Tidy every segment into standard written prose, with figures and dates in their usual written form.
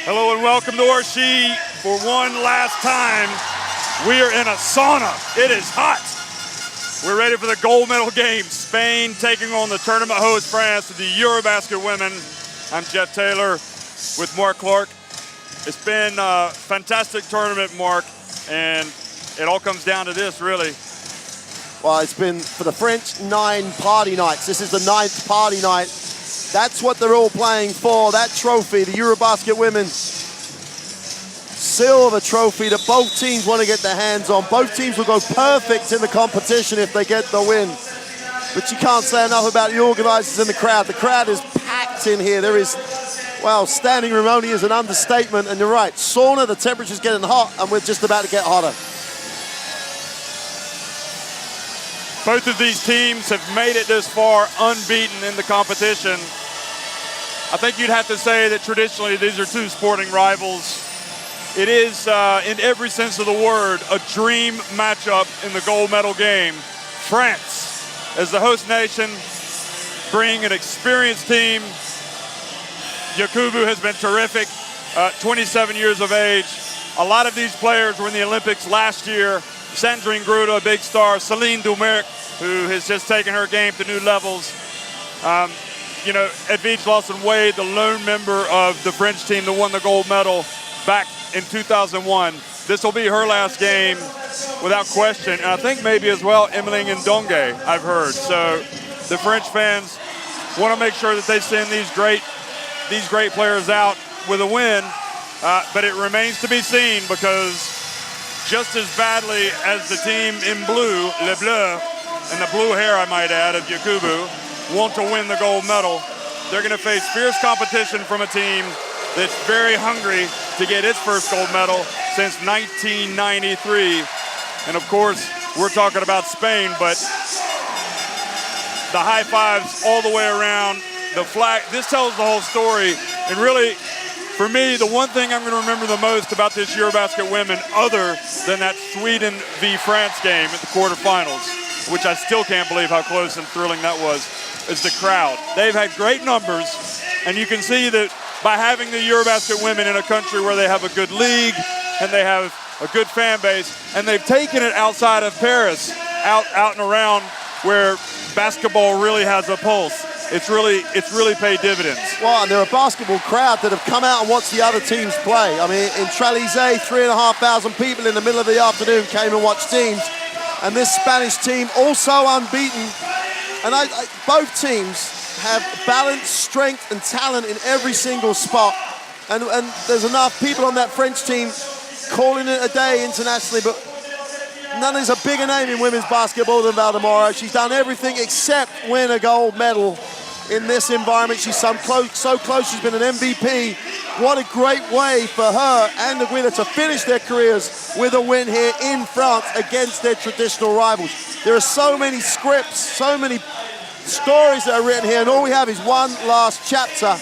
Hello and welcome to Orshi. For one last time, we are in a sauna. It is hot. We're ready for the gold medal game. Spain taking on the tournament host France, the EuroBasket women. I'm Jeff Taylor with Mark Clark. It's been a fantastic tournament, Mark, and it all comes down to this, really. Well, it's been, for the French, 9 party nights. This is the 9th party night. That's what they're all playing for, that trophy, the EuroBasket women silver trophy that both teams want to get their hands on. Both teams will go perfect in the competition if they get the win. But you can't say enough about the organizers and the crowd. The crowd is packed in here. There is, well, standing room only is an understatement, and you're right. Sauna, the temperature's getting hot, and we're just about to get hotter. Both of these teams have made it this far unbeaten in the competition. I think you'd have to say that traditionally these are two sporting rivals. It is, in every sense of the word, a dream matchup in the gold medal game. France, as the host nation, bring an experienced team. Yakubu has been terrific, 27 years of age. A lot of these players were in the Olympics last year. Sandrine Gruda, a big star. Celine Dumerc, who has just taken her game to new levels. You know, Edwige Lawson-Wade, the lone member of the French team that won the gold medal back in 2001. This will be her last game without question. And I think maybe as well Emeline Ndongue, I've heard. So the French fans want to make sure that they send these great players out with a win. But it remains to be seen, because just as badly as the team in blue, Les Bleus, and the blue hair, I might add, of Yakubu, want to win the gold medal, they're going to face fierce competition from a team that's very hungry to get its first gold medal since 1993. And of course, we're talking about Spain, but the high fives all the way around, the flag, this tells the whole story. And really, for me, the one thing I'm going to remember the most about this EuroBasket women, other than that Sweden v. France game at the quarterfinals, which I still can't believe how close and thrilling that was, is the crowd. They've had great numbers, and you can see that by having the EuroBasket women in a country where they have a good league and they have a good fan base, and they've taken it outside of Paris, out and around where basketball really has a pulse. It's really paid dividends. Well, and they're a basketball crowd that have come out and watched the other teams play. I mean, in Tralizé, 3,500 people in the middle of the afternoon came and watched teams. And this Spanish team, also unbeaten. And both teams have balance, strength, and talent in every single spot. And there's enough people on that French team calling it a day internationally, but none is a bigger name in women's basketball than Valdemoro. She's done everything except win a gold medal in this environment. She's so close, she's been an MVP. What a great way for her and the winner to finish their careers with a win here in France against their traditional rivals. There are so many scripts, so many stories that are written here, and all we have is one last chapter.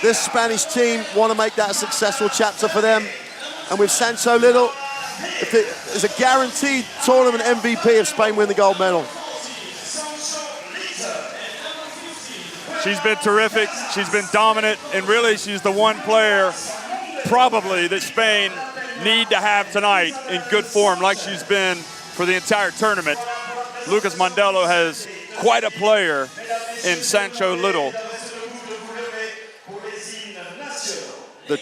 This Spanish team want to make that a successful chapter for them. And with Sancho Little, it's a guaranteed tournament MVP if Spain win the gold medal. She's been terrific, she's been dominant, and really she's the one player probably that Spain need to have tonight in good form, like she's been for the entire tournament. Lucas Mondelo has quite a player in Sancho Little. The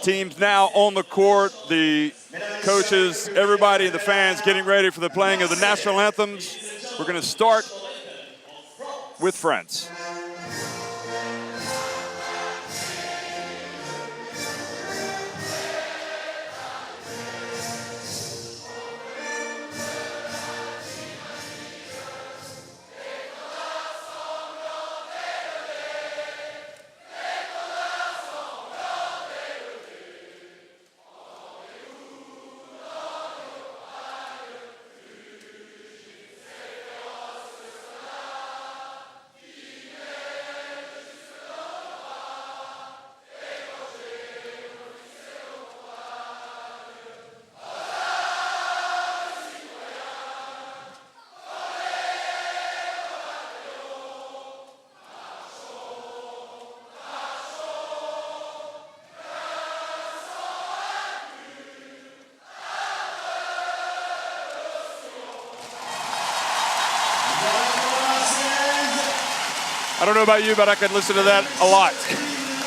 team's now on the court, the coaches, everybody, the fans getting ready for the playing of the national anthems. We're going to start with France. I don't know about you, but I could listen to that a lot.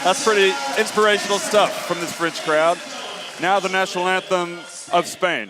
That's pretty inspirational stuff from this French crowd. Now the national anthem of Spain.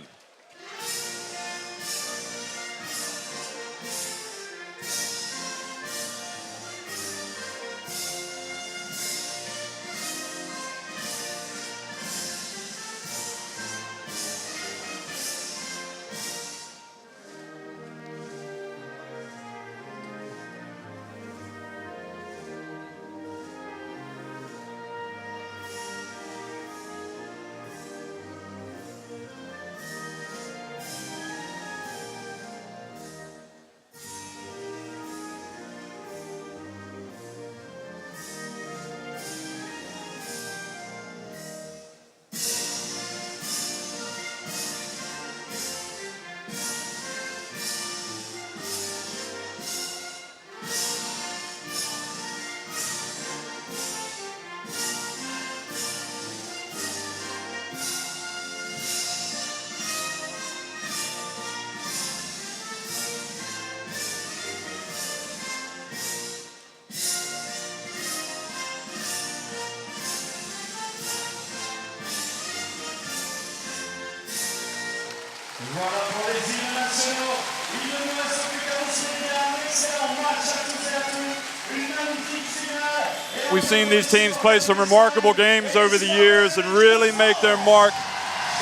Voilà pour les hymnes nationaux. Il ne nous reste plus qu'à vous souhaiter un excellent match à tous et à tous. Une magnifique finale. We've seen these teams play some remarkable games over the years and really make their mark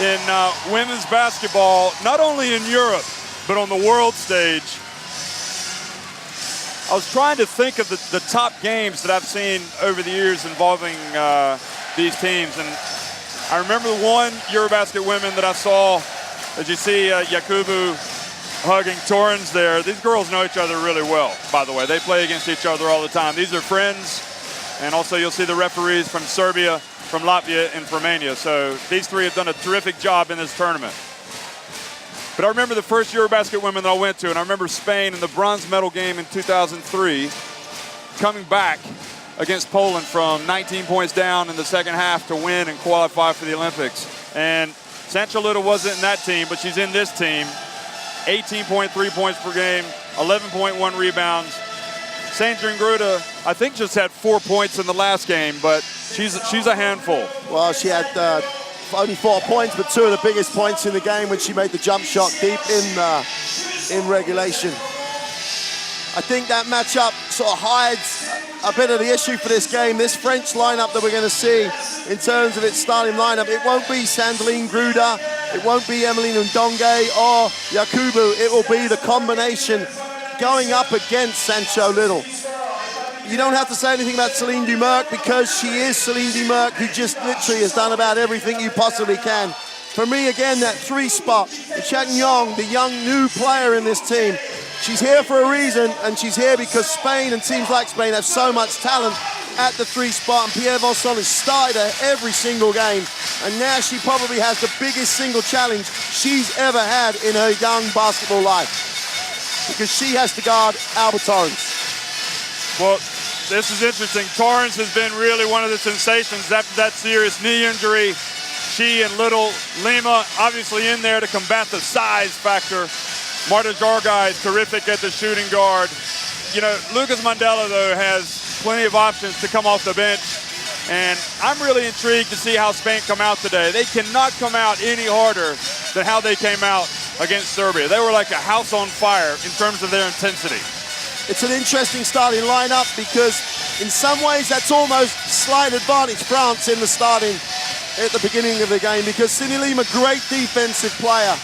in women's basketball, not only in Europe, but on the world stage. I was trying to think of the top games that I've seen over the years involving these teams. And I remember the one EuroBasket women that I saw, as you see Yakubu hugging Torrens there. These girls know each other really well, by the way. They play against each other all the time. These are friends. And also you'll see the referees from Serbia, from Latvia, and from Romania. So these three have done a terrific job in this tournament. But I remember the first EuroBasket women that I went to, and I remember Spain in the bronze medal game in 2003, coming back against Poland from 19 points down in the second half to win and qualify for the Olympics. And Sancho Little wasn't in that team, but she's in this team. 18.3 points per game, 11.1 rebounds. Sandrine Gruda, I think, just had 4 points in the last game, but she's a handful. Well, she had only 4 points, but 2 of the biggest points in the game when she made the jump shot deep in regulation. I think that matchup sort of hides a bit of the issue for this game. This French lineup that we're going to see in terms of its starting lineup, it won't be Sandrine Gruda, it won't be Emeline Ndonge or Yakubu. It will be the combination going up against Sancho Little. You don't have to say anything about Celine Dumerc because she is Celine Dumerc, who just literally has done about everything you possibly can. For me, again, that 3 spot, Chagnon, the young new player in this team, she's here for a reason, and she's here because Spain and teams like Spain have so much talent at the 3 spot, and Pierre Vincent has started her every single game, and now she probably has the biggest single challenge she's ever had in her young basketball life, because she has to guard Alba Torrens. Well, this is interesting. Torrens has been really one of the sensations after that serious knee injury. She and Little Lima obviously in there to combat the size factor. Marta Jargai is terrific at the shooting guard. You know, Lucas Mandela, though, has plenty of options to come off the bench. And I'm really intrigued to see how Spain come out today. They cannot come out any harder than how they came out against Serbia. They were like a house on fire in terms of their intensity. It's an interesting starting lineup because in some ways that's almost slight advantage France in the starting at the beginning of the game, because Cindy Lima, great defensive player,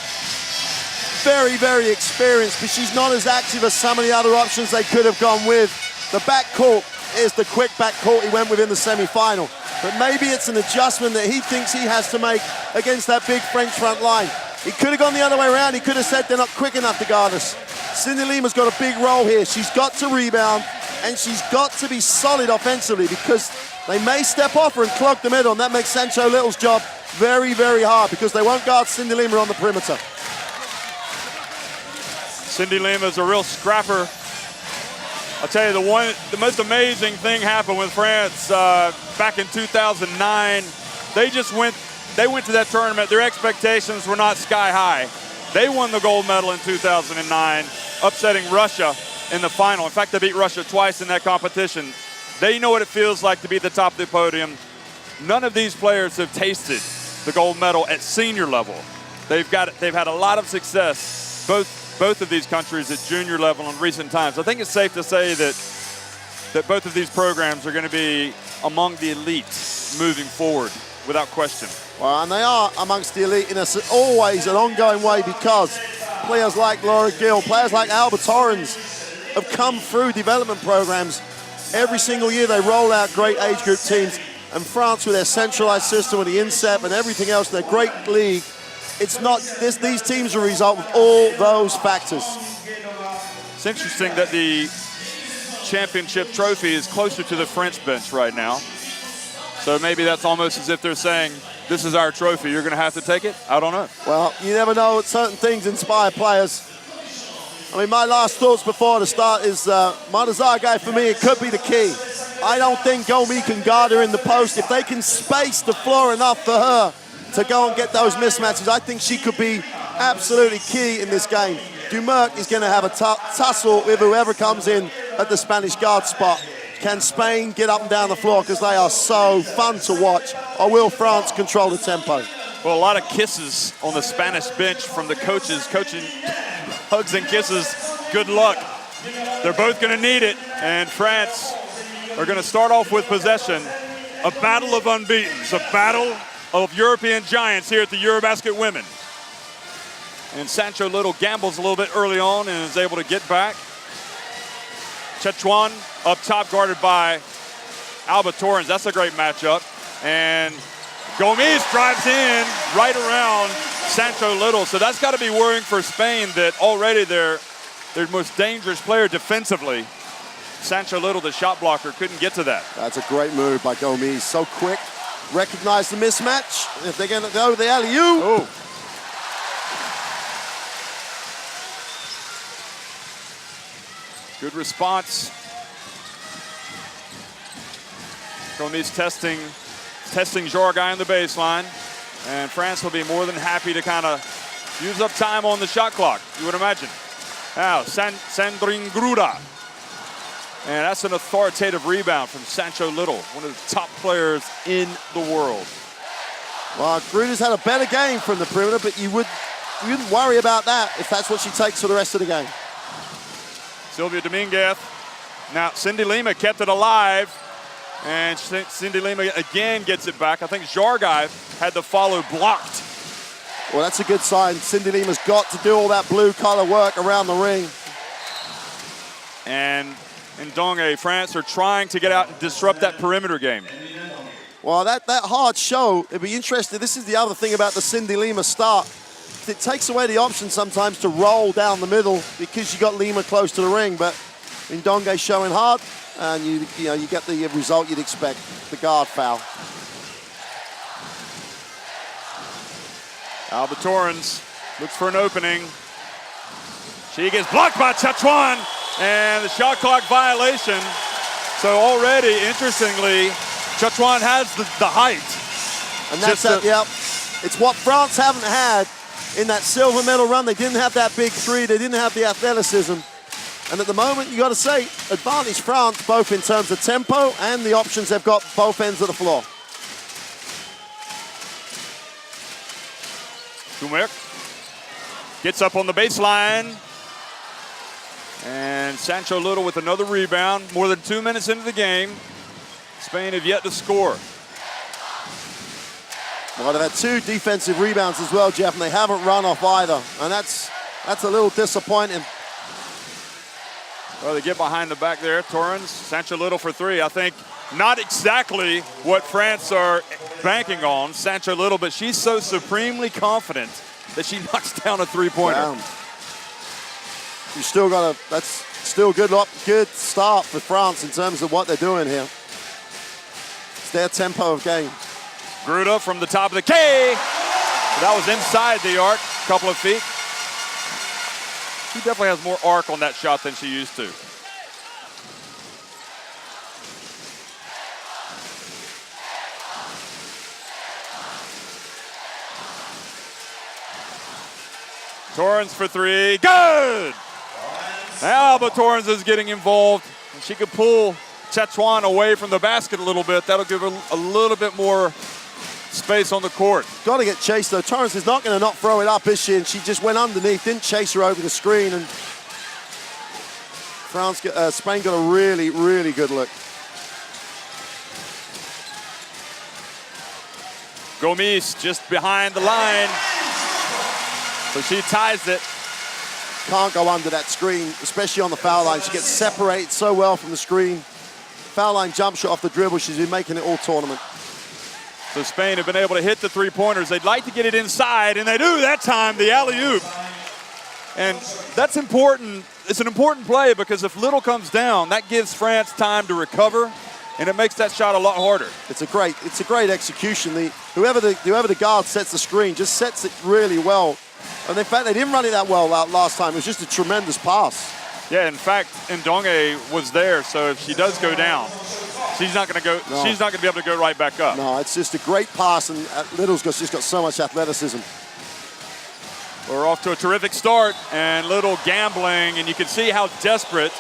very, very experienced, but she's not as active as some of the other options they could have gone with. The backcourt is the quick backcourt he went with in the semi-final, but maybe it's an adjustment that he thinks he has to make against that big French front line. He could have gone the other way around. He could have said they're not quick enough to guard us. Cindy Lima's got a big role here. She's got to rebound, and she's got to be solid offensively, because they may step off her and clog the middle, and that makes Sancho Little's job very, very hard, because they won't guard Cindy Lima on the perimeter. Cindy Lima is a real scrapper. I'll tell you, the most amazing thing happened with France back in 2009. They went to that tournament. Their expectations were not sky high. They won the gold medal in 2009, upsetting Russia. in the final. In fact, they beat Russia twice in that competition. They know what it feels like to be at the top of the podium. None of these players have tasted the gold medal at senior level. They've had a lot of success, both of these countries at junior level in recent times. I think it's safe to say that both of these programs are going to be among the elite moving forward, without question. Well, and they are amongst the elite in always an ongoing way, because players like Laura Gill, players like Alba Torrens have come through development programs. Every single year they roll out great age group teams, and France with their centralized system with the INSEP and everything else, their great league, it's not these teams are a result of all those factors. It's interesting that the championship trophy is closer to the French bench right now. So maybe that's almost as if they're saying, this is our trophy, you're going to have to take it? I don't know. Well, you never know. Certain things inspire players. I mean, my last thoughts before the start is Matazaga, for me, it could be the key. I don't think Gomi can guard her in the post. If they can space the floor enough for her to go and get those mismatches, I think she could be absolutely key in this game. Dumerc is going to have a tussle with whoever comes in at the Spanish guard spot. Can Spain get up and down the floor, because they are so fun to watch, or will France control the tempo? Well, a lot of kisses on the Spanish bench from the coaches, coaching hugs and kisses. Good luck. They're both going to need it, and France are going to start off with possession. A battle of unbeatens, a battle of European giants here at the EuroBasket Women. And Sancho Little gambles a little bit early on and is able to get back. Chechuan up top, guarded by Alba Torrens. That's a great matchup. And Gomes drives in right around Sancho Little. So that's got to be worrying for Spain, that already their most dangerous player defensively, Sancho Little, the shot blocker, couldn't get to that. That's a great move by Gomes. So quick. Recognize the mismatch. If they're going to go the alley-oop. Oh. Good response. Gomes testing Jorgai on the baseline. And France will be more than happy to kind of use up time on the shot clock, you would imagine. Now, Sandrine Gruda. And that's an authoritative rebound from Sancho Little, one of the top players in the world. Well, Gruda's had a better game from the perimeter, but you wouldn't worry about that if that's what she takes for the rest of the game. Sylvia Dominguez. Now, Cindy Lima kept it alive. And Cindy Lima again gets it back. I think Jorgai had the follow blocked. Well, that's a good sign. Cindy Lima's got to do all that blue-collar work around the ring. And Ndongue, France are trying to get out and disrupt that perimeter game. Well, that hard show, it'd be interesting. This is the other thing about the Cindy Lima start. It takes away the option sometimes to roll down the middle because you got Lima close to the ring, but Ndongue showing hard, and you get the result you'd expect, the guard foul. Alba Torrens looks for an opening. She gets blocked by Chechuan, and the shot clock violation. So already, interestingly, Chechuan has the height. And that's it's what France haven't had in that silver medal run. They didn't have that big three. They didn't have the athleticism. And at the moment, you got to say, advantage France, both in terms of tempo and the options they've got both ends of the floor. Dumerc gets up on the baseline. And Sancho Little with another rebound. More than 2 minutes into the game. Spain have yet to score. Well, they've had 2 defensive rebounds as well, Jeff, and they haven't run off either. And that's a little disappointing. Well, they get behind the back there. Torrens, Sancho Little for 3. I think not exactly what France are banking on, Sancho Little, but she's so supremely confident that she knocks down a three-pointer. Wow. You still got that's still good start for France in terms of what they're doing here. It's their tempo of game. Gruda from the top of the K. That was inside the arc, a couple of feet. She definitely has more arc on that shot than she used to. Torrens for 3, good! Now Alba Torrens is getting involved. And she could pull Chachuan away from the basket a little bit. That'll give her a little bit more space on the court. Got to get chased though. Torrens is not going to not throw it up, is she? And she just went underneath, didn't chase her over the screen, and Spain got a really, really good look. Gomis just behind the line. So she ties it. Can't go under that screen, especially on the foul line. She gets separated so well from the screen. Foul line jump shot off the dribble. She's been making it all tournament. So Spain have been able to hit the three-pointers. They'd like to get it inside, and they do that time, the alley-oop. And that's important. It's an important play because if Little comes down, that gives France time to recover, and it makes that shot a lot harder. It's a great execution. Whoever the guard sets the screen just sets it really well. And in fact, they didn't run it that well last time. It was just a tremendous pass. Yeah, in fact, Ndonge was there, so if she does go down, she's not going to go. No. She's not going to be able to go right back up. No, it's just a great pass, and Little's just got so much athleticism. We're off to a terrific start, and Little gambling, and you can see how desperate.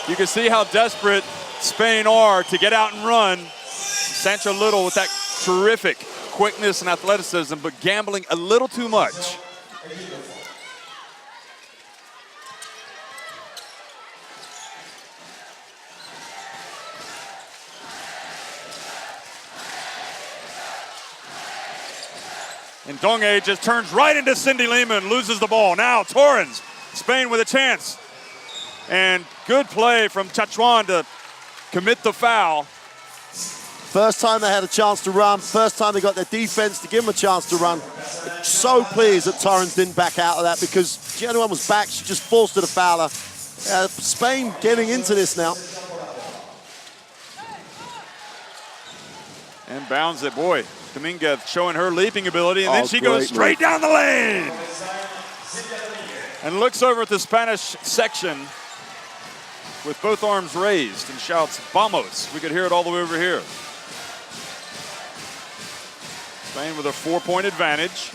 You can see how desperate Spain are to get out and run. Sancho Little with that terrific quickness and athleticism, but gambling a little too much. And Ndonge just turns right into Cindy Lehman, loses the ball. Now Torrens, Spain with a chance. And good play from Chachuan to commit the foul. First time they had a chance to run, first time they got their defense to give them a chance to run. So pleased that Torrens didn't back out of that because the only one was back, she just forced her to foul her. Spain getting into this now. And bounds it, boy. Dominguez showing her leaping ability, and then she goes straight down the lane. And looks over at the Spanish section with both arms raised and shouts, "Vamos." We could hear it all the way over here. Spain with a 4-point advantage.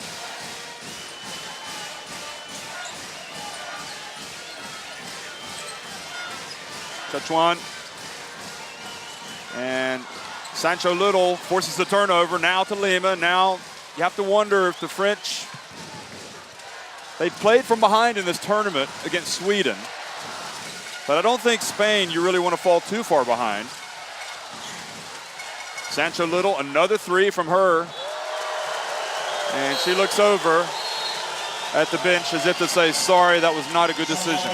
Chachuan. And Sancho Little forces the turnover now to Lima. Now you have to wonder if the French, they played from behind in this tournament against Sweden. But I don't think Spain, you really want to fall too far behind. Sancho Little, another three from her. And she looks over at the bench as if to say, sorry, that was not a good decision.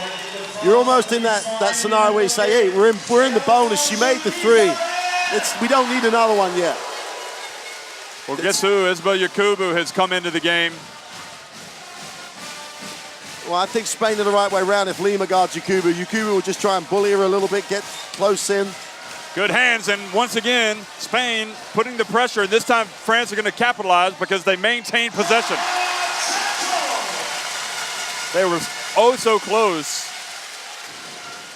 You're almost in that scenario where you say, hey, we're in the bonus. She made the three. We don't need another one yet. Well, guess who? Isabel Yakubu has come into the game. Well, I think Spain are the right way around if Lima guards Yakubu. Yakubu will just try and bully her a little bit, get close in. Good hands, and once again, Spain putting the pressure, and this time France are going to capitalize because they maintain possession. They were oh so close,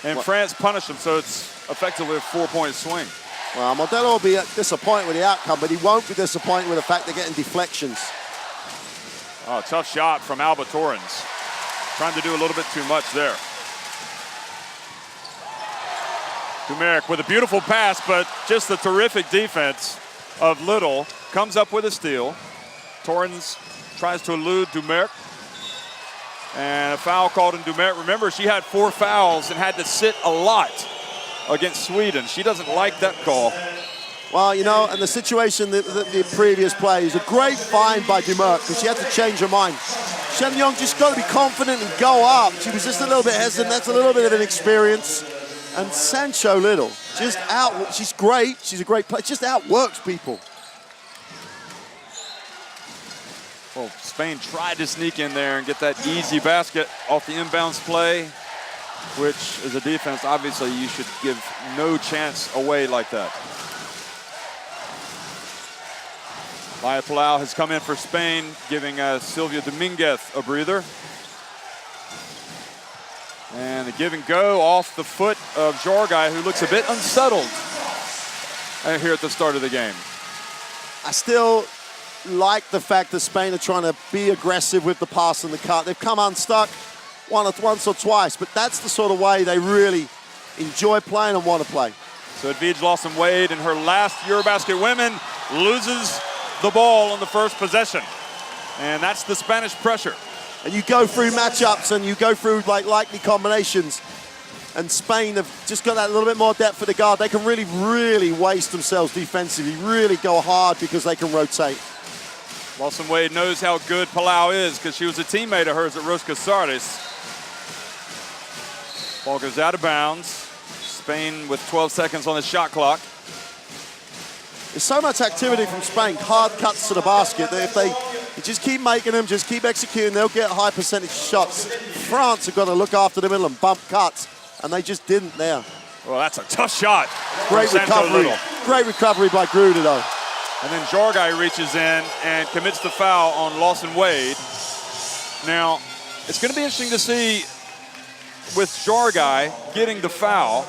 and France punished them, so it's effectively a 4-point swing. Well, Modelo will be disappointed with the outcome, but he won't be disappointed with the fact they're getting deflections. Oh, tough shot from Alba Torrens. Trying to do a little bit too much there. Dumeric with a beautiful pass, but just the terrific defense of Little. Comes up with a steal. Torrens tries to elude Dumeric. And a foul called in Dumeric. Remember, she had 4 fouls and had to sit a lot against Sweden. She doesn't like that call. Well, you know, and the situation, the previous play is a great find by Dumeric because she had to change her mind. Shen Young just got to be confident and go up. She was just a little bit hesitant. That's a little bit of an experience. And Sancho Little, just out. She's great. She's a great player. Just outworks people. Well, Spain tried to sneak in there and get that easy basket off the inbounds play, which as a defense, obviously you should give no chance away like that. Maya Palau has come in for Spain, giving Silvia Dominguez a breather. And the give and go off the foot of Jorgai, who looks a bit unsettled here at the start of the game. I still like the fact that Spain are trying to be aggressive with the pass and the cut. They've come unstuck. once or twice, but that's the sort of way they really enjoy playing and want to play. So Edvige Lawson-Wade in her last EuroBasket women loses the ball on the first possession. And that's the Spanish pressure. And you go through matchups and you go through like likely combinations. And Spain have just got that little bit more depth for the guard. They can really, really waste themselves defensively, really go hard because they can rotate. Lawson-Wade knows how good Palau is because she was a teammate of hers at Los Casares. Ball goes out of bounds. Spain with 12 seconds on the shot clock. There's so much activity from Spain, hard cuts to the basket, that if they just keep making them, just keep executing, they'll get high percentage shots. France have got to look after the middle and bump cuts, and they just didn't there. Well, that's a tough shot. Great recovery. Great recovery by Gruder, though. And then Jargai reaches in and commits the foul on Lawson-Wade. Now, it's going to be interesting to see with Jargai getting the foul,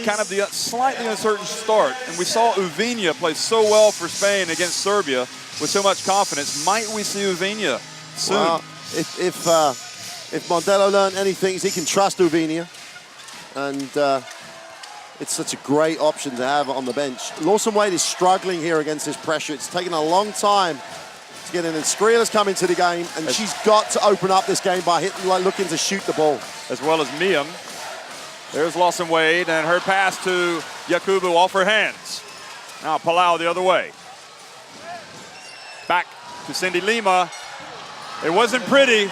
kind of the slightly uncertain start. And we saw Uvinha play so well for Spain against Serbia with so much confidence. Might we see Uvinha soon? Well, if Modelo learned anything, is he can trust Uvinha. And it's such a great option to have on the bench. Lawson-Wade is struggling here against this pressure. It's taken a long time to get in. And Skriela's come into the game, and she's got to open up this game by looking to shoot the ball. As well as Miam. There's Lawson-Wade, and her pass to Yakubu off her hands. Now Palau the other way. Back to Cindy Lima. It wasn't pretty,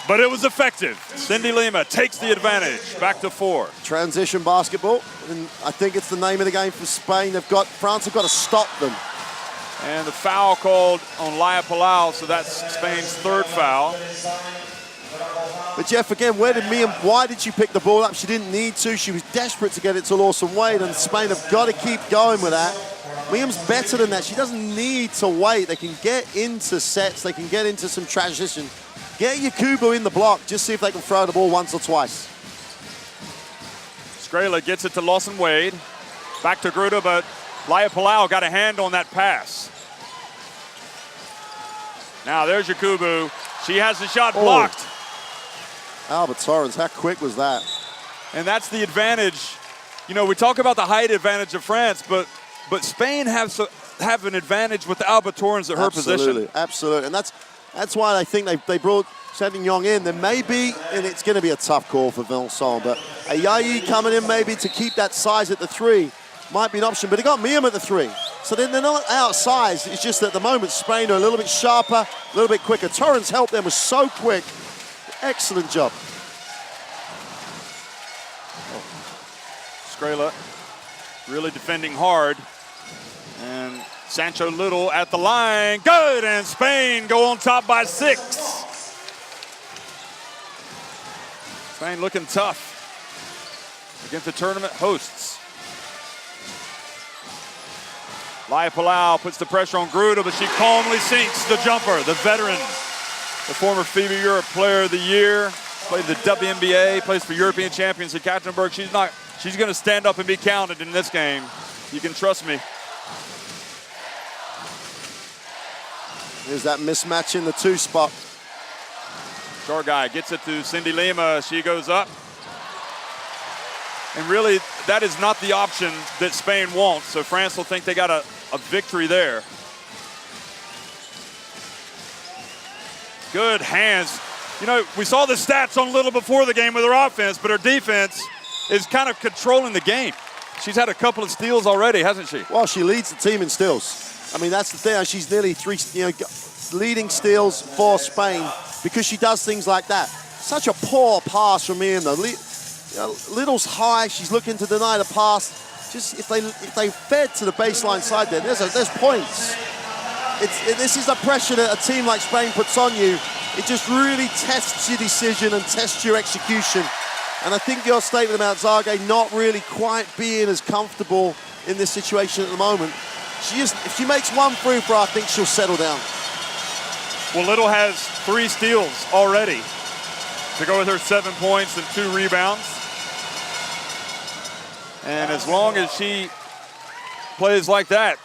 but it was effective. Cindy Lima takes the advantage. Back to 4. Transition basketball, and I think it's the name of the game for Spain. France have got to stop them. And the foul called on Laia Palau, so that's Spain's 3rd foul. But Jeff, again, why did she pick the ball up? She didn't need to. She was desperate to get it to Lawson-Wade, and Spain have got to keep going with that. Miam's better than that. She doesn't need to wait. They can get into sets. They can get into some transition. Get Yakubu in the block. Just see if they can throw the ball once or twice. Skriela gets it to Lawson-Wade. Back to Gruda, but Laia Palau got a hand on that pass. Now there's Yakubu. She has the shot blocked. Albert Torrens, how quick was that? And that's the advantage. You know, we talk about the height advantage of France, but Spain have an advantage with Alba Torrens at her position. Absolutely, and that's why I think they brought Savignon in. There may be, and it's going to be a tough call for Vincent, but Ayayi coming in maybe to keep that size at the 3 might be an option, but they got Miam at the 3. So then they're not outsized. It's just that at the moment, Spain are a little bit sharper, a little bit quicker. Torrens helped them, was so quick. Excellent job. Skriela really defending hard. And Sancho Little at the line. Good, and Spain go on top by 6. Spain looking tough against the tournament hosts. Laia Palau puts the pressure on Gruda, but she calmly sinks the jumper. The veteran, the former FIBA Europe Player of the Year, played the WNBA, plays for European champions at Katzenberg. She's going to stand up and be counted in this game. You can trust me. There's that mismatch in the 2 spot. Jargai gets it to Cindy Lima. She goes up. And really, that is not the option that Spain wants. So France will think they got a victory there. Good hands. You know, we saw the stats on Little before the game with her offense, but her defense is kind of controlling the game. She's had a couple of steals already, hasn't she? Well, she leads the team in steals. I mean, that's the thing. She's nearly 3, leading steals for Spain because she does things like that. Such a poor pass from Ian, though. Little's high. She's looking to deny the pass. Just if they fed to the baseline side there, there's points. This is the pressure that a team like Spain puts on you. It just really tests your decision and tests your execution. And I think your statement about Zage not really quite being as comfortable in this situation at the moment, if she makes one free throw, I think she'll settle down. Well, Little has 3 steals already to go with her 7 points and 2 rebounds. And as long as she plays like that,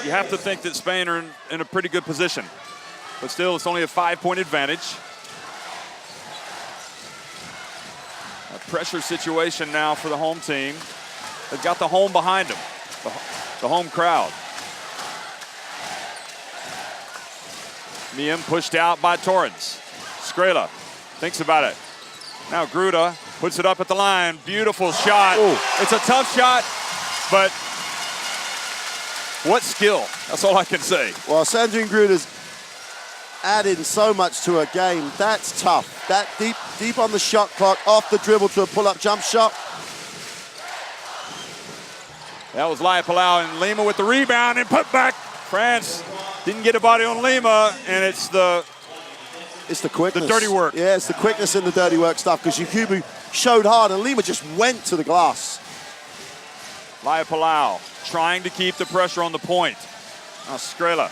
you have to think that Spain are in a pretty good position. But still, it's only a 5-point advantage. pressure situation now for the home team. They've got the home behind them, the home crowd. Miem pushed out by Torrens. Skrela thinks about it. Now Gruda puts it up at the line. Beautiful shot. Ooh. It's a tough shot, but what skill? That's all I can say. Well, Sandrine Gruda's adding so much to her game. That's tough. That deep on the shot clock, off the dribble to a pull-up jump shot. That was Laia Palau, and Lima with the rebound and put back. France didn't get a body on Lima, and it's the quickness. The dirty work. Yeah, it's the quickness and the dirty work stuff, because Yakubu showed hard and Lima just went to the glass. Laia Palau trying to keep the pressure on the point. Now Skrela.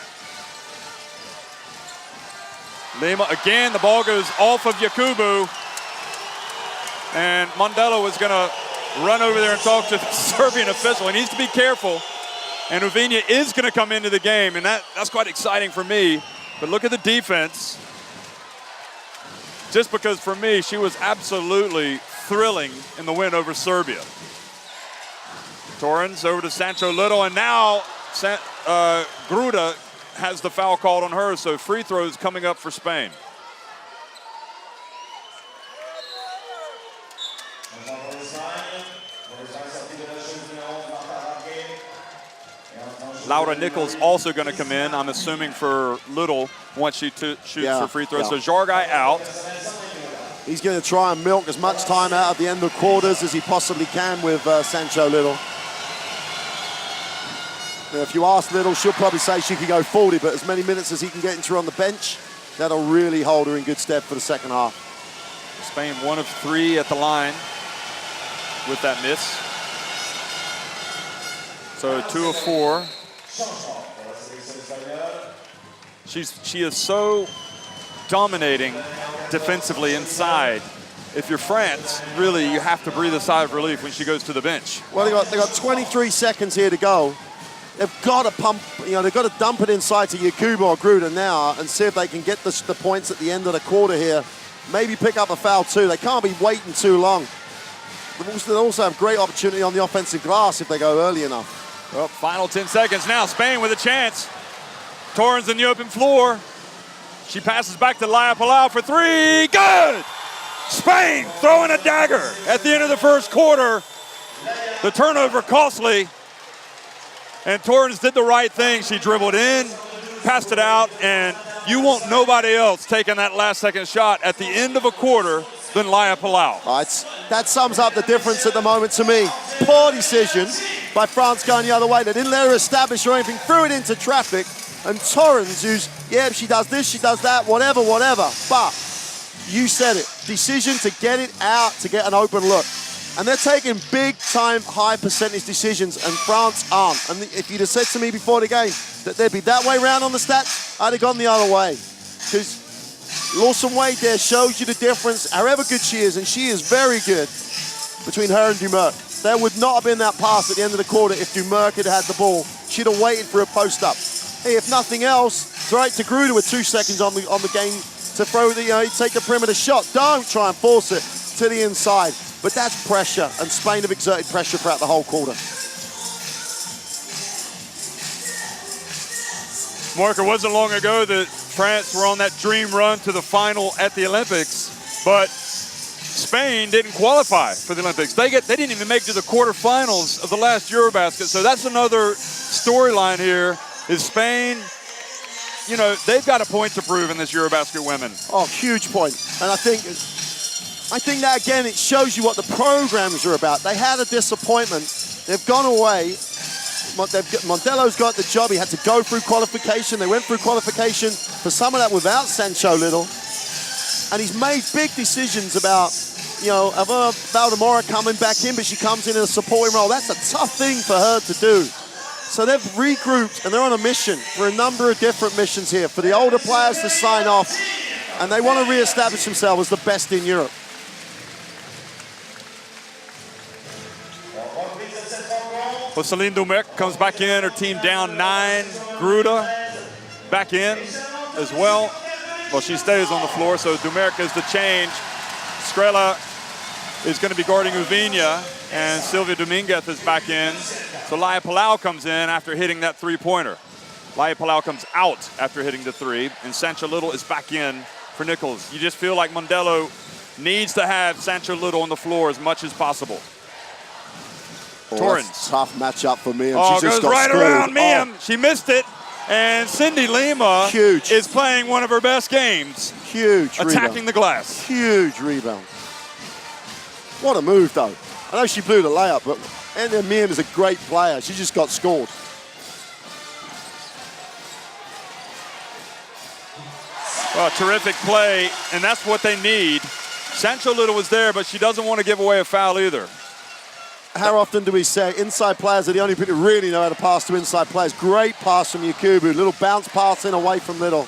Lima again, the ball goes off of Yakubu. And Mondelo was gonna run over there and talk to the Serbian official. He needs to be careful. And Uvinha is gonna come into the game, and that's quite exciting for me. But look at the defense. Just because for me, she was absolutely thrilling in the win over Serbia. Torrens over to Sancho Little, and now Gruda has the foul called on her, so free throws coming up for Spain. Laura Nichols also going to come in, I'm assuming for Little, once she shoots for free throws. So Jargai out. He's going to try and milk as much time out at the end of quarters as he possibly can with Sancho Little. Now, if you ask Little, she'll probably say she could go 40, but as many minutes as he can get into her on the bench, that'll really hold her in good stead for the second half. Spain 1 of 3 at the line with that miss. So 2 of 4. She is so dominating defensively inside. If you're France, really, you have to breathe a sigh of relief when she goes to the bench. Well, they got 23 seconds here to go. They've got to pump, they've got to dump it inside to Yakubu or Gruda now and see if they can get the points at the end of the quarter here. Maybe pick up a foul too. They can't be waiting too long. They also have great opportunity on the offensive glass if they go early enough. Well, final 10 seconds now. Spain with a chance. Torrens in the open floor. She passes back to Laia Palau for 3. Good! Spain throwing a dagger at the end of the first quarter. The turnover costly. And Torrens did the right thing. She dribbled in, passed it out, and you want nobody else taking that last second shot at the end of a quarter than Laia Palau. That sums up the difference at the moment to me. Poor decision by France going the other way. They didn't let her establish or anything, threw it into traffic. And Torrens, she does this, she does that, whatever. But you said it, decision to get it out, to get an open look. And they're taking big-time, high-percentage decisions, and France aren't. And if you'd have said to me before the game that they'd be that way round on the stats, I'd have gone the other way. Because Lawson Wade there shows you the difference, however good she is, and she is very good, between her and Dumerc. There would not have been that pass at the end of the quarter if Dumerc had had the ball. She'd have waited for a post-up. Hey, if nothing else, throw it to Gruda with 2 seconds on the game to throw take the perimeter shot. Don't try and force it to the inside. But that's pressure, and Spain have exerted pressure throughout the whole quarter. Mark, it wasn't long ago that France were on that dream run to the final at the Olympics, but Spain didn't qualify for the Olympics. They didn't even make it to the quarterfinals of the last EuroBasket. So that's another storyline here. Is Spain, they've got a point to prove in this EuroBasket women. Oh, huge point. And I think that, again, it shows you what the programs are about. They had a disappointment. They've gone away. Mondelo's got the job. He had to go through qualification. They went through qualification for some of that without Sancho Little. And he's made big decisions about, Valdemora coming back in, but she comes in a supporting role. That's a tough thing for her to do. So they've regrouped, and they're on a mission for a number of different missions here for the older players to sign off, and they want to reestablish themselves as the best in Europe. Well, Celine Dumerc comes back in, her team down 9. Gruda back in as well. Well, she stays on the floor, so Dumerc is the change. Skrela is going to be guarding Uvinia, and Sylvia Dominguez is back in. So Laia Palau comes in after hitting that three-pointer. Laia Palau comes out after hitting the three, and Sancho Little is back in for Nichols. You just feel like Mondello needs to have Sancho Little on the floor as much as possible. Torrens. Tough matchup for Miem. Oh, She just goes got right schooled. around Miem. She missed it. And Cindy Lima Huge. is playing one of her best games. Huge attacking rebound. the glass. Huge rebound. What a move, though. I know she blew the layup, but Enya Miem is a great player. She just got scored. Well, terrific play, and that's what they need. Sancho Little was there, but she doesn't want to give away a foul either. How often do we say inside players are the only people who really know how to pass to inside players? Great pass from Yakubu. Little bounce pass in away from Little.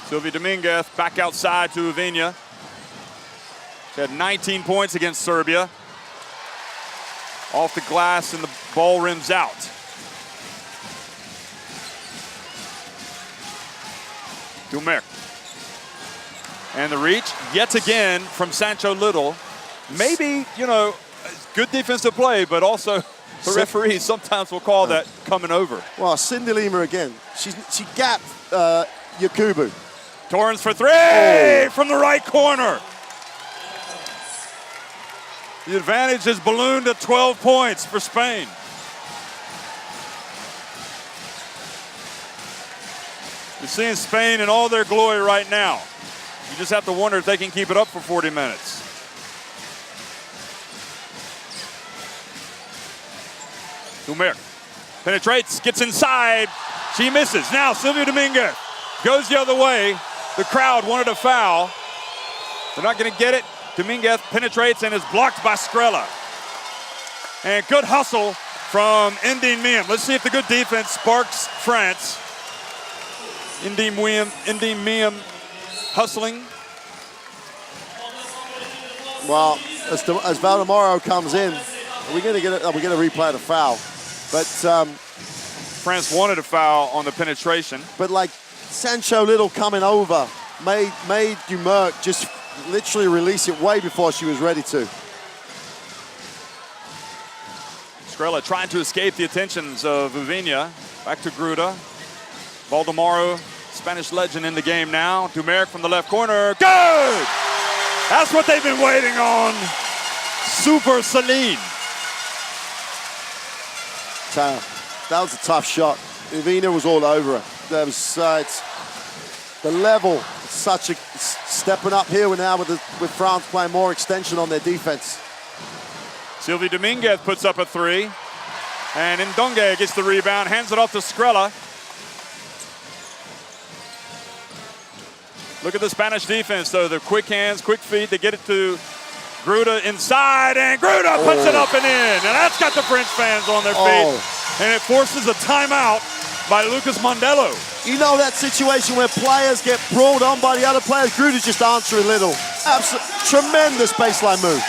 Sylvia Dominguez back outside to Uvinia. She had 19 points against Serbia. Off the glass and the ball rims out. Dumerc. And the reach, yet again, from Sancho Little. Maybe, you know, good defensive play, but also the referees sometimes will call that coming over. Well, Cindy Lima again. She gapped Yakubu. Torrens for three from the right corner. The advantage is ballooned to 12 points for Spain. You're seeing Spain in all their glory right now. You just have to wonder if they can keep it up for 40 minutes. Dumerc penetrates, gets inside. She misses. Now Sylvia Dominguez goes the other way. The crowd wanted a foul. They're not going to get it. Dominguez penetrates and is blocked by Skrilla. And good hustle from Ndine Miem. Let's see if the good defense sparks France. Ndine Miem hustling. Well, as Valdemoro comes in, are we going to replay the foul? But France wanted a foul on the penetration. But like Sancho Little coming over made Dumerc just literally release it way before she was ready to. Skrilla trying to escape the attentions of Uvinia. Back to Gruda. Valdemoro, Spanish legend in the game now. Dumerc from the left corner. Good! That's what they've been waiting on. Super Celine. That was a tough shot. Uvinia was all over her. There was the level, such a stepping up here now with France playing more extension on their defense. Sylvie Dominguez puts up a three. And Ndonge gets the rebound, hands it off to Skrilla. Look at the Spanish defense, though. The quick hands, quick feet. They get it to Gruda inside, and Gruda puts it up and in. And that's got the French fans on their feet. And it forces a timeout by Lucas Mondello. You know that situation where players get brawled on by the other players? Gruda's just answering Little. Tremendous baseline move.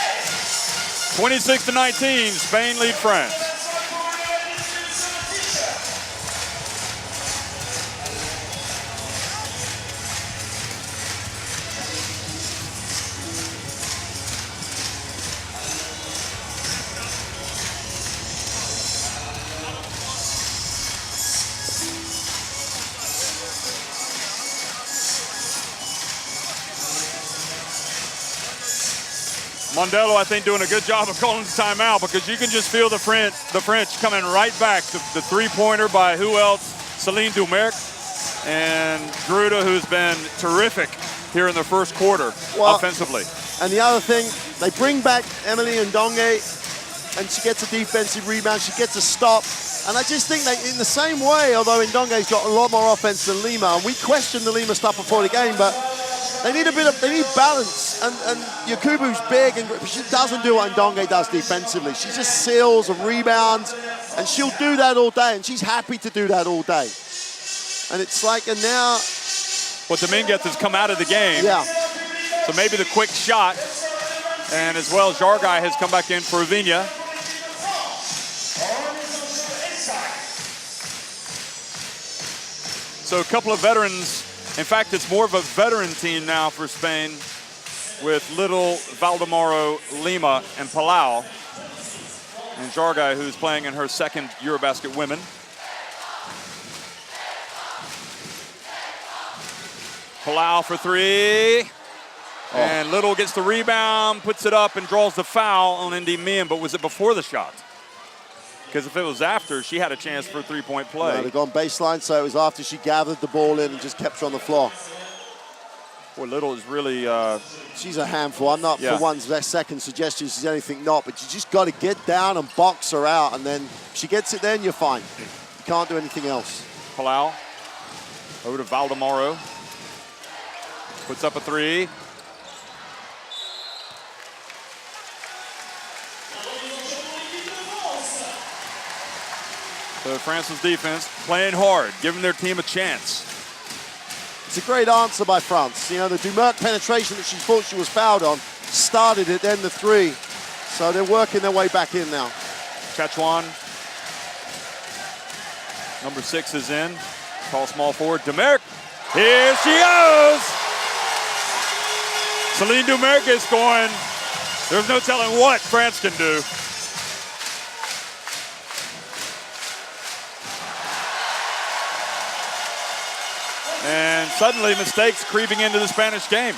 26-19, Spain lead France. Mondello, I think, doing a good job of calling the timeout because you can just feel the French coming right back. The three-pointer by who else? Celine Dumerc and Gruda, who's been terrific here in the first quarter offensively. And the other thing, they bring back Emily Ndonge, and she gets a defensive rebound. She gets a stop. And I just think that in the same way, although Ndonge's got a lot more offense than Lima, and we questioned the Lima stuff before the game, but they need balance, and Yakubu's big, and she doesn't do what Ndonge does defensively. She just seals and rebounds, and she'll do that all day, and she's happy to do that all day. And it's like, and now... Well, Dominguez has come out of the game. Yeah. So maybe the quick shot, and as well, Jargai has come back in for Uvinia. So a couple of veterans In fact, it's more of a veteran team now for Spain with Little, Valdemoro, Lima, and Palau. And Jargai, who's playing in her second EuroBasket Women. Palau for three. Oh. And Little gets the rebound, puts it up, and draws the foul on Indy Mian. But was it before the shot? Because if it was after, she had a chance for a three-point play. No, they've gone baseline, so it was after she gathered the ball in and just kept her on the floor. Boy, Little is really... she's a handful. I'm not for 1 second suggesting she's anything not, but you just got to get down and box her out, and then if she gets it then, you're fine. You can't do anything else. Palau over to Valdemoro. Puts up a three. So France's defense playing hard, giving their team a chance. It's a great answer by France. You know, the Dumerc penetration that she thought she was fouled on started it, then the three. So they're working their way back in now. Chachuan, number 6 is in. Tall small forward, Dumerc. Here she goes. Celine Dumerc is going. There's no telling what France can do. And suddenly mistakes creeping into the Spanish game.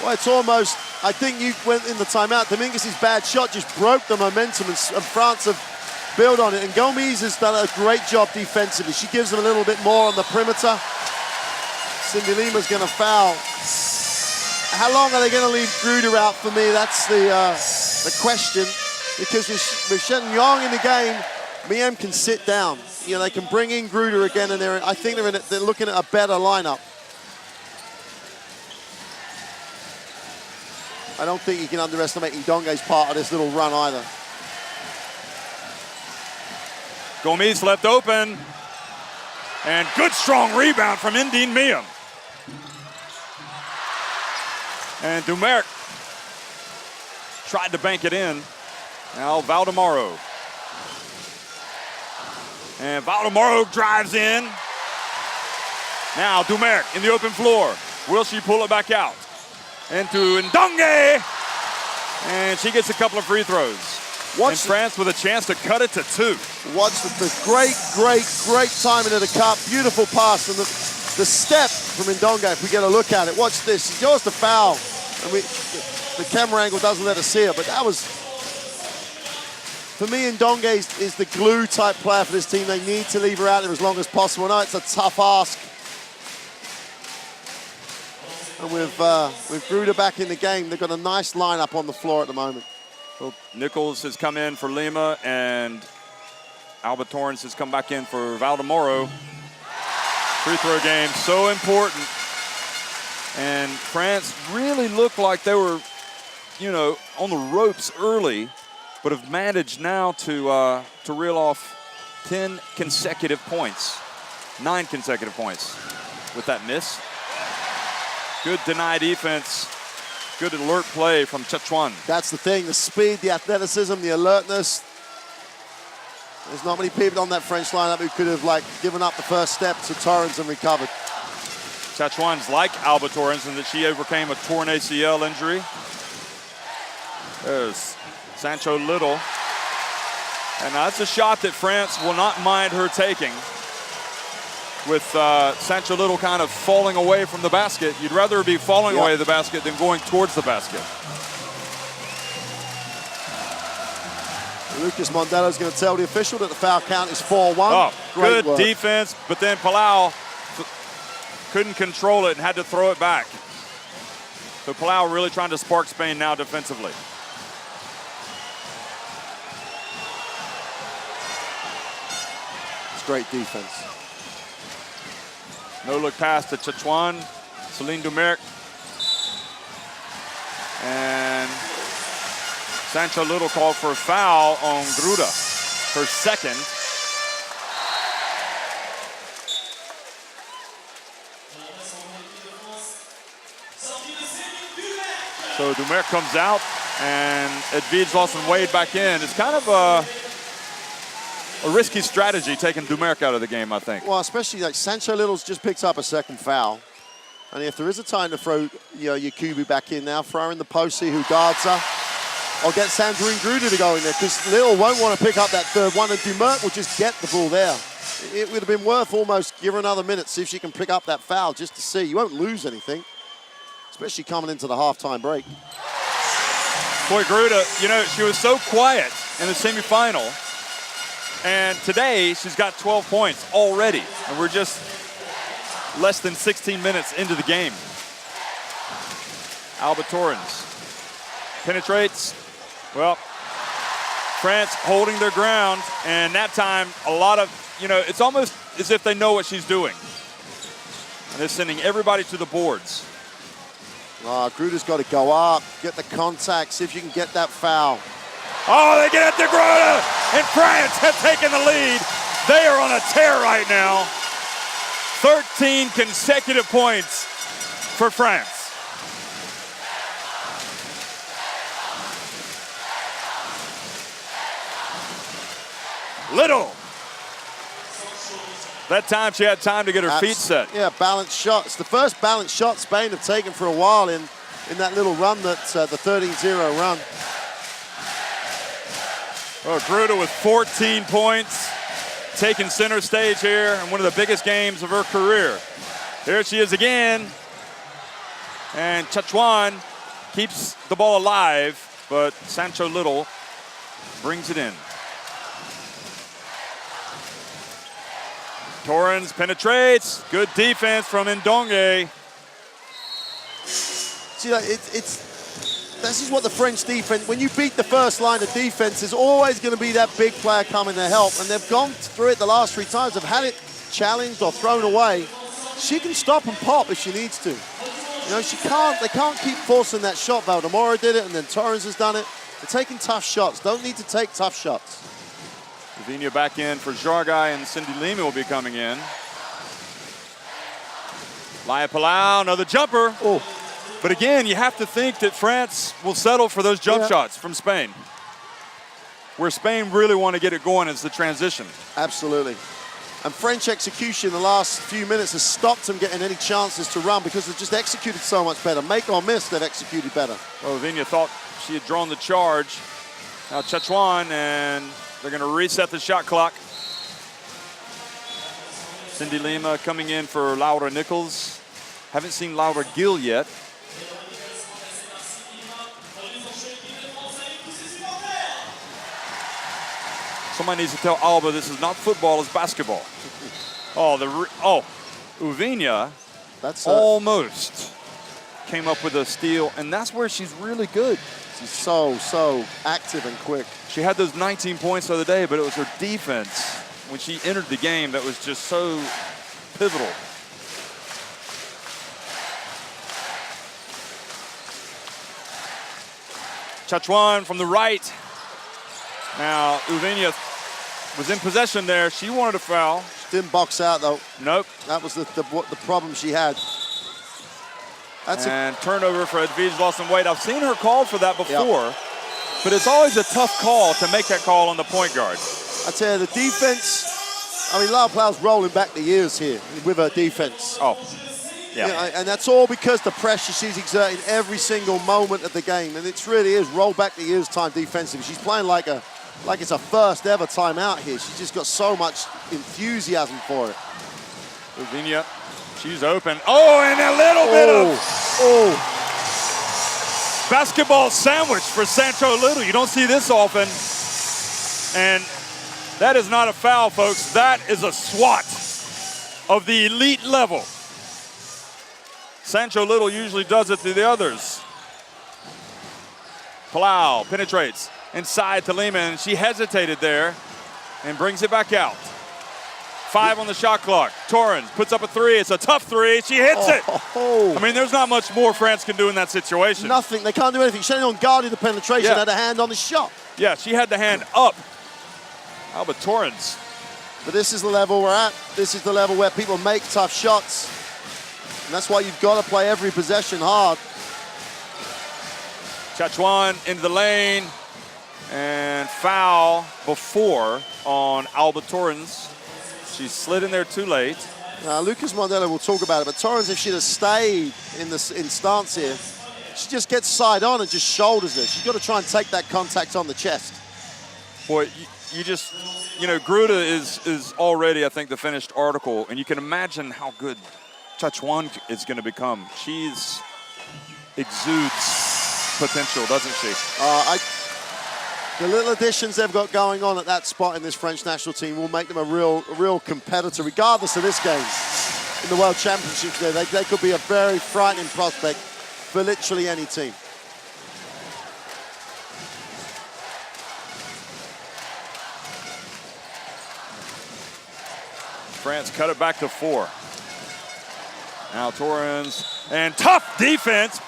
Well, it's almost, I think you went in the timeout. Dominguez's bad shot just broke the momentum, and France have built on it. And Gomes has done a great job defensively. She gives them a little bit more on the perimeter. Cindy Lima's going to foul. How long are they going to leave Gruder out for me? That's the question. Because with Shen Yong in the game, Miem can sit down. You know, they can bring in Gruder again, and I think they're looking at a better lineup. I don't think you can underestimate Ndonge's part of this little run either. Gomes left open. And good strong rebound from Indine Miem. And Dumerc tried to bank it in. Now Valdemoro. And Valdemoro drives in. Now Dumerc in the open floor. Will she pull it back out? Into Ndonge. And she gets a couple of free throws. And France with a chance to cut it to 2. Watch the great timing of the cut. Beautiful pass. And the step from Ndonge, if we get a look at it. Watch this. She goes to foul. And the camera angle doesn't let us see it. But that was... For me, Ndonge is the glue type player for this team. They need to leave her out there as long as possible. I know it's a tough ask. And with Gruder back in the game, they've got a nice lineup on the floor at the moment. Well, Nichols has come in for Lima, and Alba Torrance has come back in for Valdemoro. Free throw game, so important. And France really looked like they were, you know, on the ropes early, but have managed now to reel off 10 consecutive points, 9 consecutive points with that miss. Good deny defense, good alert play from Chachuan. That's the thing, the speed, the athleticism, the alertness. There's not many people on that French lineup who could have given up the first step to Torrance and recovered. Chachuan's like Alba Torrance in that she overcame a torn ACL injury. There's Sancho Little. And that's a shot that France will not mind her taking. With Sancho Little kind of falling away from the basket. You'd rather be falling away the basket than going towards the basket. Lucas Mondello's going to tell the official that the foul count is 4-1. Oh, good work. defense, but then Palau couldn't control it and had to throw it back. So Palau really trying to spark Spain now defensively. It's great defense. No look pass to Chachuan, Celine Dumerc. And Sancho Little called for a foul on Gruda, her second. So Dumerc comes out, and Edwige Lawson-Wade back in. It's kind of a risky strategy taking Dumerc out of the game, I think. Well, especially like Sancho Little's just picked up a second foul. And if there is a time to throw Yakubu back in now, throw her in the post, see who guards her. Or get Sandrine Gruder to go in there, because Little won't want to pick up that third one, and Dumerc will just get the ball there. It would have been worth almost give her another minute, see if she can pick up that foul just to see. You won't lose anything, especially coming into the halftime break. Boy, Gruder, she was so quiet in the semifinal, and today she's got 12 points already, and we're just less than 16 minutes into the game. Alba Torrens penetrates. Well, France holding their ground, and that time a lot of, it's almost as if they know what she's doing. And they're sending everybody to the boards. Gruder's got to go up, get the contact, see if you can get that foul. Oh, they get it to Gruder, and France have taken the lead. They are on a tear right now. 13 consecutive points for France. Little. That time she had time to get her feet set. Yeah, balanced shots. The first balanced shot Spain have taken for a while in that little run, that's the 13-0 run. Oh, Gruder with 14 points, taking center stage here in one of the biggest games of her career. Here she is again. And Chachuan keeps the ball alive, but Sancho Little brings it in. Torrens penetrates. Good defense from Ndongue. See, this is what the French defense, when you beat the first line of defense, there's always going to be that big player coming to help. And they've gone through it the last 3 times. They've had it challenged or thrown away. She can stop and pop if she needs to. They can't keep forcing that shot. Valdemoro did it, and then Torrens has done it. They're taking tough shots. Don't need to take tough shots. Uvinia back in for Jargai, and Cindy Lima will be coming in. Laia Palau, another jumper. Oh. But again, you have to think that France will settle for those jump shots from Spain. Where Spain really want to get it going is the transition. Absolutely. And French execution the last few minutes has stopped them getting any chances to run because they've just executed so much better. Make or miss, they've executed better. Well, Uvinia thought she had drawn the charge. Now Chachuan, and they're going to reset the shot clock. Cindy Lima coming in for Laura Nichols. Haven't seen Laura Gill yet. Somebody needs to tell Alba this is not football, it's basketball. Uvinia almost came up with a steal, and that's where she's really good. She's so active and quick. She had those 19 points the other day, but it was her defense when she entered the game that was just so pivotal. Chachuan from the right. Now, Uvinia was in possession there. She wanted a foul. She didn't box out, though. Nope. That was the problem she had. And turnover for Edwige Lawson-Wade. I've seen her called for that before, but it's always a tough call to make that call on the point guard. I tell you, the defense, Laia Palau's rolling back the years here with her defense. And that's all because the pressure she's exerting every single moment of the game. And it really is roll back the years time defensively. She's playing like it's a first ever timeout here. She's just got so much enthusiasm for it. Uvinia, she's open. Oh, and a little bit of basketball sandwich for Sancho Little. You don't see this often. And that is not a foul, folks. That is a swat of the elite level. Sancho Little usually does it to the others. Palau penetrates inside to Lima, and she hesitated there and brings it back out. 5 on the shot clock. Torrens puts up a 3. It's a tough 3. She hits it. There's not much more France can do in that situation. Nothing. They can't do anything. She only guarded the penetration, had a hand on the shot. Yeah, she had the hand up. Alba Torrens. But this is the level we're at. This is the level where people make tough shots. And that's why you've got to play every possession hard. Chachuan into the lane. And foul before on Alba Torrens. She slid in there too late. Lucas Mondelo will talk about it, but Torrens, if she'd have stayed in stance here, she just gets side on and just shoulders it. She's got to try and take that contact on the chest. Boy, you just, you know, Gruda is already, I think, the finished article, and you can imagine how good Chachuan is going to become. She's exudes potential, doesn't she? The little additions they've got going on at that spot in this French national team will make them a real competitor, regardless of this game. In the World Championships, they could be a very frightening prospect for literally any team. France cut it back to 4. Now Torrens, and tough defense,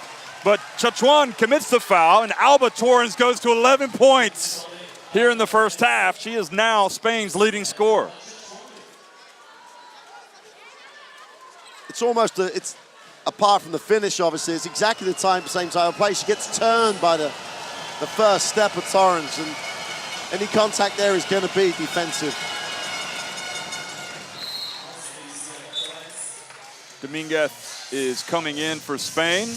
but Chachuan commits the foul, and Alba Torrens goes to 11 points here in the first half. She is now Spain's leading scorer. It's almost, it's apart from the finish, obviously, it's exactly the same type of play. She gets turned by the first step of Torrens, and any contact there is going to be defensive. Dominguez is coming in for Spain.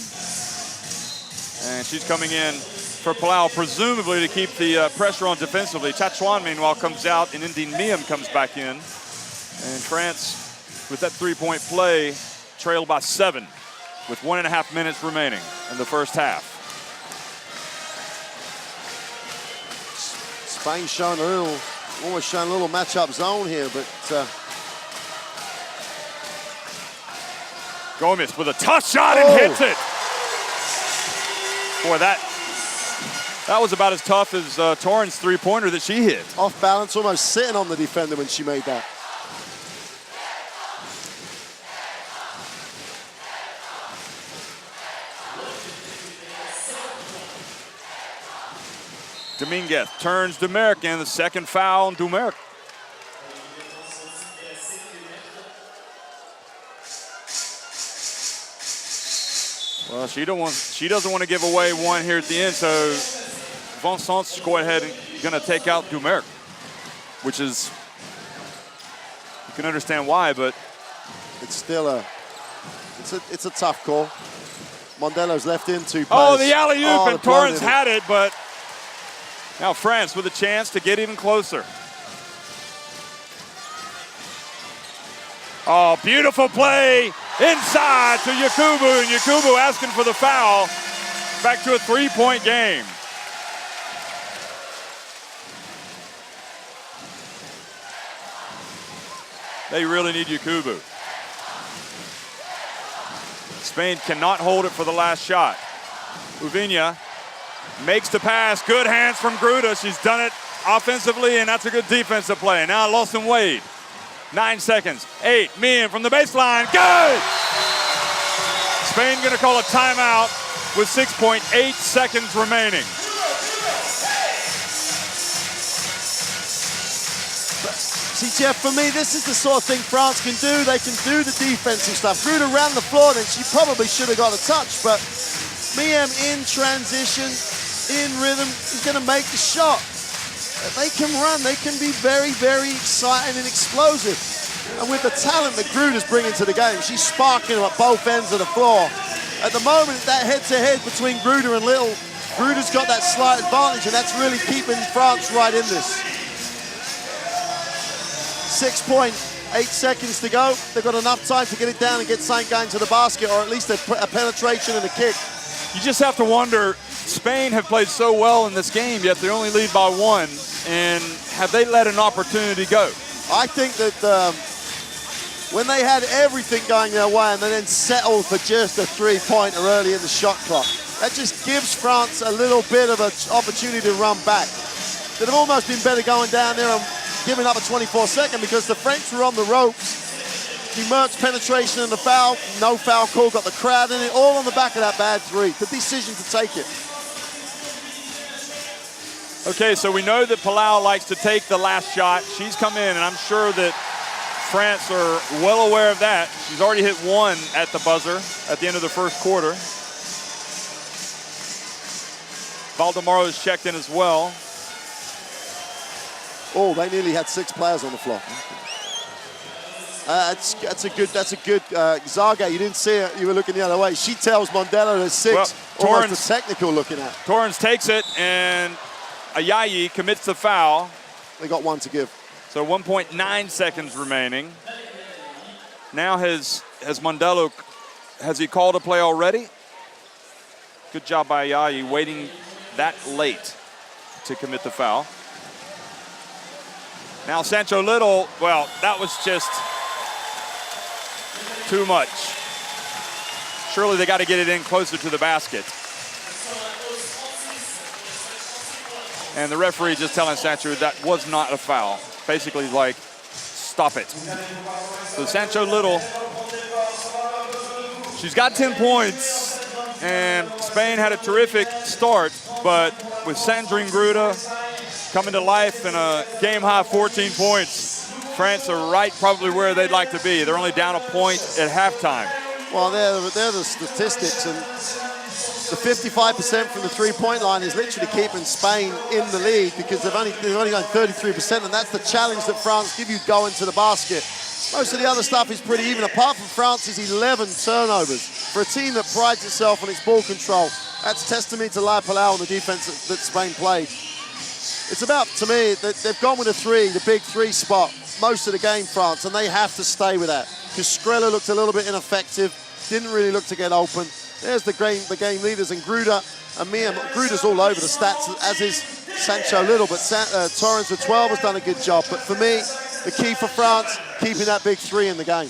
And she's coming in for Palau, presumably to keep the pressure on defensively. Chachuan, meanwhile, comes out, and Indine Miam comes back in. And France, with that three-point play, trailed by 7 with 1.5 minutes remaining in the first half. Spain showing almost showing a little matchup zone here, but Gomez with a tough shot and hits it. Boy, that was about as tough as Torrens' three-pointer that she hit. Off balance, almost sitting on the defender when she made that. Dominguez turns Dumerc in, the second foul on Dumerc. Well, she doesn't want to give away one here at the end, so Vincent's go ahead and going to take out Dumerc, which is, you can understand why, but it's still it's a tough call. Mondelo's left in 2 players. Oh, the alley-oop, and Torrens had it, but now France with a chance to get even closer. Oh, beautiful play inside to Yakubu, and Yakubu asking for the foul. Back to a 3-point game. They really need Yakubu. Spain cannot hold it for the last shot. Uviña makes the pass. Good hands from Gruda. She's done it offensively, and that's a good defensive play. Now Lawson Wade. 9 seconds. 8. Mian from the baseline. Good! Spain going to call a timeout with 6.8 seconds remaining. See, Jeff, for me, this is the sort of thing France can do. They can do the defensive stuff. Gruda ran the floor, and she probably should have got a touch, but Miam in transition, in rhythm, is going to make the shot. They can run. They can be very, very exciting and explosive. And with the talent that Gruda's bringing to the game, she's sparking them at both ends of the floor. At the moment, that head-to-head between Gruda and Little, Gruda's got that slight advantage, and that's really keeping France right in this. 6.8 seconds to go. They've got enough time to get it down and get something going to the basket, or at least a penetration and a kick. You just have to wonder, Spain have played so well in this game, yet they only lead by 1, and have they let an opportunity go? I think that when they had everything going their way and they then settled for just a 3-pointer early in the shot clock, that just gives France a little bit of an opportunity to run back. They'd have almost been better going down there and giving up a 24-second, because the French were on the ropes. Dumerc's penetration and the foul, no foul call, got the crowd in it, all on the back of that bad 3. The decision to take it. Okay, so we know that Palau likes to take the last shot. She's come in, and I'm sure that France are well aware of that. She's already hit 1 at the buzzer at the end of the first quarter. Valdemaro is checked in as well. Oh, they nearly had 6 players on the floor. That's a good. Zaga, you didn't see it. You were looking the other way. She tells Mondello there's 6. Well, Almost a technical looking at. Torrance takes it, and Ayayi commits the foul. They got 1 to give. So 1.9 seconds remaining. Now has Mondello, has he called a play already? Good job by Ayayi waiting that late to commit the foul. Now Sancho Little, well, that was just too much. Surely they got to get it in closer to the basket. And the referee just telling Sancho that was not a foul. Basically like, stop it. So Sancho Little, she's got 10 points, and Spain had a terrific start, but with Sandrine Gruda coming to life in a game-high 14 points, France are right probably where they'd like to be. They're only down a point at halftime. Well, they're the statistics, and the 55% from the three-point line is literally keeping Spain in the lead because they've only gone 33%, and that's the challenge that France give you going to the basket. Most of the other stuff is pretty even. Apart from France's 11 turnovers, for a team that prides itself on its ball control, that's testament to Lai Palau and the defense that Spain played. It's about, to me, that they've gone with a 3, the big 3 spot, most of the game, France, and they have to stay with that. Because Skrilla looked a little bit ineffective, didn't really look to get open. There's the game leaders, and Gruda and Mia. Gruda's all over the stats, as is Sancho Little, but Torrance with 12 has done a good job. But for me, the key for France, keeping that big 3 in the game.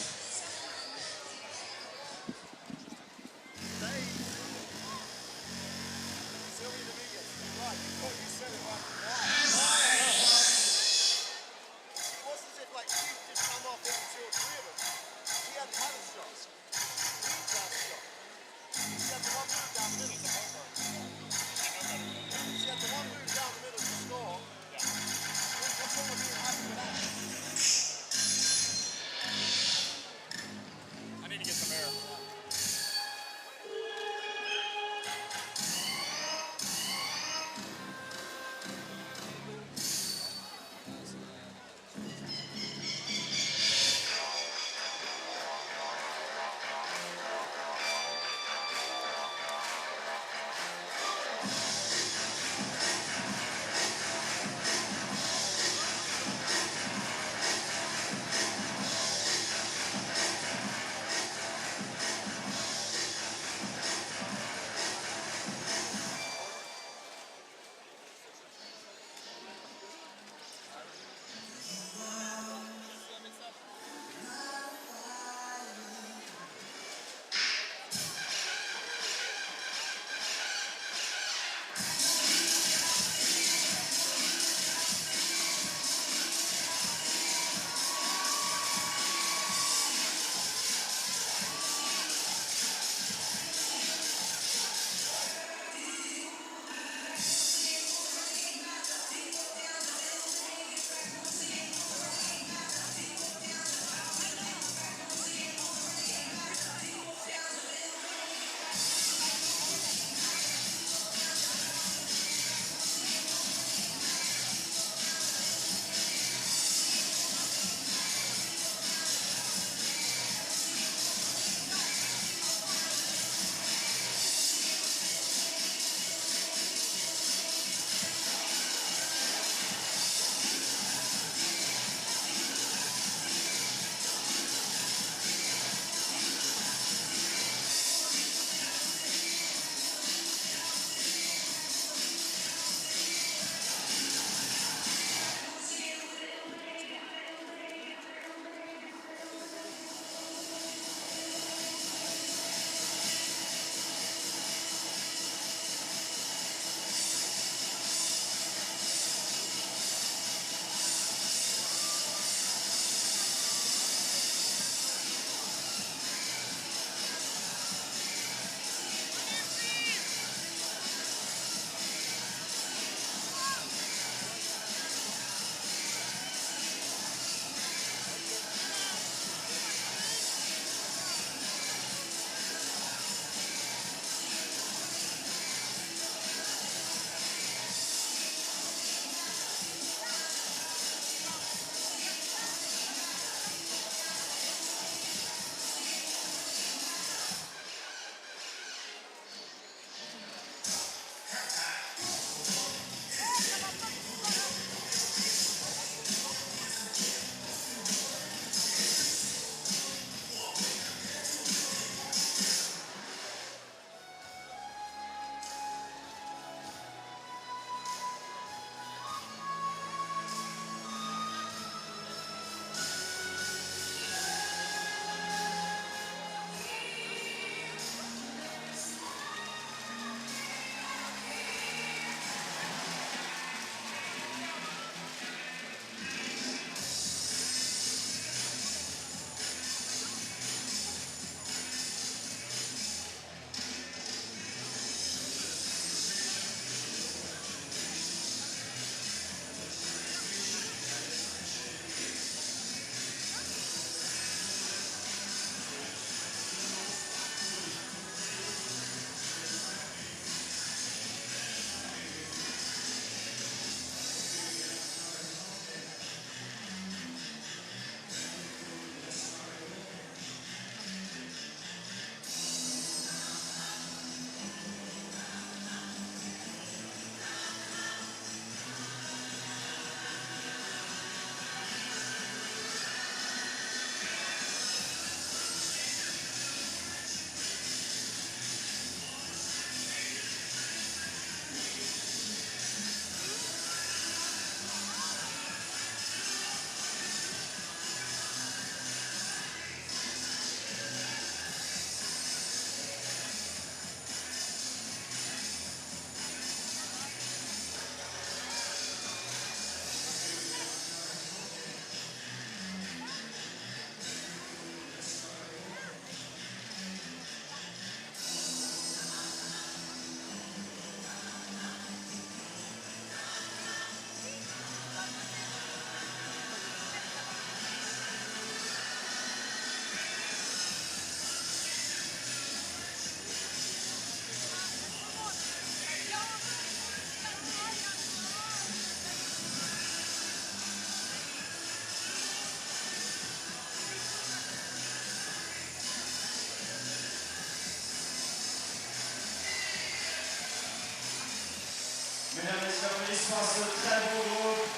face de très beau groupe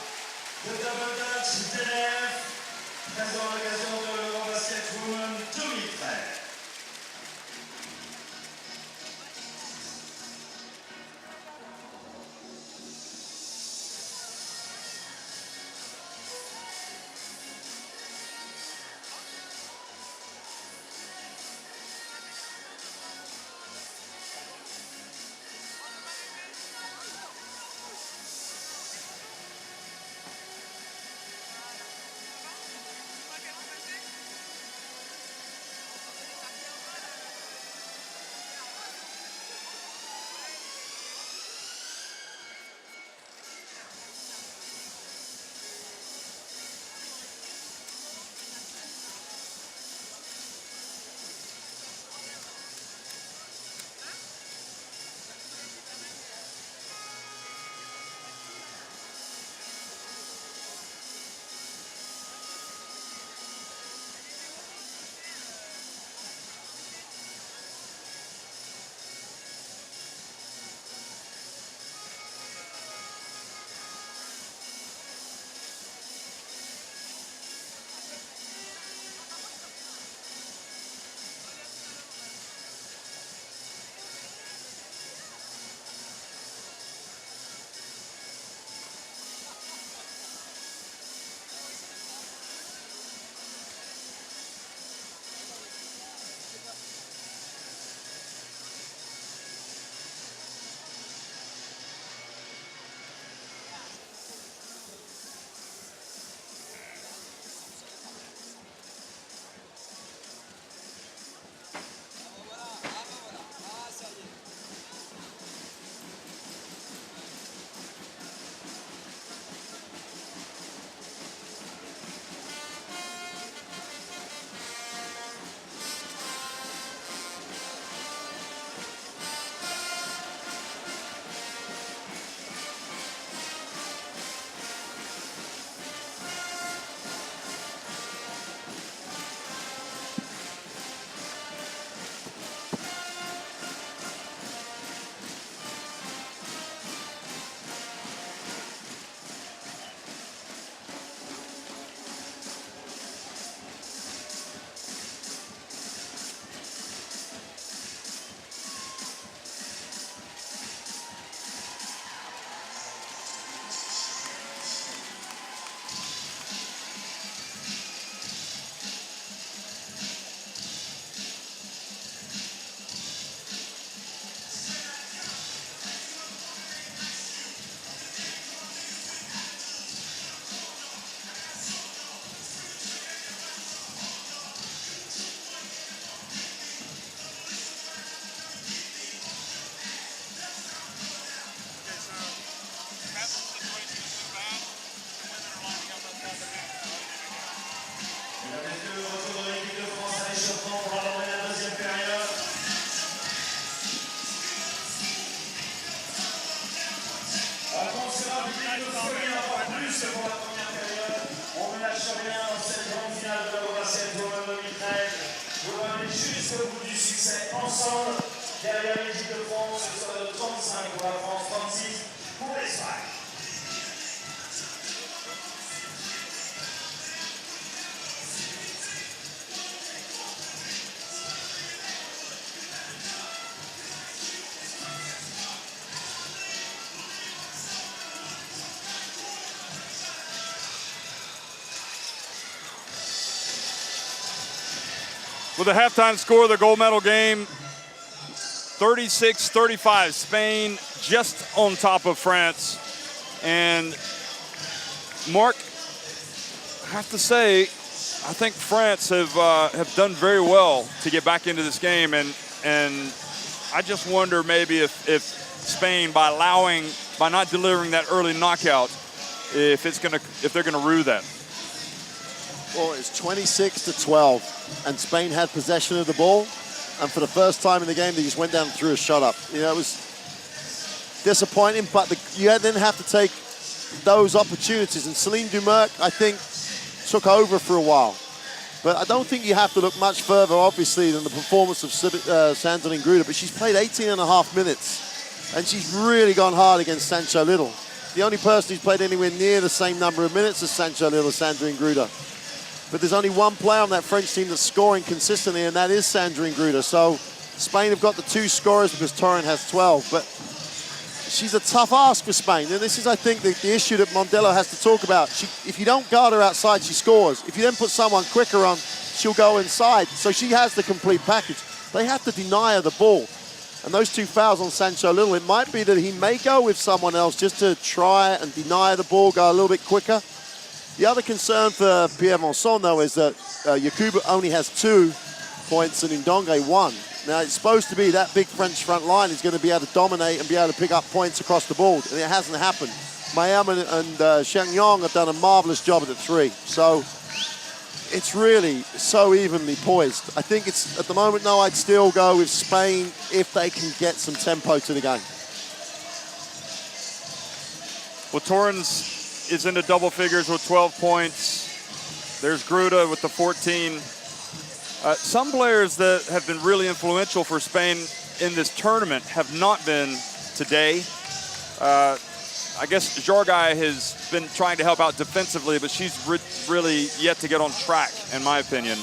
de Double Dutch d'élèves, présent à l'occasion de l'EuroBasket Women 2013. Ensemble, derrière l'équipe de France, ce sera de 35 pour la France, 36 pour l'Espagne. With the halftime score of the gold medal game, 36-35, Spain just on top of France. And Mark, I have to say, I think France have done very well to get back into this game, and I just wonder maybe if Spain, by not delivering that early knockout, if they're gonna rue that. Well, it's 26-12, and Spain had possession of the ball, and for the first time in the game, they just went down and threw a shot up. You know, it was disappointing, but you then have to take those opportunities, and Celine Dumerc, I think, took over for a while. But I don't think you have to look much further, obviously, than the performance of Sandrine Gruder, but she's played 18 and a half minutes, and she's really gone hard against Sancho Little. the only person who's played anywhere near the same number of minutes as Sancho Little, Sandrine Gruda. But there's only one player on that French team that's scoring consistently, and that is Sandrine Gruda. So Spain have got the 2 scorers because Torren has 12. But she's a tough ask for Spain. And this is, I think, the issue that Mondello has to talk about. If you don't guard her outside, she scores. If you then put someone quicker on, she'll go inside. So she has the complete package. They have to deny her the ball. And those 2 fouls on Sancho Little, it might be that he may go with someone else just to try and deny the ball, go a little bit quicker. The other concern for Pierre Vincent, though, is that Yakubu only has 2 points and Ndongue 1. Now, it's supposed to be that big French front line is going to be able to dominate and be able to pick up points across the board, and it hasn't happened. Mayam and Shang Yong have done a marvelous job at the 3. So it's really so evenly poised. I think it's, at the moment, no, I'd still go with Spain if they can get some tempo to the game. Well, Torrens is into double figures with 12 points. There's Gruda with the 14. Some players that have been really influential for Spain in this tournament have not been today. I guess Jorgai has been trying to help out defensively, but she's really yet to get on track, in my opinion.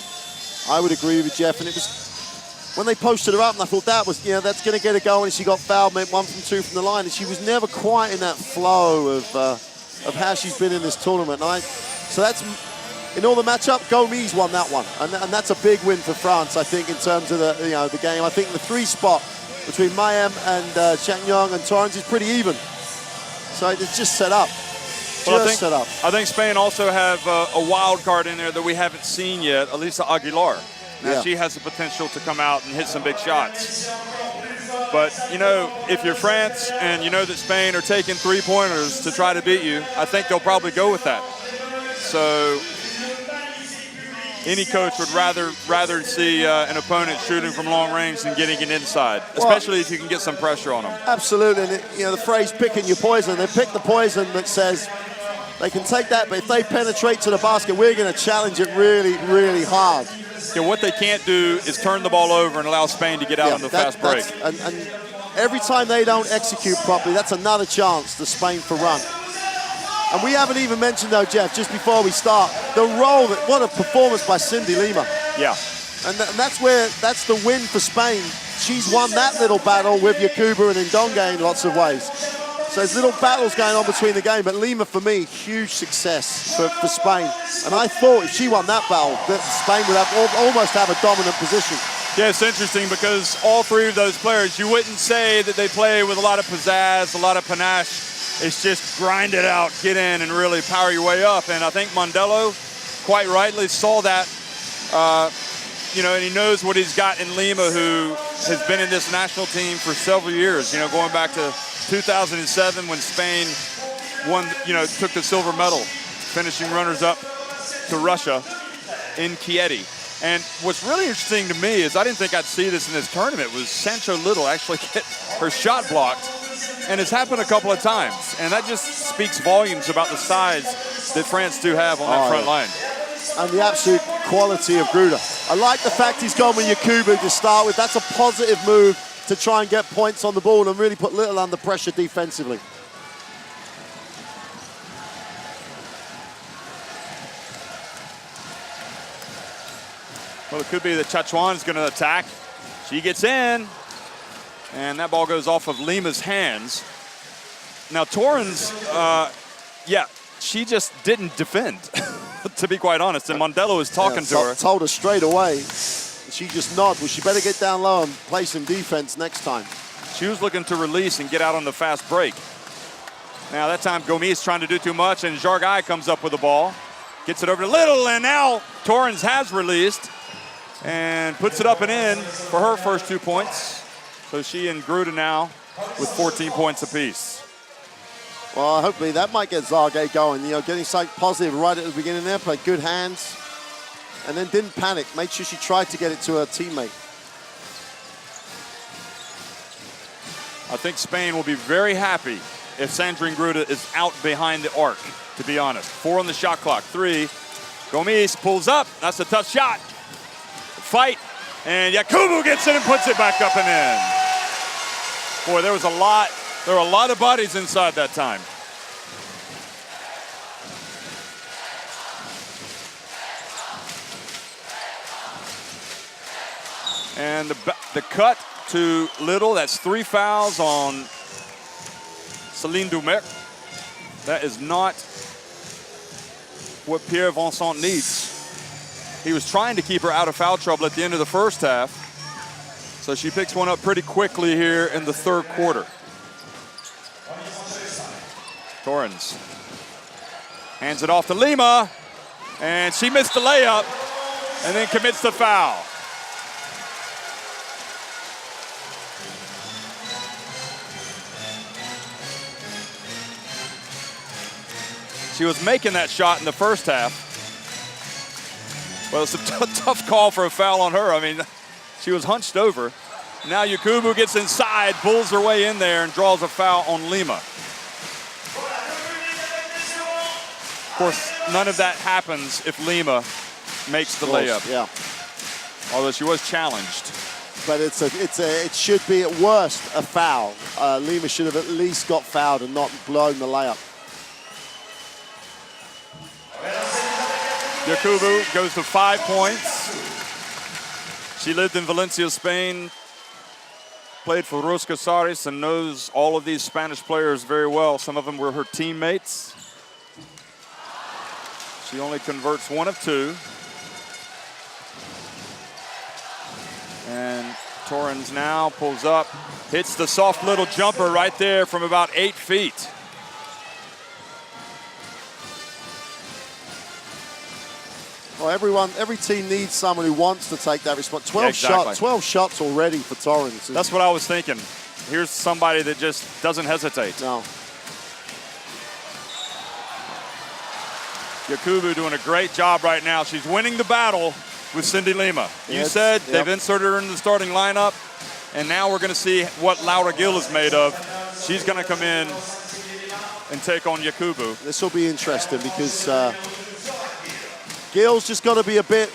I would agree with Jeff, and it was when they posted her up, and I thought that was, that's going to get a goal, and she got fouled, made 1 from 2 from the line, and she was never quite in that flow of how she's been in this tournament. So that's, in all the matchup, Gomes won that one, and that's a big win for France, I think, in terms of the game. I think the 3 spot between Mayem and Changyong and Torrens is pretty even. So it's just set up. I think Spain also have a wild card in there that we haven't seen yet, Elisa Aguilar. Now she has the potential to come out and hit some big shots. But, if you're France and you know that Spain are taking 3-pointers to try to beat you, I think they'll probably go with that. So any coach would rather see an opponent shooting from long range than getting it inside, especially if you can get some pressure on them. Absolutely, and the phrase "picking your poison." They pick the poison that says they can take that, but if they penetrate to the basket, we're going to challenge it really, really hard. Yeah, what they can't do is turn the ball over and allow Spain to get out on the fast break. And every time they don't execute properly, that's another chance to Spain for run. And we haven't even mentioned, though, Jeff, just before we start, the role what a performance by Cindy Lima. Yeah. And that's the win for Spain. She's won that little battle with Yakubu and Ndongue in lots of ways. So there's little battles going on between the game, but Lima, for me, huge success for Spain. And I thought if she won that battle, that Spain would almost have a dominant position. Yeah, it's interesting because all 3 of those players, you wouldn't say that they play with a lot of pizzazz, a lot of panache. It's just grind it out, get in, and really power your way up. And I think Mondello, quite rightly, saw that, and he knows what he's got in Lima, who has been in this national team for several years, going back to 2007 when Spain won, took the silver medal, finishing runners-up to Russia in Chieti. And what's really interesting to me is I didn't think I'd see this in this tournament was Sancho Little actually get her shot blocked. And it's happened a couple of times. And that just speaks volumes about the size that France do have on that front line. And the absolute quality of Gruda. I like the fact he's gone with Yakubu to start with. That's a positive move to try and get points on the ball and really put Little under pressure defensively. Well, it could be that Chachuan is going to attack. She gets in. And that ball goes off of Lima's hands. Now, Torrens, she just didn't defend, to be quite honest. And Mondello is talking to her. Told her straight away. She just nodded. Well, she better get down low and play some defense next time. She was looking to release and get out on the fast break. Now, that time, Gomes trying to do too much, and Jorgai comes up with the ball. Gets it over to Little, and now Torrens has released and puts it up and in for her first 2 points. So she and Gruda now with 14 points apiece. Well, hopefully that might get Zage going. Getting something positive right at the beginning there. Played good hands. And then didn't panic. Made sure she tried to get it to her teammate. I think Spain will be very happy if Sandrine Gruda is out behind the arc, to be honest. 4 on the shot clock. 3. Gomes pulls up. That's a tough shot. Fight. And Yakubu gets it and puts it back up and in. Boy, there were a lot of bodies inside that time. And the cut to Little, that's 3 fouls on Céline Dumerc. That is not what Pierre Vincent needs. He was trying to keep her out of foul trouble at the end of the first half. So she picks one up pretty quickly here in the third quarter. Torrens hands it off to Lima, and she missed the layup and then commits the foul. She was making that shot in the first half. Well, it's a tough call for a foul on her. I mean, she was hunched over. Now Yakubu gets inside, pulls her way in there, and draws a foul on Lima. Of course, none of that happens if Lima makes the layup. Yeah. Although she was challenged. But it should be at worst a foul. Lima should have at least got fouled and not blown the layup. Yakubu goes to 5 points. She lived in Valencia, Spain, played for Rus Casares, and knows all of these Spanish players very well. Some of them were her teammates. She only converts 1 of 2. And Torrens now pulls up, hits the soft little jumper right there from about 8 feet. Well, every team needs someone who wants to take that response. 12 shots already for Torrens. That's what I was thinking. Here's somebody that just doesn't hesitate. No. Yakubu doing a great job right now. She's winning the battle with Cindy Lima. You said they've inserted her in the starting lineup, and now we're going to see what Laura Gill is made of. She's going to come in and take on Yakubu. This will be interesting because Gill's just got to be a bit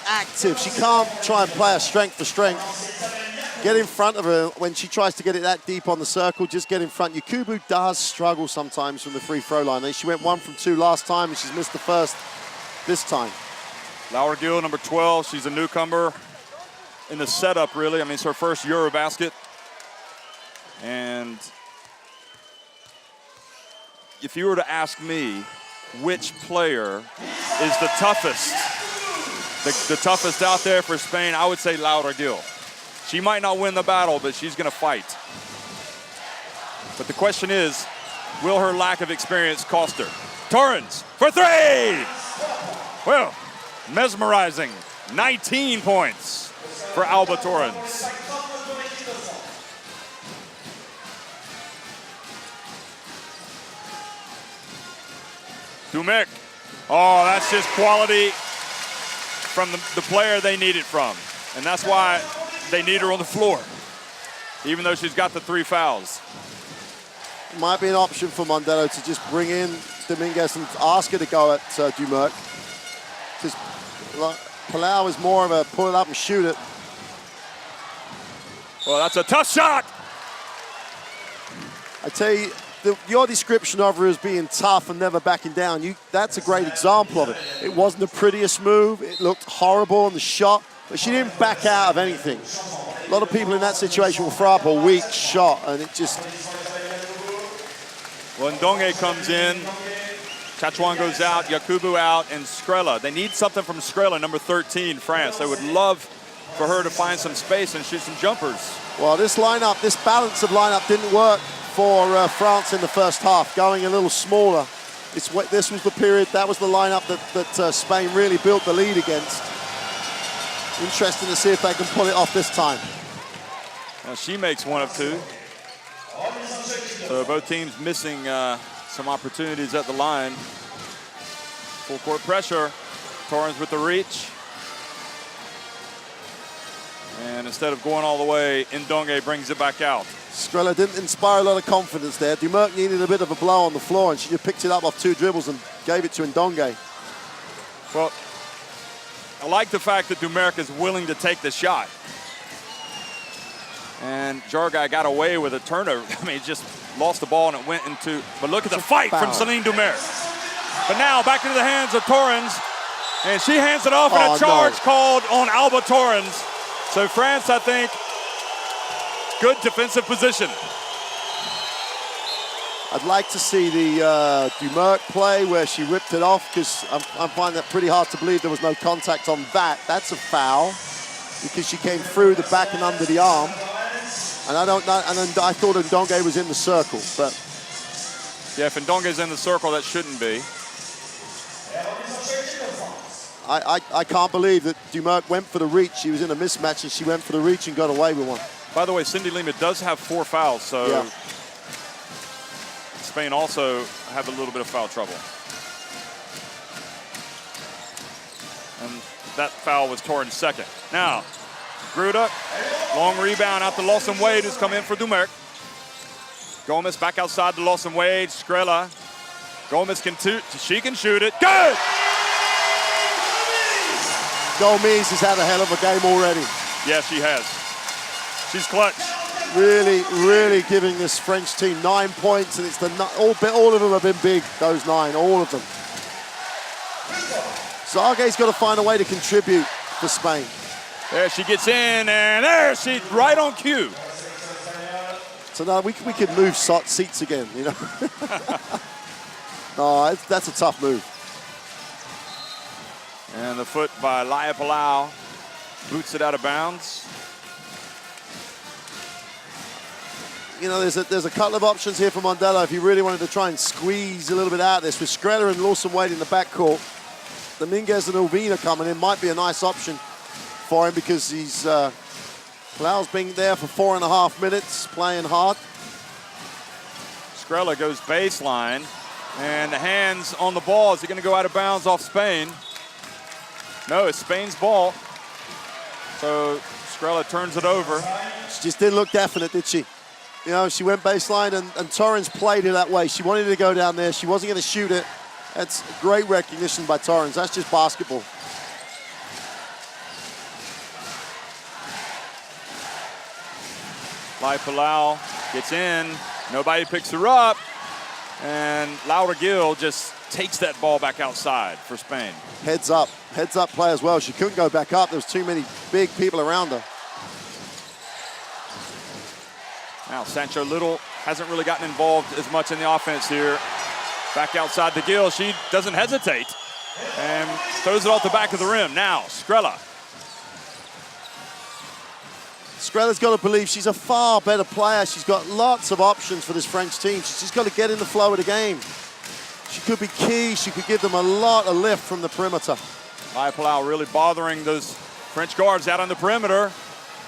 active. She can't try and play her strength for strength. Get in front of her when she tries to get it that deep on the circle. Just get in front. Yakubu does struggle sometimes from the free throw line. She went 1 from 2 last time, and she's missed the first this time. Laura Gill, number 12. She's a newcomer in the setup, really. I mean, it's her first EuroBasket. And if you were to ask me which player is the toughest, the toughest out there for Spain, I would say Laura Gill. She might not win the battle, but she's going to fight. But the question is, will her lack of experience cost her? Torrens for 3! Well, mesmerizing. 19 points for Alba Torrens. Dumerc. Oh, that's just quality from the player they need it from. And that's why they need her on the floor, even though she's got the 3 fouls. Might be an option for Mondello to just bring in Dominguez and ask her to go at Dumerc. Because Palau is more of a pull it up and shoot it. Well, that's a tough shot. I tell you, your description of her as being tough and never backing down, that's a great example of it. It wasn't the prettiest move. It looked horrible on the shot, but she didn't back out of anything. A lot of people in that situation will throw up a weak shot, and it just... Well, Ndonge comes in, Chachuan goes out, Yakubu out, and Skrilla. They need something from Skrilla, number 13, France. They would love for her to find some space and shoot some jumpers. Well, this lineup, this balance of lineup didn't work for France in the first half, going a little smaller. This was the period, that was the lineup that Spain really built the lead against. Interesting to see if they can pull it off this time. Now she makes 1 of 2. So both teams missing some opportunities at the line. Full court pressure. Torrens with the reach. And instead of going all the way, Ndonge brings it back out. Skrilla didn't inspire a lot of confidence there. Dumerc needed a bit of a blow on the floor, and she just picked it up off 2 dribbles and gave it to Ndonge. Well, I like the fact that Dumerc is willing to take the shot. And Jargai got away with a turnover. I mean, he just lost the ball and it went into, but look at the fight from Céline Dumerc. But now back into the hands of Torrens, and she hands it off, and a charge called on Alba Torrens. So France, I think, good defensive position. I'd like to see the Dumerc play where she ripped it off, because I'm finding that pretty hard to believe there was no contact on that. That's a foul because she came through the back and under the arm. And I don't know. And then I thought Ndonge was in the circle, but yeah, if Ndonge's in the circle, that shouldn't be. I can't believe that Dumerc went for the reach. She was in a mismatch and she went for the reach and got away with one. By the way, Cindy Lima does have 4 fouls, so yeah. Spain also have a little bit of foul trouble. And that foul was Torrens' second. Now, Gruda, long rebound out to Lawson Wade, who's come in for Dumerc. Gomez back outside to Lawson Wade. Skrilla. Gomez she can shoot it. Good! Gomez has had a hell of a game already. Yeah, she has. She's clutch. Really, really giving this French team 9 points, and it's all of them have been big, those 9, all of them. Zage's got to find a way to contribute for Spain. There she gets in, and there she's right on cue. So now we could move seats again, you know. No, that's a tough move. And the foot by Laia Palau boots it out of bounds. You know, there's a couple of options here for Mondello if he really wanted to try and squeeze a little bit out of this. With Skrilla and Lawson Wade in the backcourt, Dominguez and Urbina coming in might be a nice option for him, because he's Palau's been there for 4.5 minutes, playing hard. Skrilla goes baseline, and the hands on the ball. Is he going to go out of bounds off Spain? No, it's Spain's ball. So Skrilla turns it over. She just didn't look definite, did she? You know, she went baseline, and Torrens played it that way. She wanted to go down there. She wasn't going to shoot it. That's great recognition by Torrens. That's just basketball. Laia Palau gets in. Nobody picks her up. And Laura Gil just takes that ball back outside for Spain. Heads up play as well. She couldn't go back up. There was too many big people around her. Now Sancho Little hasn't really gotten involved as much in the offense here. Back outside to Gil. She doesn't hesitate and throws it off the back of the rim. Now Skrilla. Skrella's got to believe she's a far better player. She's got lots of options for this French team. She's just got to get in the flow of the game. She could be key. She could give them a lot of lift from the perimeter. Laia Palau really bothering those French guards out on the perimeter.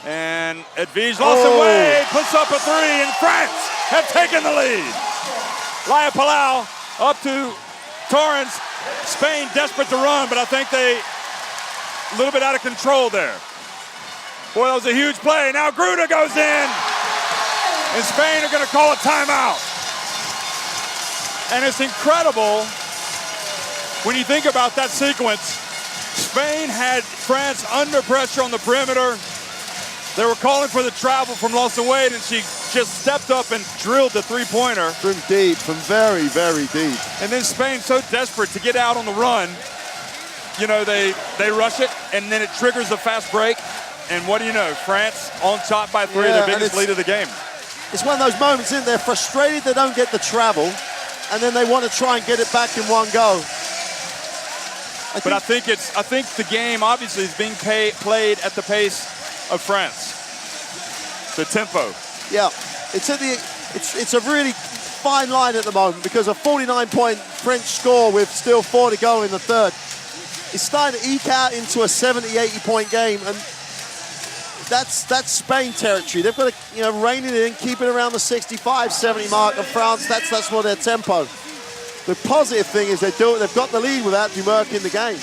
And Edwige Lawson Wade puts up a 3, and France have taken the lead. Laia Palau up to Torrens. Spain desperate to run, but I think they a little bit out of control there. Boy, that was a huge play. Now Gruda goes in, and Spain are going to call a timeout. And it's incredible when you think about that sequence. Spain had France under pressure on the perimeter. They were calling for the travel from Lawson Wade, and she just stepped up and drilled the 3-pointer. From deep, from very, very deep. And then Spain, so desperate to get out on the run, you know, they rush it, and then it triggers a fast break. And what do you know? France on top by 3, the biggest lead of the game. It's one of those moments, isn't it? They're frustrated they don't get the travel, and then they want to try and get it back in one go. I think the game obviously is being played at the pace of France. The tempo. Yeah, it's a really fine line at the moment, because a 49-point French score with still 4 to go in the third is starting to eke out into a 70, 80-point game, and that's Spain territory. They've got to rein it in, keep it around the 65, 70 mark of France. That's what their tempo. The positive thing is they've got the lead without Dumerc in the game,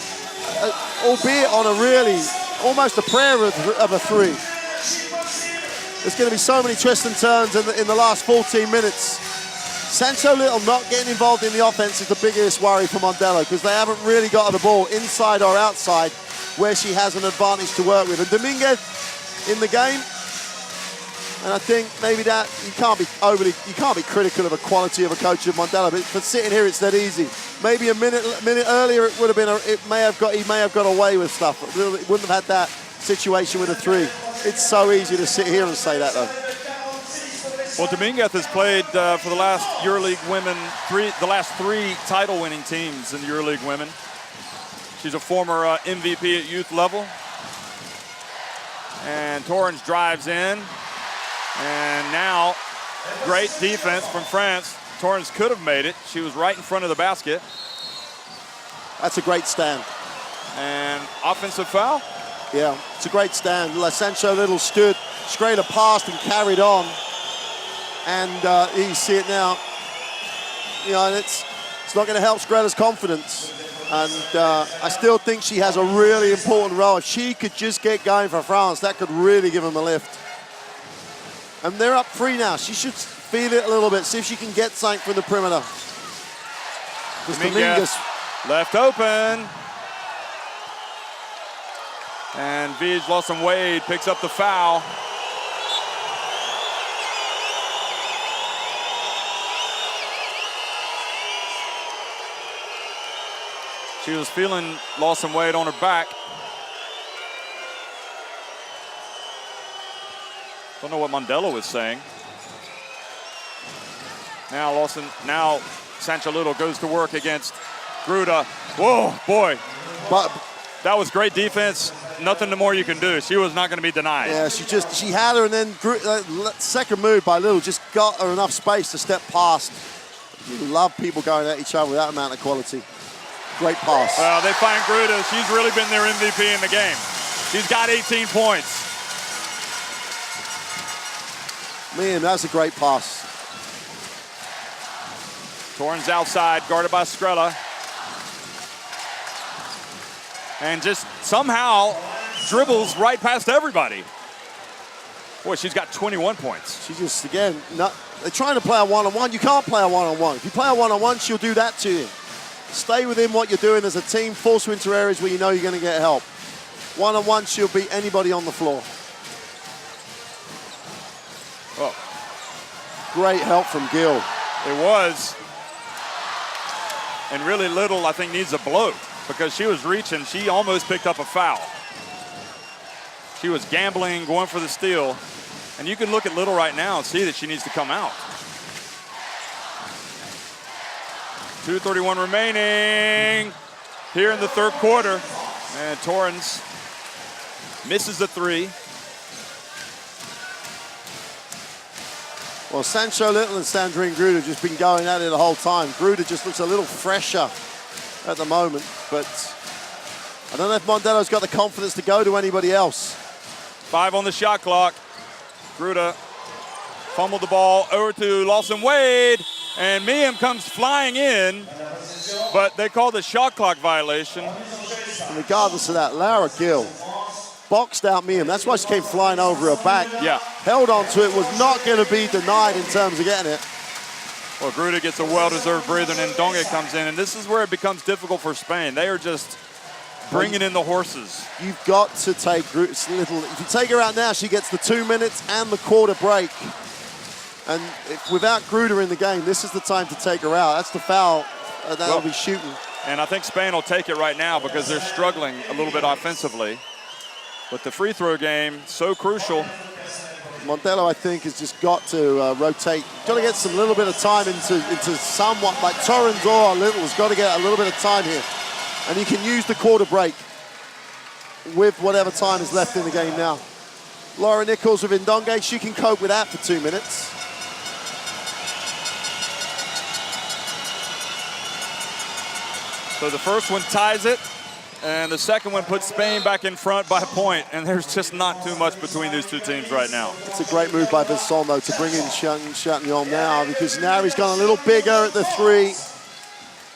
albeit on a really almost a prayer of a 3. There's going to be so many twists and turns in the last 14 minutes. Sancho Little not getting involved in the offense is the biggest worry for Mondello, because they haven't really got the ball inside or outside where she has an advantage to work with. And Dominguez in the game, and I think maybe that you can't be critical of the quality of a coach of Mondello, but for sitting here it's that easy. Maybe a minute earlier he may have got away with stuff. It wouldn't have had that situation with a 3. It's so easy to sit here and say that, though. Well, Dominguez has played for the last EuroLeague women, the last three title-winning teams in EuroLeague women. She's a former MVP at youth level. And Torrens drives in. And now, great defense from France. Torrens could have made it. She was right in front of the basket. That's a great stand. And offensive foul? Yeah, it's a great stand. Sancho Little stood, straight past and carried on. And you see it now. You know, and it's not going to help Skrella's confidence. And I still think she has a really important role. If she could just get going for France, that could really give them a lift. And they're up 3 now. She should feel it a little bit, see if she can get something from the perimeter. Dominguez left open. And Vij Lawson Wade picks up the foul. She was feeling Lawson Wade on her back. Don't know what Mondello was saying. Now Sancho Little goes to work against Gruda. Whoa, boy. But that was great defense. Nothing more you can do. She was not going to be denied. Yeah, she had her, and then second move by Little just got her enough space to step past. You love people going at each other with that amount of quality. Great pass. Well, they find Gruda. She's really been their MVP in the game. She's got 18 points. Man, that's a great pass. Torrens outside, guarded by Skrella. And just somehow dribbles right past everybody. Boy, she's got 21 points. She just, again, they're trying to play a one-on-one. You can't play a one-on-one. If you play a one-on-one, she'll do that to you. Stay within what you're doing as a team. Force her into areas where you know you're going to get help. One-on-one, she'll beat anybody on the floor. Oh. Great help from Gill. It was. And really Little, I think, needs a blow because she was reaching. She almost picked up a foul. She was gambling, going for the steal. And you can look at Little right now and see that she needs to come out. 2:31 remaining here in the third quarter. And Torrens misses the three. Well, Sancho Little and Sandrine Gruda have just been going at it the whole time. Gruda just looks a little fresher at the moment, but I don't know if Mondello's got the confidence to go to anybody else. 5 on the shot clock. Gruda fumbled the ball over to Lawson Wade, and Miam comes flying in, but they call the shot clock violation. And regardless of that, Laura Gill boxed out Miam. That's why she came flying over her back. Yeah. Held on to it, was not going to be denied in terms of getting it. Well, Gruda gets a well-deserved breather, and then Donge comes in, and this is where it becomes difficult for Spain. They are just bringing in the horses. You've got to take Little. If you take her out now, she gets the 2 minutes and the quarter break. And without Gruda in the game, this is the time to take her out. That's the foul that'll be shooting. And I think Spain will take it right now because they're struggling a little bit offensively. But the free throw game, so crucial. Mondello, I think, has just got to rotate. Got to get some little bit of time into somewhat, like Torrens or Little has got to get a little bit of time here. And you can use the quarter break with whatever time is left in the game now. Laura Nichols with Ndonge, she can cope with that for 2 minutes. So the first one ties it, and the second one puts Spain back in front by a point, and there's just not too much between these two teams right now. It's a great move by Vincent, though, to bring in Chatillon now, because now he's gone a little bigger at the three,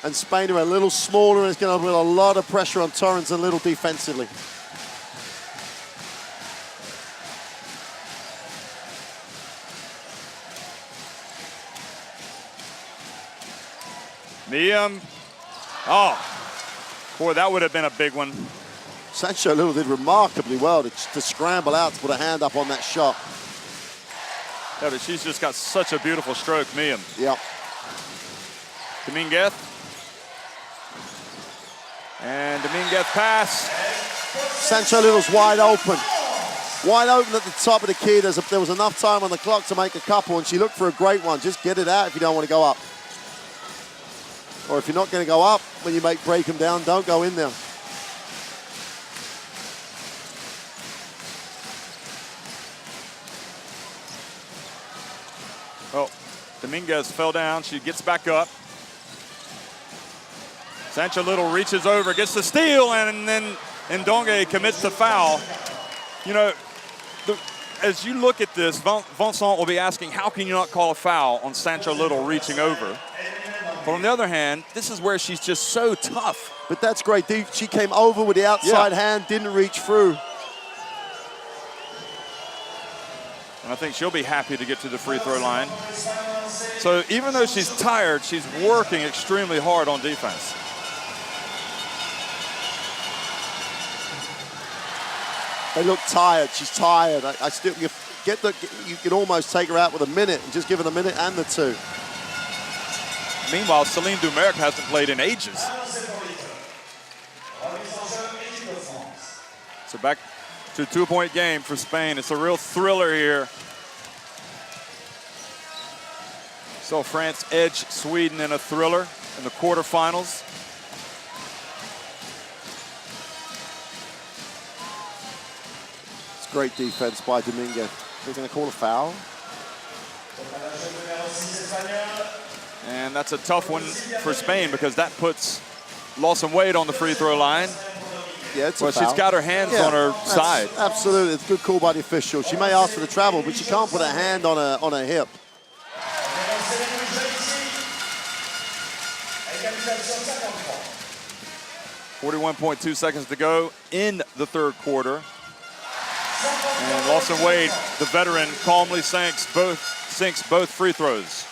and Spain are a little smaller, and it's going to put a lot of pressure on Torrens and Little defensively. Miam. Oh, boy, that would have been a big one. Sancho Little did remarkably well to scramble out to put a hand up on that shot. Yeah, but she's just got such a beautiful stroke, Miam. Yep. Dominguez. And Dominguez pass. Sancho Little's wide open. Wide open at the top of the key. There was enough time on the clock to make a couple, and she looked for a great one. Just get it out if you don't want to go up. Or if you're not going to go up, when you break them down, don't go in there. Well, Dominguez fell down. She gets back up. Sancho Little reaches over, gets the steal, and then Ndonge commits the foul. You know, as you look at this, Vincent will be asking, how can you not call a foul on Sancho Little reaching over? But on the other hand, this is where she's just so tough. But that's great. She came over with the outside hand, didn't reach through. And I think she'll be happy to get to the free throw line. So even though she's tired, she's working extremely hard on defense. They look tired. She's tired. I still you can almost take her out with a minute and just give her the minute and the 2. Meanwhile, Celine Dumeric hasn't played in ages. So back to a 2-point game for Spain. It's a real thriller here. So France edge Sweden in a thriller in the quarterfinals. Great defense by Dominguez. They're going to call a foul. And that's a tough one for Spain because that puts Lawson Wade on the free throw line. Yeah, it's a foul. She's got her hands on her side. Absolutely, it's a good call by the official. She may ask for the travel, but she can't put her hand on her hip. .2 seconds to go in the third quarter. And Lawson Wade, the veteran, calmly sinks both free throws.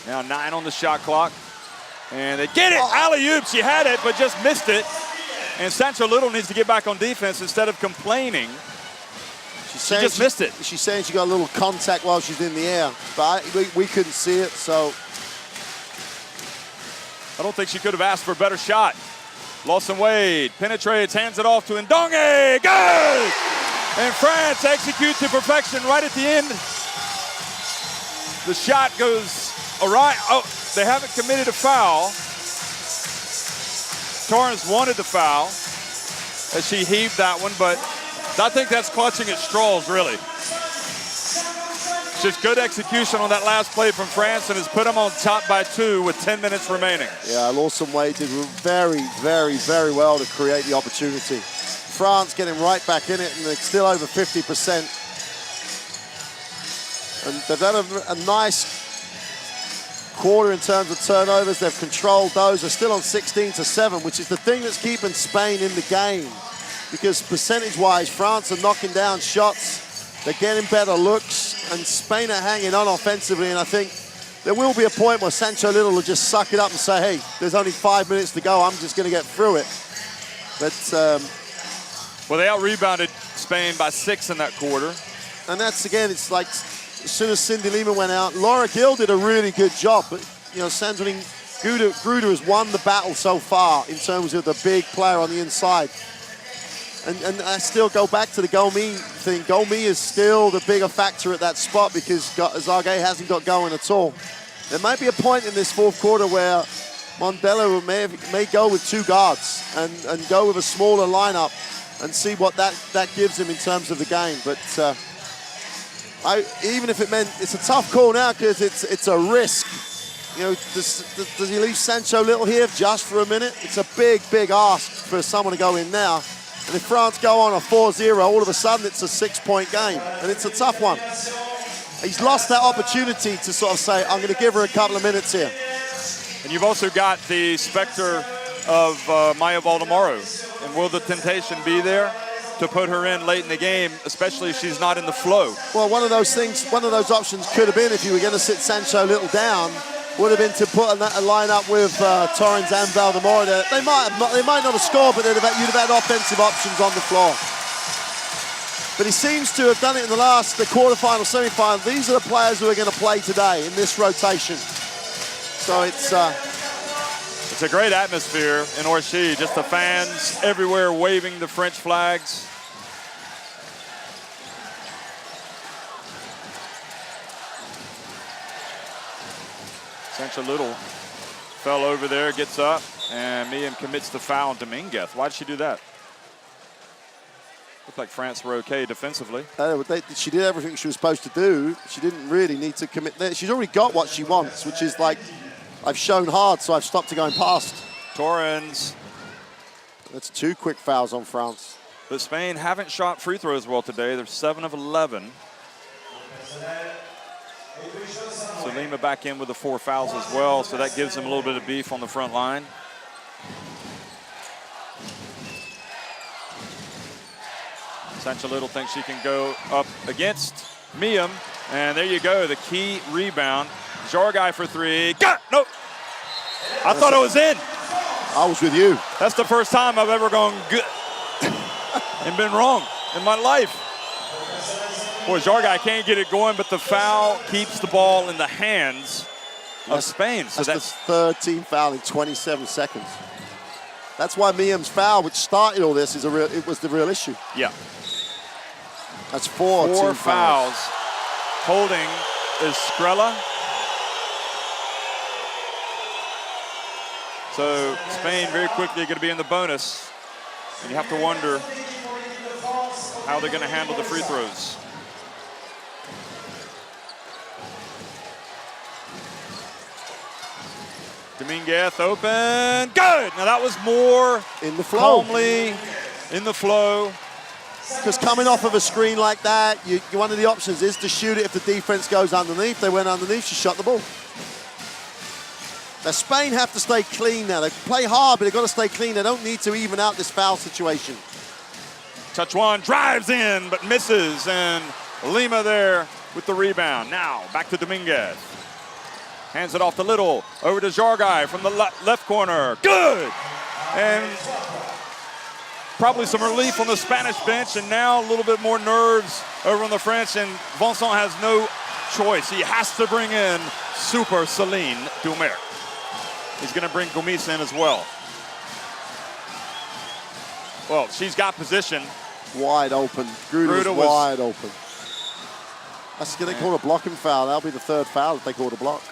Now 9 on the shot clock. And they get it. Alley-oop. She had it, but just missed it. And Sancho Little needs to get back on defense instead of complaining. She just missed it. She's saying she got a little contact while she's in the air, but we couldn't see it, so. I don't think she could have asked for a better shot. Lawson Wade penetrates, hands it off to Ndonge. Good! And France execute to perfection right at the end. The shot goes awry. Oh, they haven't committed a foul. Torrens wanted the foul as she heaved that one, but I think that's clutching at straws, really. Just good execution on that last play from France and has put them on top by 2 with 10 minutes remaining. Yeah, Lawson Wade did very, very, very well to create the opportunity. France getting right back in it, and they're still over 50%. And they've done a nice quarter in terms of turnovers. They've controlled those. They're still on 16-7, which is the thing that's keeping Spain in the game. Because percentage-wise, France are knocking down shots. They're getting better looks, and Spain are hanging on offensively. And I think there will be a point where Sancho Little will just suck it up and say, hey, there's only 5 minutes to go. I'm just going to get through it. But well, they out-rebounded Spain by 6 in that quarter. And that's, again, it's like as soon as Cindy Lehman went out, Laura Gill did a really good job. But, you know, Sandrine Gruder has won the battle so far in terms of the big player on the inside. And I still go back to the Gomi thing. Gomi is still the bigger factor at that spot because Zagay hasn't got going at all. There might be a point in this fourth quarter where Mondelo may go with 2 guards and go with a smaller lineup and see what that gives him in terms of the game. But even if it meant, it's a tough call now because it's a risk. You know, does he leave Sancho Little here just for a minute? It's a big, big ask for someone to go in now. And if France go on a 4-0, all of a sudden it's a 6-point game. And it's a tough one. He's lost that opportunity to sort of say, I'm going to give her a couple of minutes here. And you've also got the specter of Maya Valdemaro. And will the temptation be there to put her in late in the game, especially if she's not in the flow? Well, one of those options could have been, if you were going to sit Sancho Little down, would have been to put a lineup with Torrens and Valdemoro there. They might not have scored, but you'd have had offensive options on the floor. But he seems to have done it in the quarterfinal, semi-final. These are the players who are going to play today in this rotation. So it's a great atmosphere in Orchy. Just the fans everywhere waving the French flags. Sancha Little fell over there, gets up, and Miyam commits the foul on Dominguez. Why did she do that? Looked like France were okay defensively. She did everything she was supposed to do. She didn't really need to commit there. She's already got what she wants, which is like, I've shown hard, so I've stopped her going past. Torrens. That's 2 quick fouls on France. But Spain haven't shot free throws well today. They're 7 of 11. So Lima back in with the 4 fouls as well, so that gives them a little bit of beef on the front line. Sancha Little thinks she can go up against Miyam, and there you go, the key rebound. Jargai for 3. Nope. I thought it was in. I was with you. That's the first time I've ever gone good and been wrong in my life. Boy, Jargai can't get it going, but the foul keeps the ball in the hands of Spain. So that's the third team foul in 27 seconds. That's why Miyam's foul, which started all this, it was the real issue. Yeah. That's 4 team fouls. Holding is Skrilla. So Spain very quickly going to be in the bonus. And you have to wonder how they're going to handle the free throws. Dominguez open, good! Now that was more in the flow. Calmly in the flow. Because coming off of a screen like that, one of the options is to shoot it if the defense goes underneath. They went underneath, she shot the ball. Now Spain have to stay clean now. They play hard, but they've got to stay clean. They don't need to even out this foul situation. Tachuan drives in, but misses, and Lima there with the rebound. Now, back to Dominguez. Hands it off to Little, over to Jargai from the left corner. Good! And probably some relief on the Spanish bench, and now a little bit more nerves over on the French, and Vincent has no choice. He has to bring in Super Celine Dumer. He's going to bring Gomis in as well. Well, she's got position. Wide open. Gruda was wide open. That's going to call a blocking foul. That'll be the 3rd foul if they call it a block.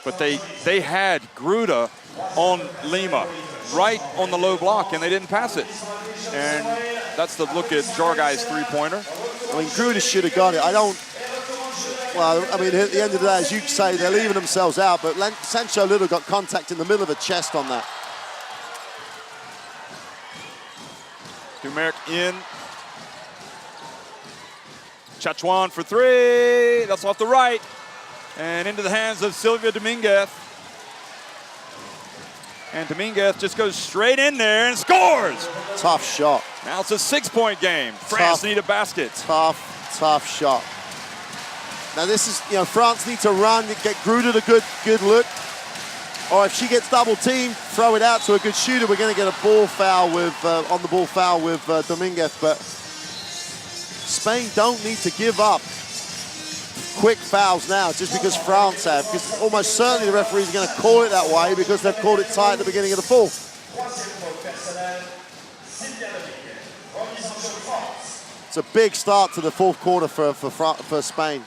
But they had Gruda on Lima, right on the low block, and they didn't pass it. And that's the look at Jargai's 3-pointer. I mean, Gruda should have got it. Well, I mean, at the end of the day, as you say, they're leaving themselves out, but Sancha Little got contact in the middle of the chest on that. Dumeric in. Tachuan for 3. That's off the right. And into the hands of Silvia Dominguez. And Dominguez just goes straight in there and scores. Tough shot. Now it's a 6-point game. France need a basket. Tough shot. Now this is, France need to run, get Gruda a good look. Or if she gets double teamed, throw it out to a good shooter. We're going to get a ball foul with, on the ball foul with Dominguez. But Spain don't need to give up quick fouls now just because France have. Because almost certainly the referees are going to call it that way because they've called it tight at the beginning of the fourth. It's a big start to the 4th quarter for Spain.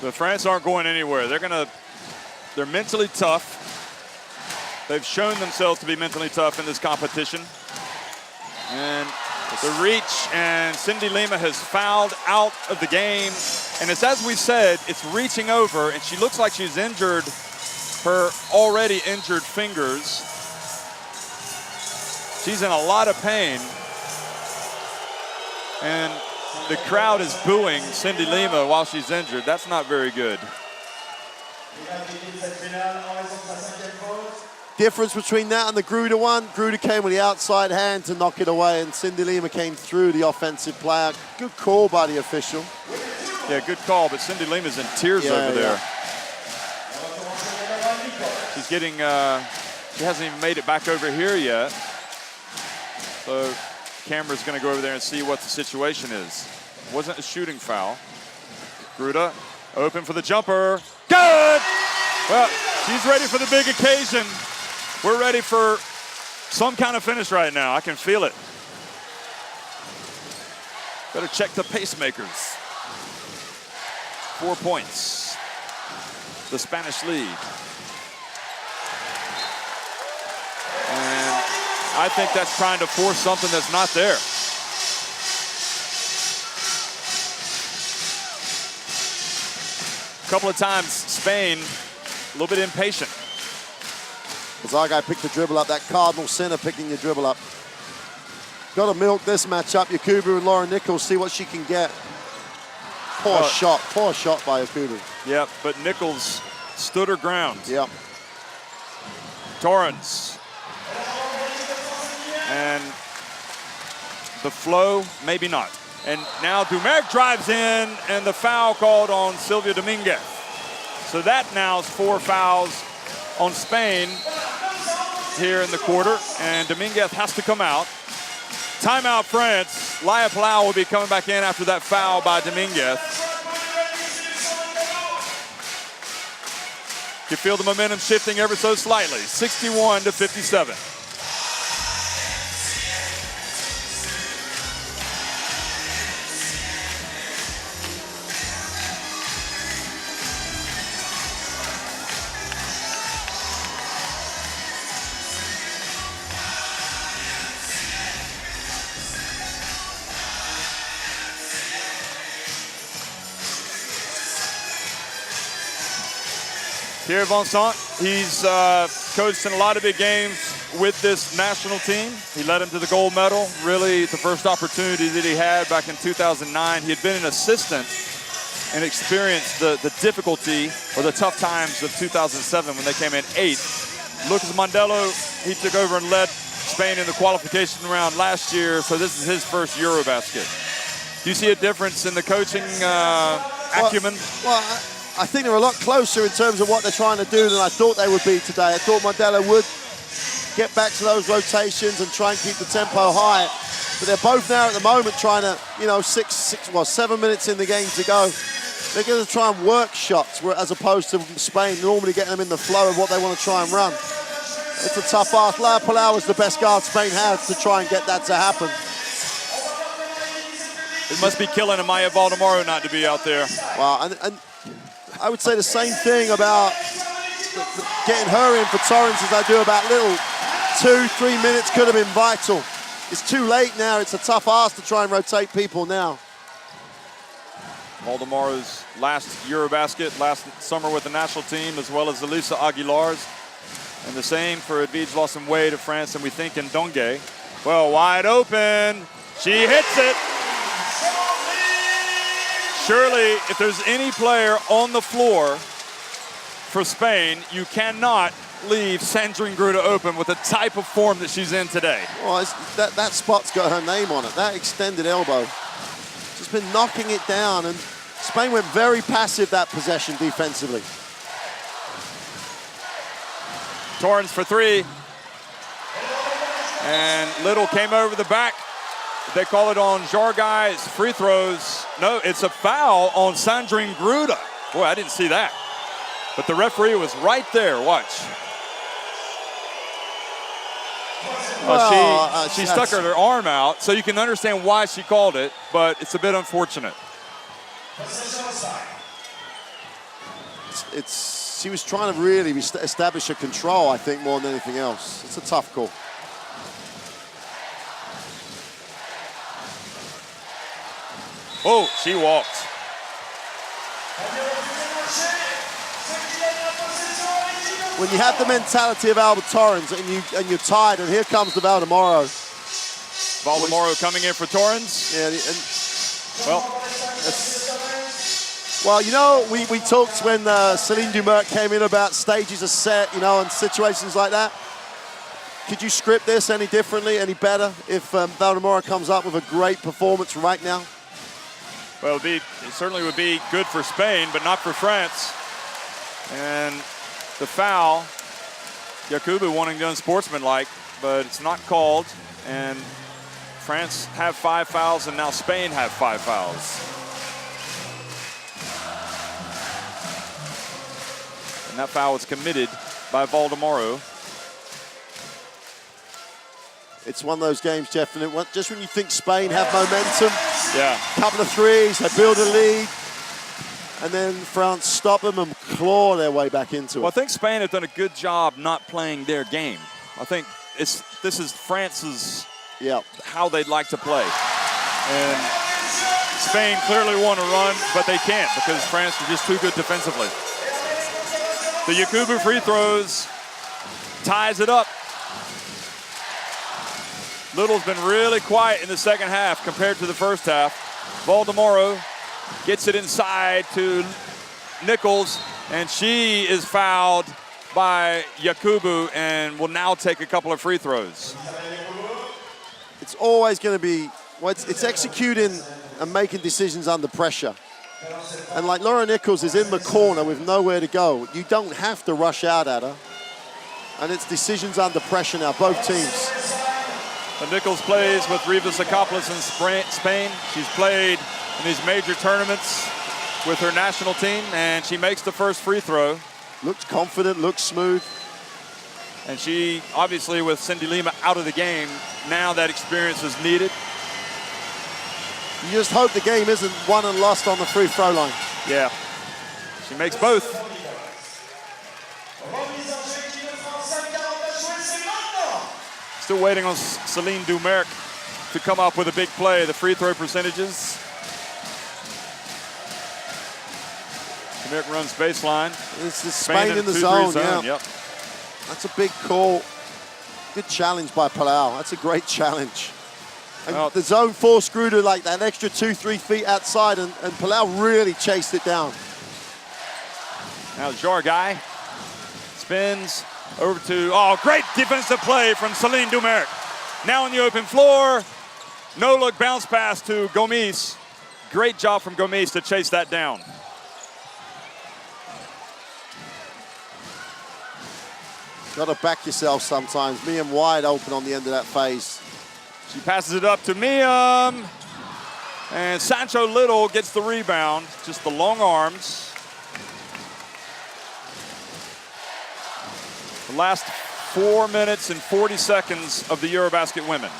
The France aren't going anywhere. They're mentally tough. They've shown themselves to be mentally tough in this competition. And the reach, and Cindy Lima has fouled out of the game. And it's as we said, it's reaching over, and she looks like she's injured her already injured fingers. She's in a lot of pain. And the crowd is booing Cindy Lima while she's injured. That's not very good. Difference between that and the Gruda one. Gruda came with the outside hand to knock it away, and Cindy Lima came through the offensive player. Good call by the official. Yeah, good call, but Cindy Lima's in tears over there. She's getting He hasn't even made it back over here yet. So camera's going to go over there and see what the situation is. Wasn't a shooting foul. Gruda open for the jumper. Good! Well, she's ready for the big occasion. We're ready for some kind of finish right now. I can feel it. Better check the pacemakers. 4 points. The Spanish lead. And I think that's trying to force something that's not there. A couple of times, Spain, a little bit impatient. Zagai picked the dribble up, that cardinal sinner picking the dribble up. Got to milk this matchup. Yakubu and Lauren Nichols, see what she can get. Poor shot by Yakubu. Yep, but Nichols stood her ground. Yep. Torrens. And the flow, maybe not. And now Dumerc drives in, and the foul called on Silvia Dominguez. So that now is 4 fouls on Spain here in the quarter, and Dominguez has to come out. Timeout, France. Laia Palau will be coming back in after that foul by Dominguez. You feel the momentum shifting ever so slightly, 61-57. Pierre Vincent, he's coached in a lot of big games with this national team. He led him to the gold medal, really the first opportunity that he had back in 2009. He had been an assistant and experienced the difficulty or the tough times of 2007 when they came in 8th. Lucas Mondello, he took over and led Spain in the qualification round last year, so this is his first EuroBasket. Do you see a difference in the coaching acumen? Well, I think they're a lot closer in terms of what they're trying to do than I thought they would be today. I thought Mondello would get back to those rotations and try and keep the tempo high. But they're both now at the moment trying to, 7 minutes in the game to go. They're going to try and work shots as opposed to Spain normally getting them in the flow of what they want to try and run. It's a tough ask. Laia Palau is the best guard Spain has to try and get that to happen. It must be killing Amaya Valdemoro not to be out there. Wow, and I would say the same thing about getting her in for Torrens as I do about Little. 2-3 minutes could have been vital. It's too late now. It's a tough ask to try and rotate people now. Valdemoro's last EuroBasket, last summer with the national team, as well as Elisa Aguilar's. And the same for Edwige Lawson-Wade of France, and we think in Dongue. Well, wide open. She hits it. Surely, if there's any player on the floor for Spain, you cannot leave Sandrine Gruda open with the type of form that she's in today. Well, that spot's got her name on it, that extended elbow. She's been knocking it down, and Spain went very passive that possession defensively. Torrens for 3. And Little came over the back. They call it on Jargai's free throws. No, it's a foul on Sandrine Gruda. Boy, I didn't see that. But the referee was right there. Watch. She stuck her arm out, so you can understand why she called it, but it's a bit unfortunate. She was trying to really establish her control, I think, more than anything else. It's a tough call. Oh, she walked. When you have the mentality of Albert Torrens and you're tired, and here comes the Valdemoro. Valdemoro coming in for Torrens. Yeah, well, we talked when Celine Dumerc came in about stages of set, and situations like that. Could you script this any differently, any better, if Valdemoro comes up with a great performance right now? Well, it certainly would be good for Spain, but not for France. And the foul Yakubu wanting to unsportsmanlike, but it's not called. And France have 5 fouls, and now Spain have 5 fouls. And that foul was committed by Valdemoro. It's one of those games, Jeff, and just when you think Spain have momentum, yeah, a couple of threes, they build a lead, and then France stop them and claw their way back into it. Well, I think Spain have done a good job not playing their game. I think this is France's how they'd like to play. And Spain clearly want to run, but they can't because France are just too good defensively. The Yakubu free throws ties it up. Little's been really quiet in the second half compared to the first half. Valdemoro gets it inside to Nichols, and she is fouled by Yakubu and will now take a couple of free throws. It's always going to be, it's executing and making decisions under pressure. And like Laura Nichols is in the corner with nowhere to go, you don't have to rush out at her. And it's decisions under pressure now, both teams. And Nichols plays with Rivas Acopoulos in Spain. She's played in these major tournaments with her national team, and she makes the first free throw. Looks confident, looks smooth. And she, obviously with Cindy Lima out of the game, now that experience is needed. You just hope the game isn't won and lost on the free throw line. Yeah, she makes both. Still waiting on Celine Dumerc to come up with a big play. The free throw percentages. Dumerc runs baseline. It's the Spain in the zone, yeah. Yep. That's a big call. Good challenge by Palau. That's a great challenge. And the zone forced Screw to like that extra 2-3 feet outside, and Palau really chased it down. Now Jargai spins over to, great defensive play from Celine Dumerc. Now on the open floor, no look bounce pass to Gomis. Great job from Gomis to chase that down. Got to back yourself sometimes. Miam wide open on the end of that phase. She passes it up to Miam. And Sancho Little gets the rebound. Just the long arms. The last 4 minutes and 40 seconds of the EuroBasket women.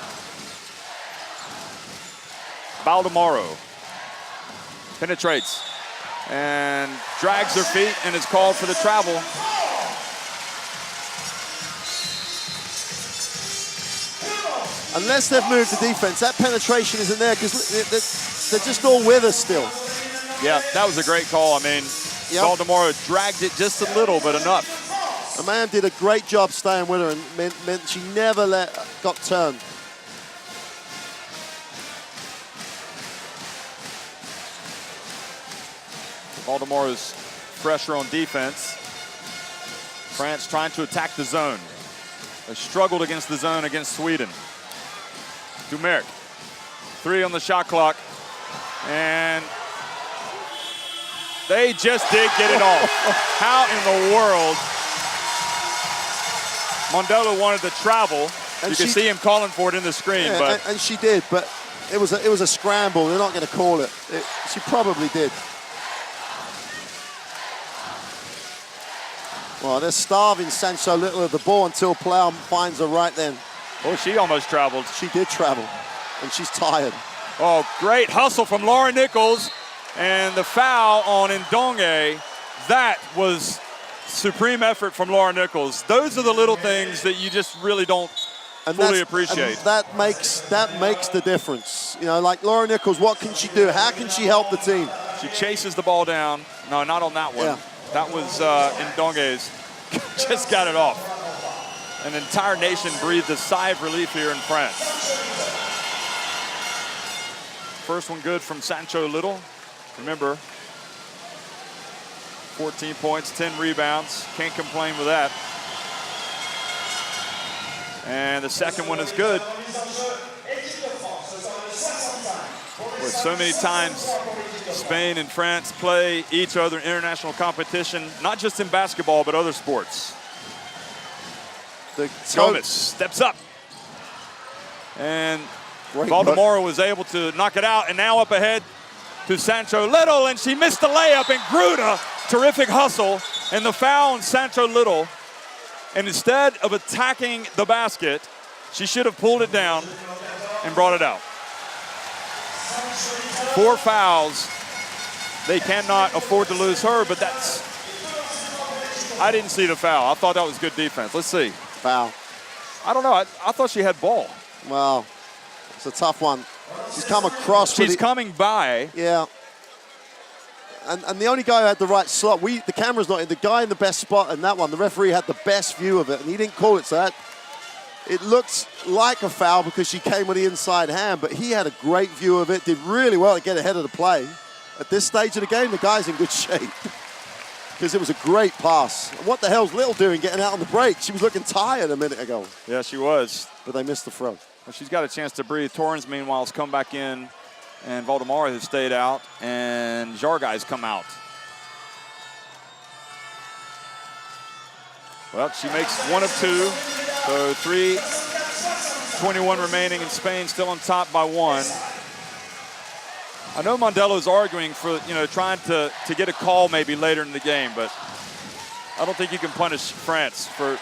Valdemoro penetrates and drags her feet and is called for the travel. Unless they've moved the defense, that penetration isn't there because they're just all with us still. Yeah, that was a great call. I mean, Valdemoro dragged it just a little, but enough. Amman did a great job staying with her and meant she never got turned. Valdemoro's pressure on defense. France trying to attack the zone. They struggled against the zone against Sweden. Dumerc, 3 on the shot clock. And they just did get it off. How in the world? Mondolo wanted to travel. And you can see him calling for it in the screen. Yeah, but and she did, but it was a scramble. They're not going to call it. She probably did. Well, they're starving Sancho Little of the ball until Palau finds her right then. Oh, she almost traveled. She did travel, and she's tired. Oh, great hustle from Laura Nichols. And the foul on Ndonge, that was supreme effort from Laura Nichols. Those are the little things that you just really don't fully appreciate. And that makes the difference. You know, like Laura Nichols, what can she do? How can she help the team? She chases the ball down. No, not on that one. Yeah. That was Ndonge's. Just got it off. An entire nation breathed a sigh of relief here in France. First one good from Sancho Little. Remember, 14 points, 10 rebounds. Can't complain with that. And the second one is good. With so many times Spain and France play each other in international competition, not just in basketball, but other sports. Gomez steps up. And Great Valdemoro was able to knock it out, and now up ahead to Sancho Little, and she missed the layup, and Gruda, terrific hustle, and the foul on Sancho Little. And instead of attacking the basket, she should have pulled it down and brought it out. 4 fouls. They cannot afford to lose her, but I didn't see the foul. I thought that was good defense. Let's see. Foul. I don't know. I thought she had ball. Well, it's a tough one. She's come across. She's coming by. Yeah. And the only guy who had the right slot, the camera's not in, the guy in the best spot in that one, the referee had the best view of it, and he didn't call it, so it looks like a foul because she came with the inside hand, but he had a great view of it, did really well to get ahead of the play. At this stage of the game, the guy's in good shape because it was a great pass. And what the hell's Little doing getting out on the break? She was looking tired a minute ago. Yeah, she was. But they missed the throw. Well, she's got a chance to breathe. Torrens, meanwhile, has come back in, and Valdemoro has stayed out, and Jargai's come out. Well, she makes 1 of 2, so 3:21 remaining, and Spain still on top by 1. I know Mondello's arguing for, trying to get a call maybe later in the game, but I don't think you can punish France for,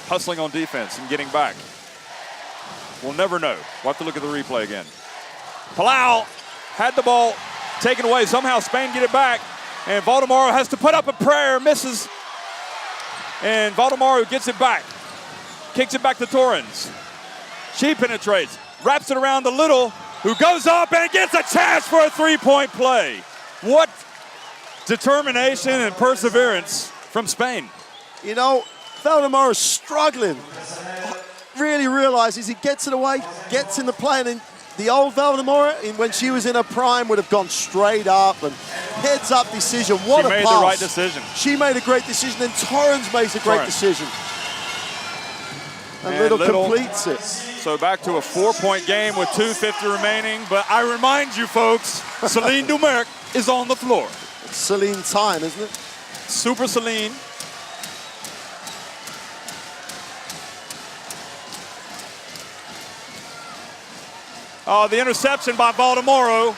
hustling on defense and getting back. We'll never know. We'll have to look at the replay again. Palau had the ball taken away. Somehow Spain get it back, and Valdemoro has to put up a prayer, misses. And Valdemoro gets it back, kicks it back to Torrens. She penetrates, wraps it around the Little, who goes up and gets a chance for a 3-point play. What determination and perseverance from Spain. Valdemoro's struggling. Really realizes he gets it away, gets in the play, and then the old Valdemoro, when she was in her prime, would have gone straight up and heads up decision. What a pass. She made the right decision. She made a great decision, then Torrens makes a great decision. And Little completes it. So back to a 4-point game with 2:50 remaining. But I remind you, folks, Celine Dumerc is on the floor. It's Celine time, isn't it? Super Celine. The interception by Valdemoro.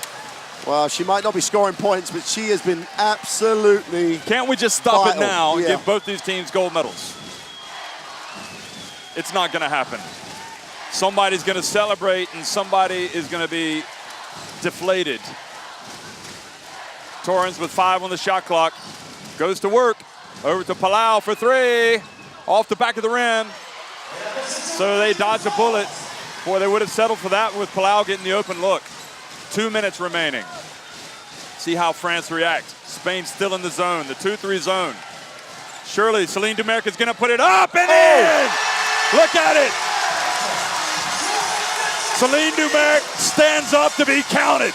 Well, she might not be scoring points, but she has been absolutely Can't we just stop vital. it now and Yeah. give both these teams gold medals? It's not going to happen. Somebody's going to celebrate and somebody is going to be deflated. Torrens with 5 on the shot clock. Goes to work. Over to Palau for 3. Off the back of the rim. So they dodge a bullet. Boy, they would have settled for that with Palau getting the open look. 2 minutes remaining. See how France react. Spain still in the zone, the 2-3 zone. Surely Celine Dumerc is going to put it up and in! Look at it! Celine Dumerc stands up to be counted.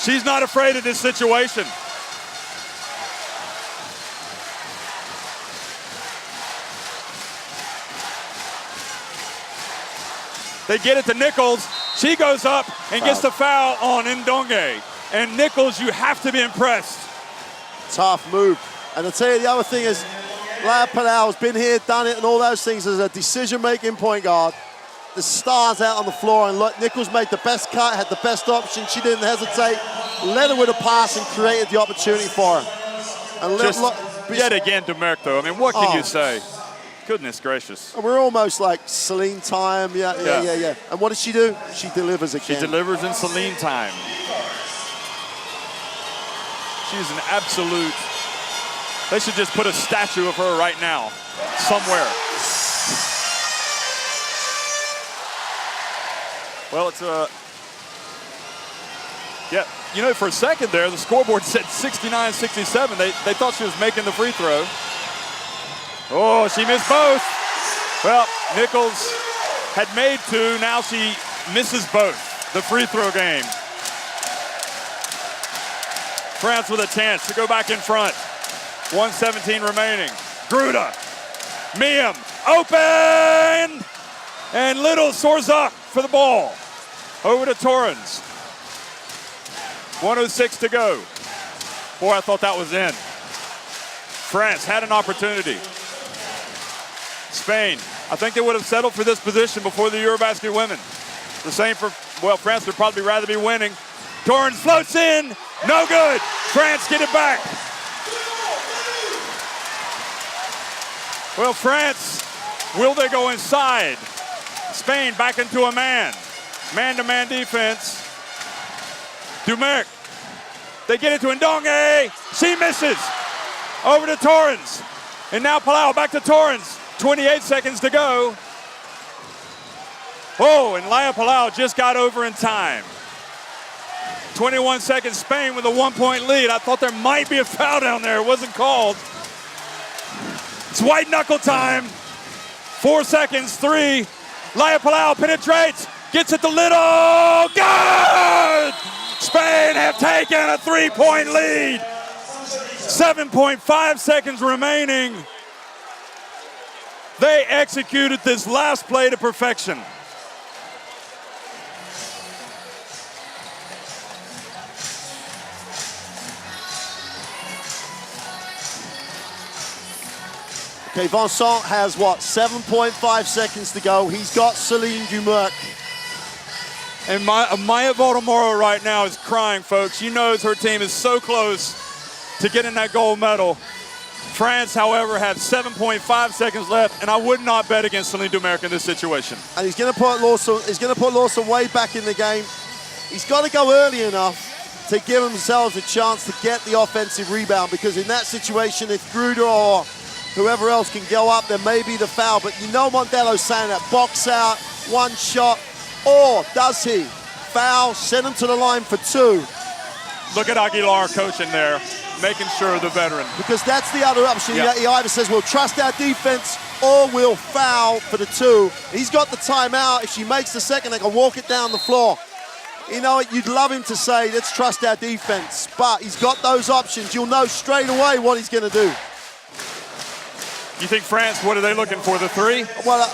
She's not afraid of this situation. They get it to Nichols. She goes up and gets the foul on Ndonge. And Nichols, you have to be impressed. Tough move. And I'll tell you, the other thing is, Lad Palau has been here, done it, and all those things as a decision-making point guard. The stars out on the floor, and look, Nichols made the best cut, had the best option. She didn't hesitate, led her with a pass, and created the opportunity for her. And yet again, Dumerc, though. I mean, what can you say? Goodness gracious. And we're almost like Celine time. Yeah. And what does she do? She delivers again. She delivers in Celine time. She's an absolute. They should just put a statue of her right now, somewhere. Well, it's a. Yeah, for a second there, the scoreboard said 69-67. They thought she was making the free throw. Oh, she missed both. Well, Nichols had made 2. Now she misses both. The free throw game. France with a chance to go back in front. 1:17 remaining. Gruda. Miam. Open! And Little soars up for the ball. Over to Torrens. 1:06 to go. Boy, I thought that was in. France had an opportunity. Spain, I think they would have settled for this position before the EuroBasket women. The same for, well, France would probably rather be winning. Torrens floats in, no good. France get it back. Well, France, will they go inside? Spain back into a man-to-man defense. Dumerc, they get it to Ndongue, she misses. Over to Torrens, and now Palau back to Torrens. 28 seconds to go. Oh, and Laia Palau just got over in time. 21 seconds, Spain with a 1-point lead. I thought there might be a foul down there, it wasn't called. It's white knuckle time. 4 seconds, 3. Laia Palau penetrates, gets it to Little, good! Spain have taken a 3-point lead. 7.5 seconds remaining. They executed this last play to perfection. Okay, Vincent has what, 7.5 seconds to go. He's got Celine Dumerc. And Maya Vodomoro right now is crying, folks. She knows her team is so close to getting that gold medal. France, however, have 7.5 seconds left, and I would not bet against Celine Dumerc in this situation. And he's going to put Lawson way back in the game. He's got to go early enough to give themselves a chance to get the offensive rebound, because in that situation, if Gruder or whoever else can go up, there may be the foul. But you know Mondello's saying that, box out, one shot, or does he? Foul, send him to the line for 2. Look at Aguilar coaching there, making sure the veteran. Because that's the other option. Yeah. He either says, we'll trust our defense, or we'll foul for the 2. He's got the timeout. If she makes the second, they can walk it down the floor. You know, you'd love him to say, let's trust our defense. But he's got those options. You'll know straight away what he's going to do. You think France, what are they looking for, the 3? Well,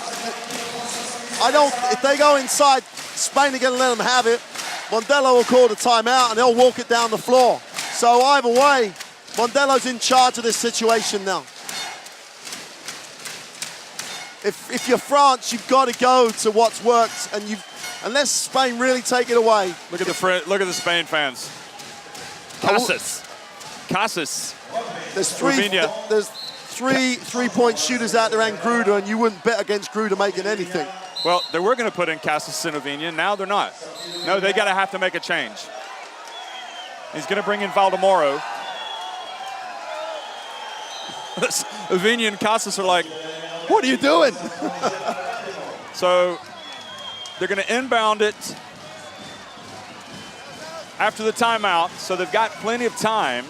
I don't, if they go inside, Spain are going to let them have it. Mondello will call the timeout and they'll walk it down the floor. So either way, Mondello's in charge of this situation now. If you're France, you've got to go to what's worked, and unless Spain really take it away. Look at the Spain fans. Casas. There's three three-point shooters out there and Gruder, and you wouldn't bet against Gruder making anything. Well, they were going to put in Casas and Ovinia. Now they're not. No, they got to have to make a change. He's going to bring in Valdemoro. Ovinia and Casas are like, what are you doing? So they're going to inbound it after the timeout, so they've got plenty of time.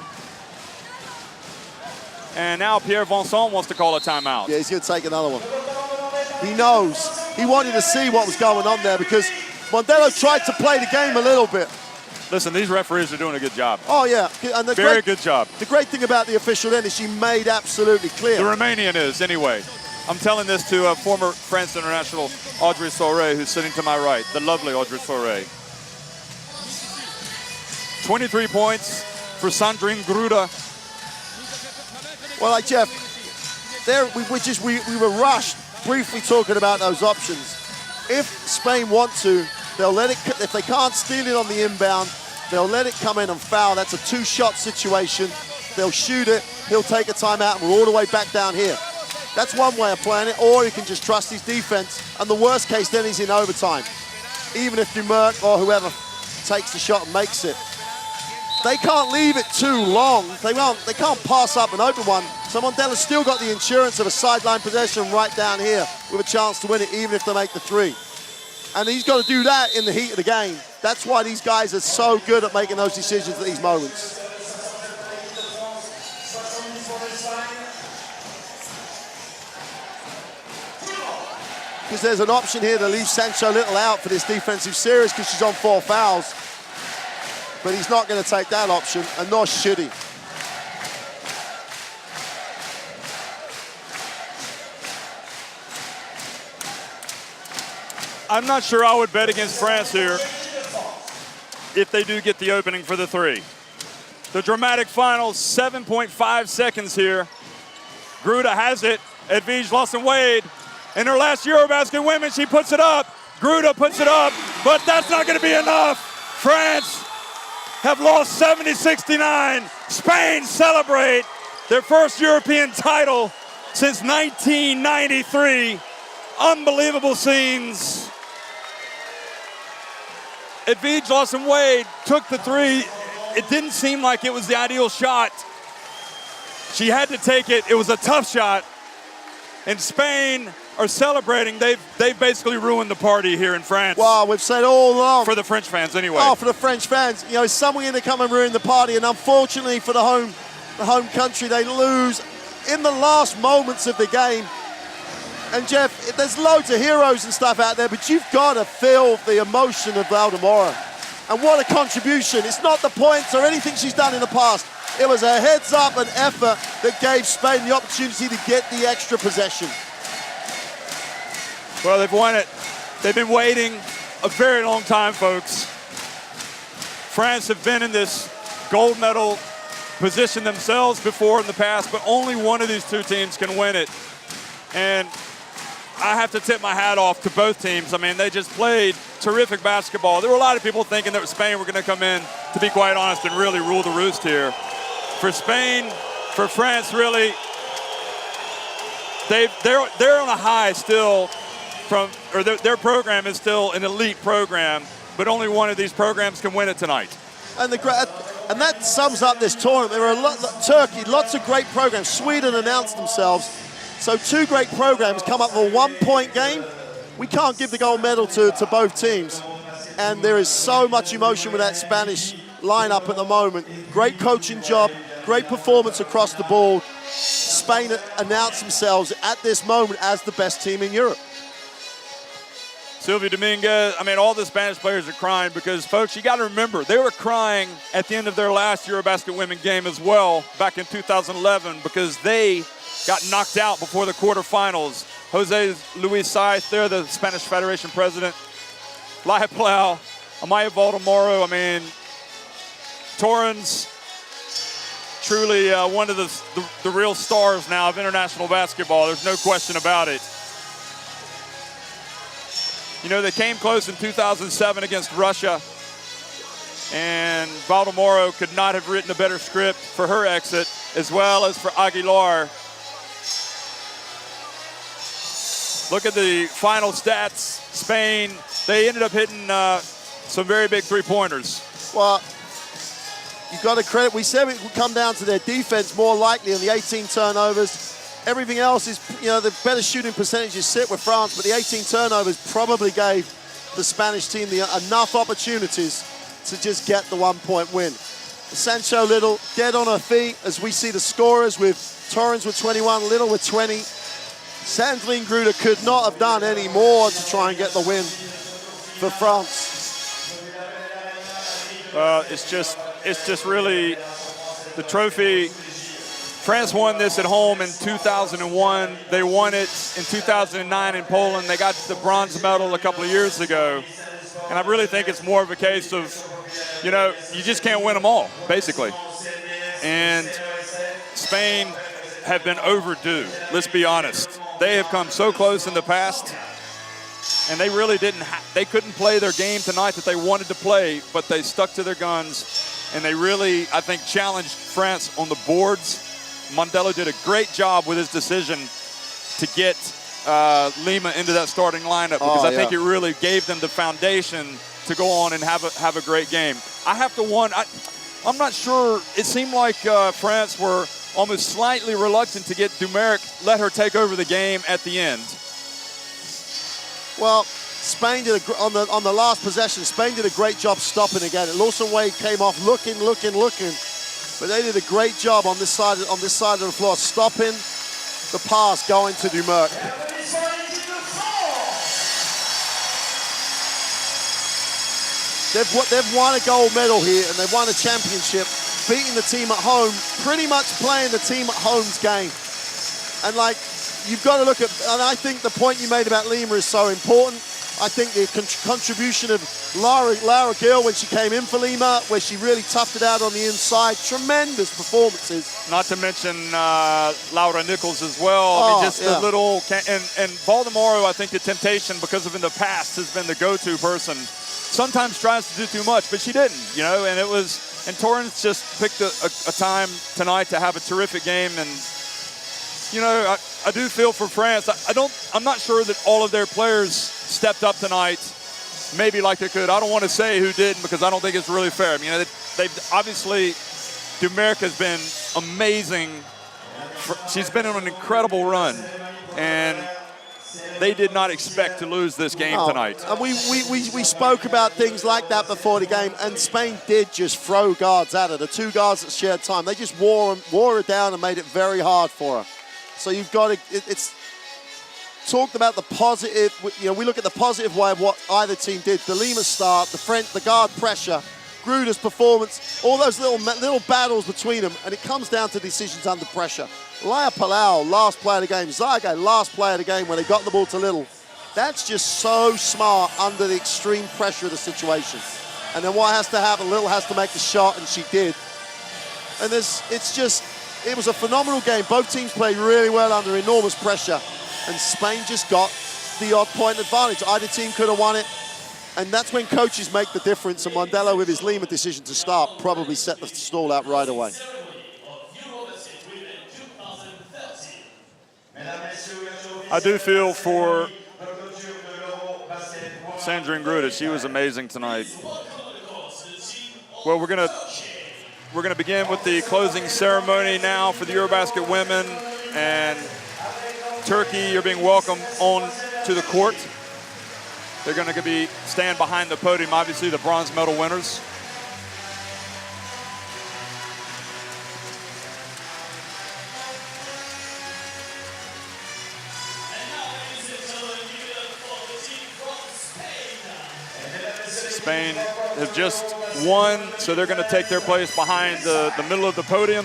And now Pierre Vincent wants to call a timeout. Yeah, he's going to take another one. He knows. He wanted to see what was going on there, because Mondello tried to play the game a little bit. Listen, these referees are doing a good job. Oh, yeah. And Very good job. The great thing about the official then is she made absolutely clear. The Romanian is, anyway. I'm telling this to former France international Audrey Sauret, who's sitting to my right, the lovely Audrey Sauret. 23 points for Sandrine Gruder. Well, like Jeff, we were rushed briefly talking about those options. If Spain want to, they'll let it. If they can't steal it on the inbound, they'll let it come in and foul. That's a 2-shot situation. They'll shoot it. He'll take a timeout, and we're all the way back down here. That's one way of playing it. Or he can just trust his defense. And the worst case, then he's in overtime. Even if Dumerc or whoever takes the shot and makes it. They can't leave it too long. They can't pass up an open one. So Mondella's still got the insurance of a sideline possession right down here with a chance to win it, even if they make the 3. And he's got to do that in the heat of the game. That's why these guys are so good at making those decisions at these moments. Because there's an option here to leave Sancho Little out for this defensive series because she's on 4 fouls. But he's not going to take that option, and nor should he. I'm not sure I would bet against France here if they do get the opening for the 3. The dramatic final, 7.5 seconds here. Gruda has it. Edwige Lawson-Wade. In her last EuroBasket women, she puts it up. Gruda puts it up, but that's not going to be enough. France have lost 70-69. Spain celebrate their first European title since 1993. Unbelievable scenes. Edwige Lawson-Wade took the three. It didn't seem like it was the ideal shot. She had to take it. It was a tough shot. And Spain are celebrating. They've basically ruined the party here in France. Well, we've said all along. For the French fans, anyway. Oh, for the French fans. You know, someone going to come and ruin the party, and unfortunately for the home country, they lose in the last moments of the game. And Jeff, there's loads of heroes and stuff out there, but you've got to feel the emotion of Valdemoro. And what a contribution. It's not the points or anything she's done in the past. It was a heads up and effort that gave Spain the opportunity to get the extra possession. Well, they've won it. They've been waiting a very long time, folks. France have been in this gold medal position themselves before in the past, but only one of these two teams can win it. And I have to tip my hat off to both teams. I mean, they just played terrific basketball. There were a lot of people thinking that Spain were going to come in, to be quite honest, and really rule the roost here. For Spain, for France, really, they're on a high still. Their program is still an elite program, but only one of these programs can win it tonight. And that sums up this tournament. There are Turkey, lots of great programs. Sweden announced themselves. So two great programs come up with a one-point game. We can't give the gold medal to both teams. And there is so much emotion with that Spanish lineup at the moment. Great coaching job, great performance across the board. Spain announced themselves at this moment as the best team in Europe. Sylvia Dominguez, I mean, all the Spanish players are crying because, folks, you got to remember, they were crying at the end of their last EuroBasket women game as well back in 2011 because they got knocked out before the quarterfinals. Jose Luis Saiz, they're the Spanish Federation president. Laia Palau, Amaya Valdemoro, I mean, Torrens, truly one of the real stars now of international basketball. There's no question about it. You know, they came close in 2007 against Russia, and Valdemoro could not have written a better script for her exit, as well as for Aguilar. Look at the final stats. Spain, they ended up hitting some very big three-pointers. Well, you've got to credit, we said it would come down to their defense more likely on the 18 turnovers. Everything else is, you know, the better shooting percentages sit with France, but the 18 turnovers probably gave the Spanish team enough opportunities to just get the one-point win. Sancho Little dead on her feet as we see the scorers with Torrens with 21, Little with 20. Sandrine Gruda could not have done any more to try and get the win for France. It's just really the trophy. France won this at home in 2001. They won it in 2009 in Poland. They got the bronze medal a couple of years ago. And I really think it's more of a case of, you know, you just can't win them all, basically. And Spain have been overdue, let's be honest. They have come so close in the past, and they really they couldn't play their game tonight that they wanted to play, but they stuck to their guns, and they really, I think, challenged France on the boards. Mondello did a great job with his decision to get Lima into that starting lineup because I think it really gave them the foundation to go on and have a great game. I have to wonder, I'm not sure, it seemed like France were almost slightly reluctant to get Dumeric, let her take over the game at the end. Well, Spain did on the last possession, Spain did a great job stopping again. Lawson-Wade came off looking. But they did a great job on this side of the floor, stopping the pass going to Dumeric. They've won a gold medal here, and they've won a championship, beating the team at home, pretty much playing the team at home's game. And like, you've got to look at, and I think the point you made about Lima is so important. I think the contribution of Lara Gill when she came in for Lima, where she really toughed it out on the inside. Tremendous performances. Not to mention Laura Nichols as well. I mean, just the little, and Baltimore, I think the temptation, because of in the past, has been the go-to person. Sometimes tries to do too much, but she didn't, you know, and it was, and Torrance just picked a time tonight to have a terrific game. And, you know, I do feel for France. I'm not sure that all of their players stepped up tonight, maybe like they could. I don't want to say who didn't because I don't think it's really fair. I mean, they've obviously, Dumeric has been amazing. She's been on an incredible run, and they did not expect to lose this game tonight. And we spoke about things like that before the game, and Spain did just throw guards at her. The two guards that shared time, they just wore her down and made it very hard for her. So you've got to, it's talked about the positive, you know, we look at the positive way of what either team did. The Lima start, the guard pressure, Gruder's performance, all those little battles between them, and it comes down to decisions under pressure. Laia Palau, last play of the game. Zage, last play of the game when they got the ball to Little. That's just so smart under the extreme pressure of the situation. And then what has to happen? Little has to make the shot, and she did. And it was a phenomenal game. Both teams played really well under enormous pressure. And Spain just got the odd point advantage. Either team could have won it. And that's when coaches make the difference. And Mondello, with his Lima decision to start, probably set the stall out right away. I do feel for Sandrine Gruder. She was amazing tonight. Well, we're gonna begin with the closing ceremony now for the EuroBasket women, and Turkey, you're being welcomed on to the court. They're going to stand behind the podium, obviously the bronze medal winners. Spain have just won, so they're going to take their place behind the middle of the podium.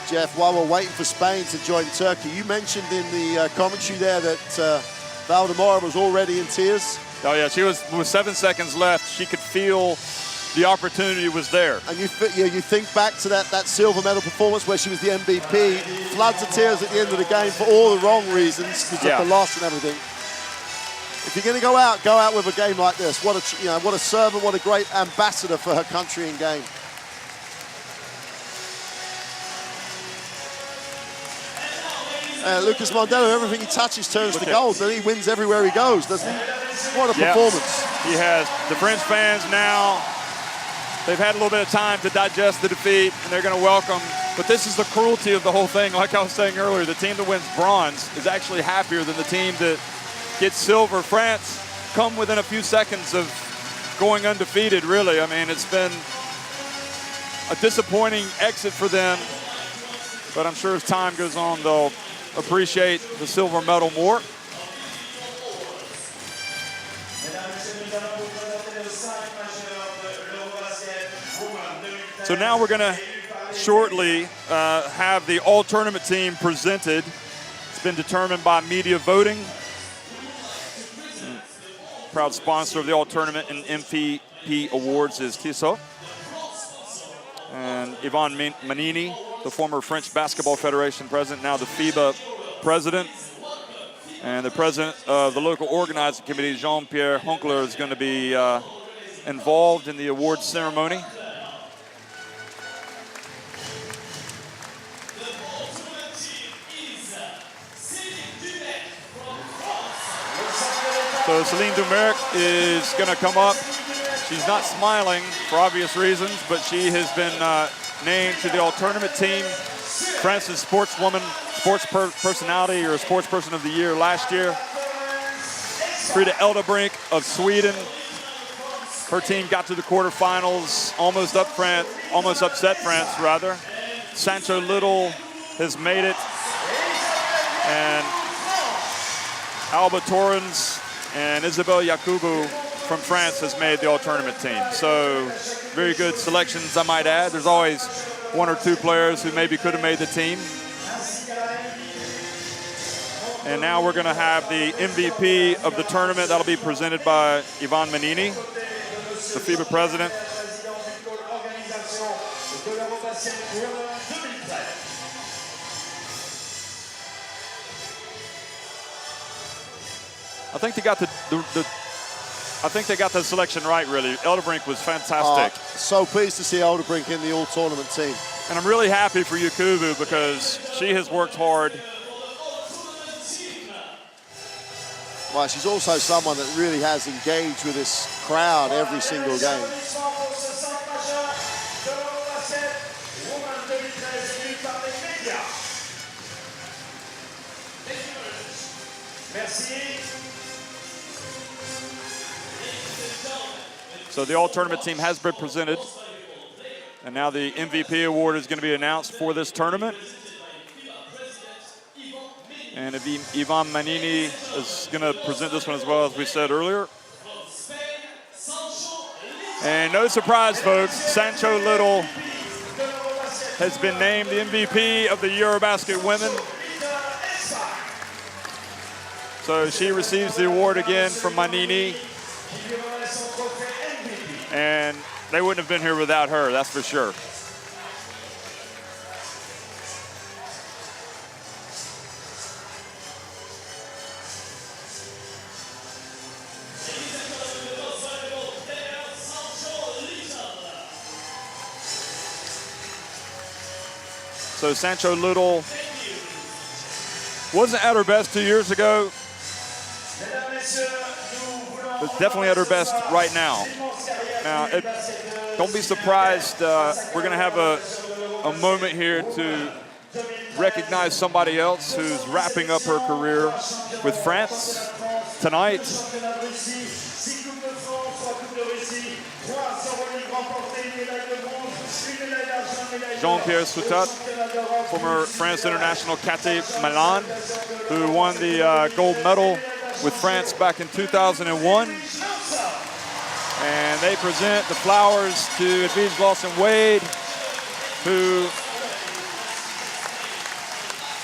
Jeff, while we're waiting for Spain to join Turkey, you mentioned in the commentary there that Valdemora was already in tears. Oh yeah, she was, with 7 seconds left, she could feel the opportunity was there. And you think back to that silver medal performance where she was the MVP, floods of tears at the end of the game for all the wrong reasons because of the loss and everything. If you're going to go out with a game like this. What a servant, what a great ambassador for her country and game. Lucas Mondello, everything he touches turns to gold. He wins everywhere he goes, doesn't he? What a performance. He has. The French fans now, they've had a little bit of time to digest the defeat, and they're going to welcome. But this is the cruelty of the whole thing. Like I was saying earlier, the team that wins bronze is actually happier than the team that gets silver. France come within a few seconds of going undefeated, really. I mean, it's been a disappointing exit for them, but I'm sure as time goes on, they'll appreciate the silver medal more. So now we're going to shortly have the all-tournament team presented. It's been determined by media voting. Proud sponsor of the all-tournament and MVP awards is Tissot. And Yvonne Manini, the former French Basketball Federation president, now the FIBA president. And the president of the local organizing committee, Jean-Pierre Honkler, is going to be involved in the awards ceremony. So Céline Dumeric is going to come up. She's not smiling for obvious reasons, but she has been named to the all-tournament team. France's sportswoman, sports personality, or sports person of the year last year. Frida Eldebrink of Sweden. Her team got to the quarterfinals, almost upset France, rather. Sancho Little has made it. And Alba Torrens And Isabelle Yakubu from France has made the all-tournament team. So very good selections, I might add. There's always one or two players who maybe could have made the team. And now we're going to have the MVP of the tournament. That'll be presented by Ivan Manini, the FIBA president. I think they got the selection right, really. Elderbrink was fantastic. So pleased to see Elderbrink in the all-tournament team. And I'm really happy for Yakubu because she has worked hard. Well, she's also someone that really has engaged with this crowd every single game. So the all-tournament team has been presented. And now the MVP award is going to be announced for this tournament. And Ivan Manini is going to present this one as well, as we said earlier. And no surprise, folks, Sancho Little has been named the MVP of the EuroBasket women. So she receives the award again from Manini. And they wouldn't have been here without her, that's for sure. So Sancho Little wasn't at her best 2 years ago, but definitely at her best right now. Now, don't be surprised. We're going to have a moment here to recognize somebody else who's wrapping up her career with France tonight. Jean-Pierre Soutat, former France international Caté Milan, who won the gold medal with France back in 2001. And they present the flowers to Edwige Lawson-Wade, who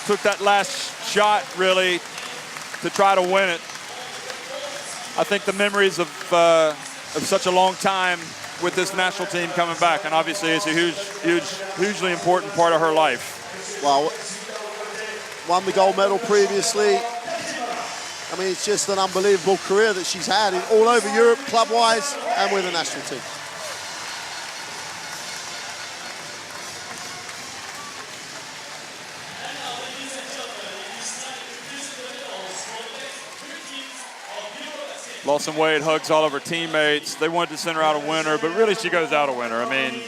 took that last shot, really, to try to win it. I think the memories of such a long time with this national team coming back, and obviously it's a hugely important part of her life. Well, won the gold medal previously. I mean, it's just an unbelievable career that she's had all over Europe, club-wise, and with the national team. Lawson-Wade hugs all of her teammates. They wanted to send her out a winner, but really she goes out a winner. I mean,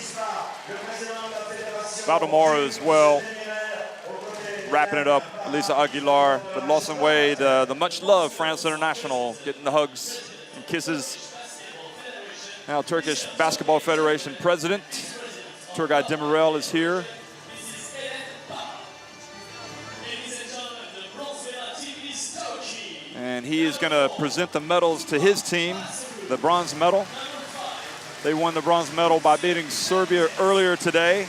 Valdemoro as well, wrapping it up, Lisa Aguilar. But Lawson-Wade, the much-loved France international, getting the hugs and kisses. Now Turkish Basketball Federation president, Turgay Demirel, is here. And he is going to present the medals to his team, the bronze medal. They won the bronze medal by beating Serbia earlier today.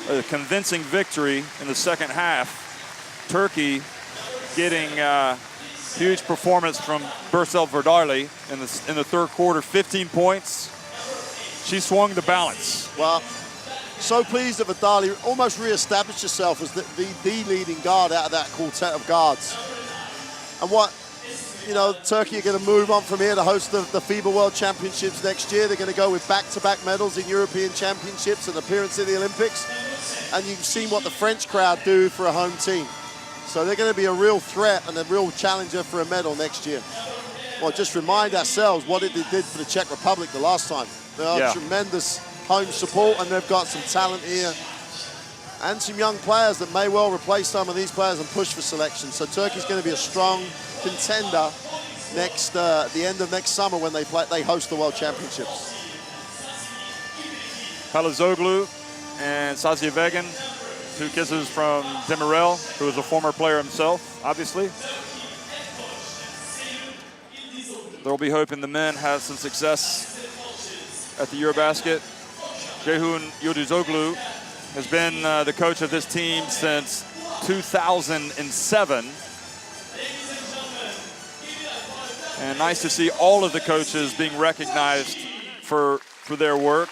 A convincing victory in the second half. Turkey getting huge performance from Bursel Verdarli in the third quarter, 15 points. She swung the balance. Well, so pleased that Verdarli almost re-established herself as the leading guard out of that quartet of guards. And what, you know, Turkey are going to move on from here to host the FIBA World Championships next year. They're going to go with back-to-back medals in European Championships and appearance in the Olympics. And you've seen what the French crowd do for a home team. So they're going to be a real threat and a real challenger for a medal next year. Well, just remind ourselves what it did for the Czech Republic the last time. They are tremendous home support, and they've got some talent here and some young players that may well replace some of these players and push for selection. So Turkey's going to be a strong contender the end of next summer when they host the World Championships. Palazoglu and Sazievegan, 2 kisses from Demirel, who is a former player himself, obviously. There'll be hope in the men have some success at the EuroBasket. Ceyhun Yıldızoglu has been the coach of this team since 2007. And nice to see all of the coaches being recognized for their work.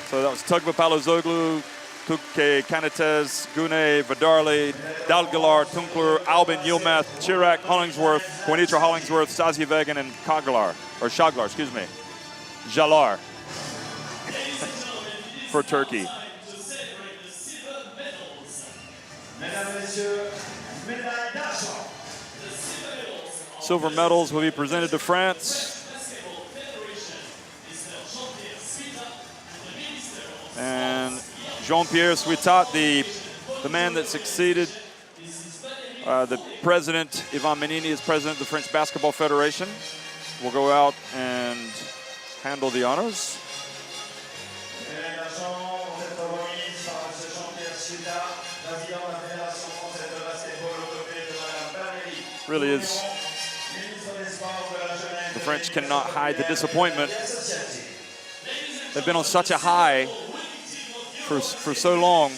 So that was Tugba Palazoglu, Tuke Kanates, Gune, Vadarli, Dalgalar, Tunkler, Albin, Yilmaz, Chirac, Hollingsworth, Juanitra Hollingsworth, Sazi Vegan, and Kaglar, or Shaglar, excuse me. Jalar for Turkey. Silver medals will be presented to France. And Jean-Pierre Suitat, the man that succeeded the president, Ivan Menini, is president of the French Basketball Federation, will go out and handle the honors. Really is. The French cannot hide the disappointment. They've been on such a high for so long.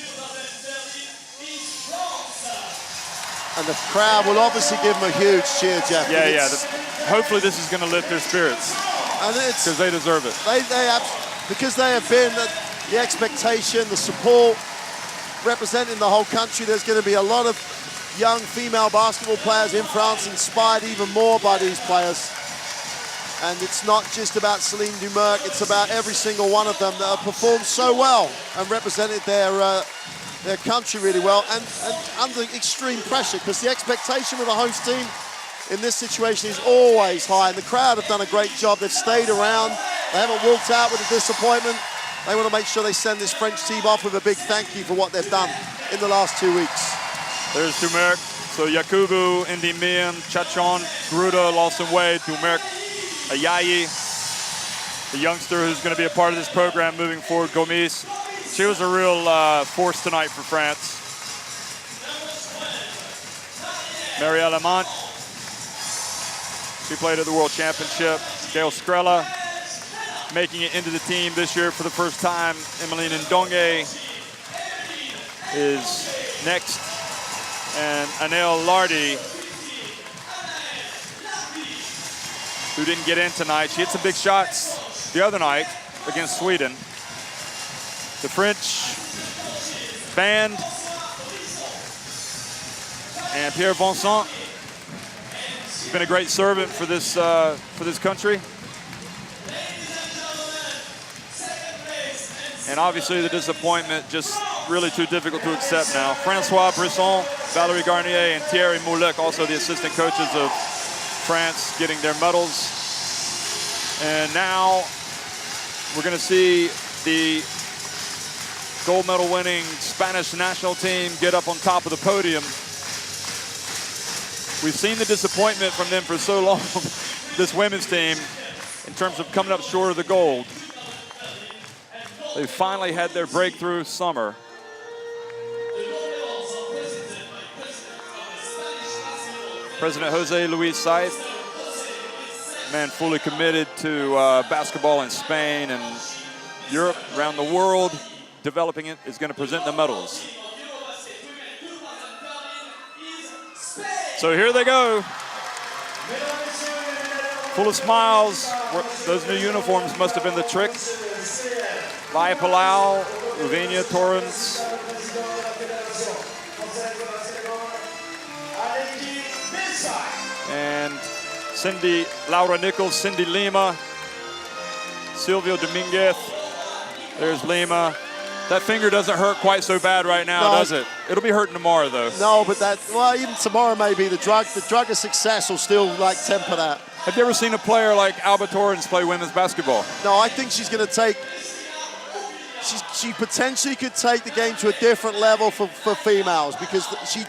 And the crowd will obviously give them a huge cheer, Jeff. Yeah. Hopefully this is going to lift their spirits. Because they deserve it. Because they have been the expectation, the support, representing the whole country. There's going to be a lot of young female basketball players in France inspired even more by these players. And it's not just about Celine Dumerc, it's about every single one of them that have performed so well and represented their country really well and under extreme pressure, because the expectation with a host team in this situation is always high, and the crowd have done a great job. They've stayed around, they haven't walked out with a disappointment. They want to make sure they send this French team off with a big thank you for what they've done in the last 2 weeks. There's Dumerc, so Yakubu, Ndimian, Chachon, Gruda, Lawson Wade, Dumerc, Ayayi, the youngster who's going to be a part of this program moving forward, Gomis. She was a real force tonight for France. Marielle Amant, she played at the World Championship. Gail Skrella, making it into the team this year for the first time. Emmeline Ndonge is next. And Anel Lardy, who didn't get in tonight. She hit some big shots the other night against Sweden. The French band and Pierre Vincent has been a great servant for this country. And obviously the disappointment just really too difficult to accept now. Francois Brisson, Valérie Garnier, and Thierry Moulek, also the assistant coaches of France, getting their medals. And now we're going to see the gold medal winning Spanish national team get up on top of the podium. We've seen the disappointment from them for so long, this women's team, in terms of coming up short of the gold. They finally had their breakthrough summer. President Jose Luis Saiz, man fully committed to basketball in Spain and Europe, around the world, developing it, is going to present the medals. So here they go. Full of smiles. Those new uniforms must have been the trick. Laia Palau, Uvenia Torrens. And Laura Nichols, Cindy Lima, Silvio Dominguez. There's Lima. That finger doesn't hurt quite so bad right now, does it? It'll be hurting tomorrow, though. No, but even tomorrow maybe. The drug of success will still temper that. Have you ever seen a player like Alba Torrens play women's basketball? No, I think she's going to take. She potentially could take the game to a different level for females, because she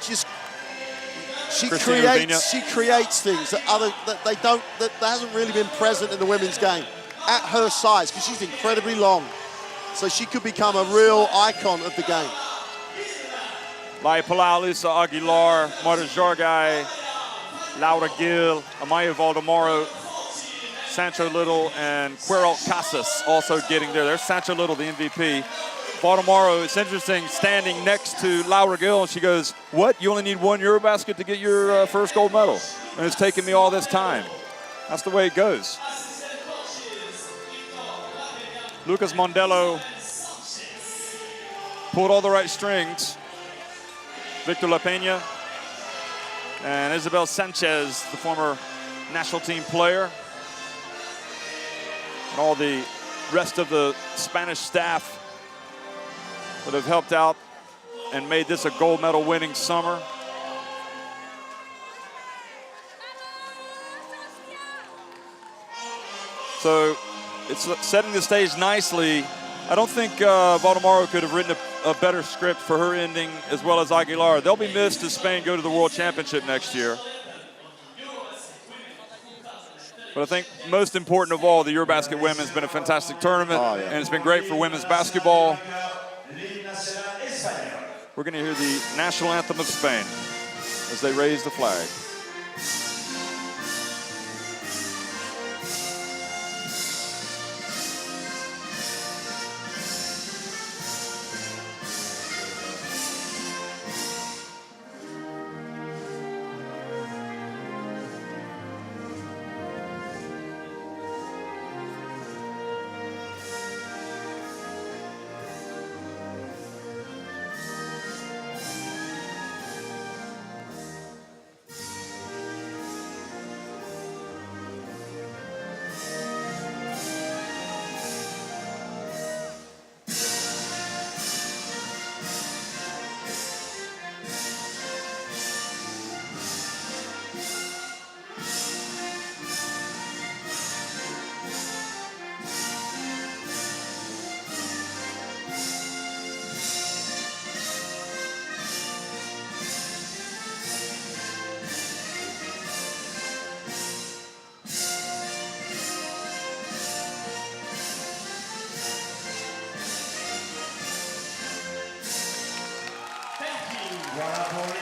creates things that hasn't really been present in the women's game at her size, because she's incredibly long. So she could become a real icon of the game. Laia Palau, Lisa Aguilar, Marta Jargai, Laura Gil, Amaya Valdemaro, Sancho Little, and Queralt Casas also getting there. There's Sancho Little, the MVP. Valdemaro, it's interesting, standing next to Laura Gil, and she goes, what, you only need one EuroBasket to get your first gold medal? And it's taken me all this time. That's the way it goes. Lucas Mondello pulled all the right strings. Victor La Peña and Isabel Sanchez, the former national team player, and all the rest of the Spanish staff that have helped out and made this a gold medal winning summer. So it's setting the stage nicely. I don't think Valdemaro could have written a better script for her ending, as well as Aguilar. They'll be missed as Spain go to the World Championship next year. But I think most important of all, the EuroBasket women has been a fantastic tournament, and it's been great for women's basketball. We're going to hear the national anthem of Spain as they raise the flag.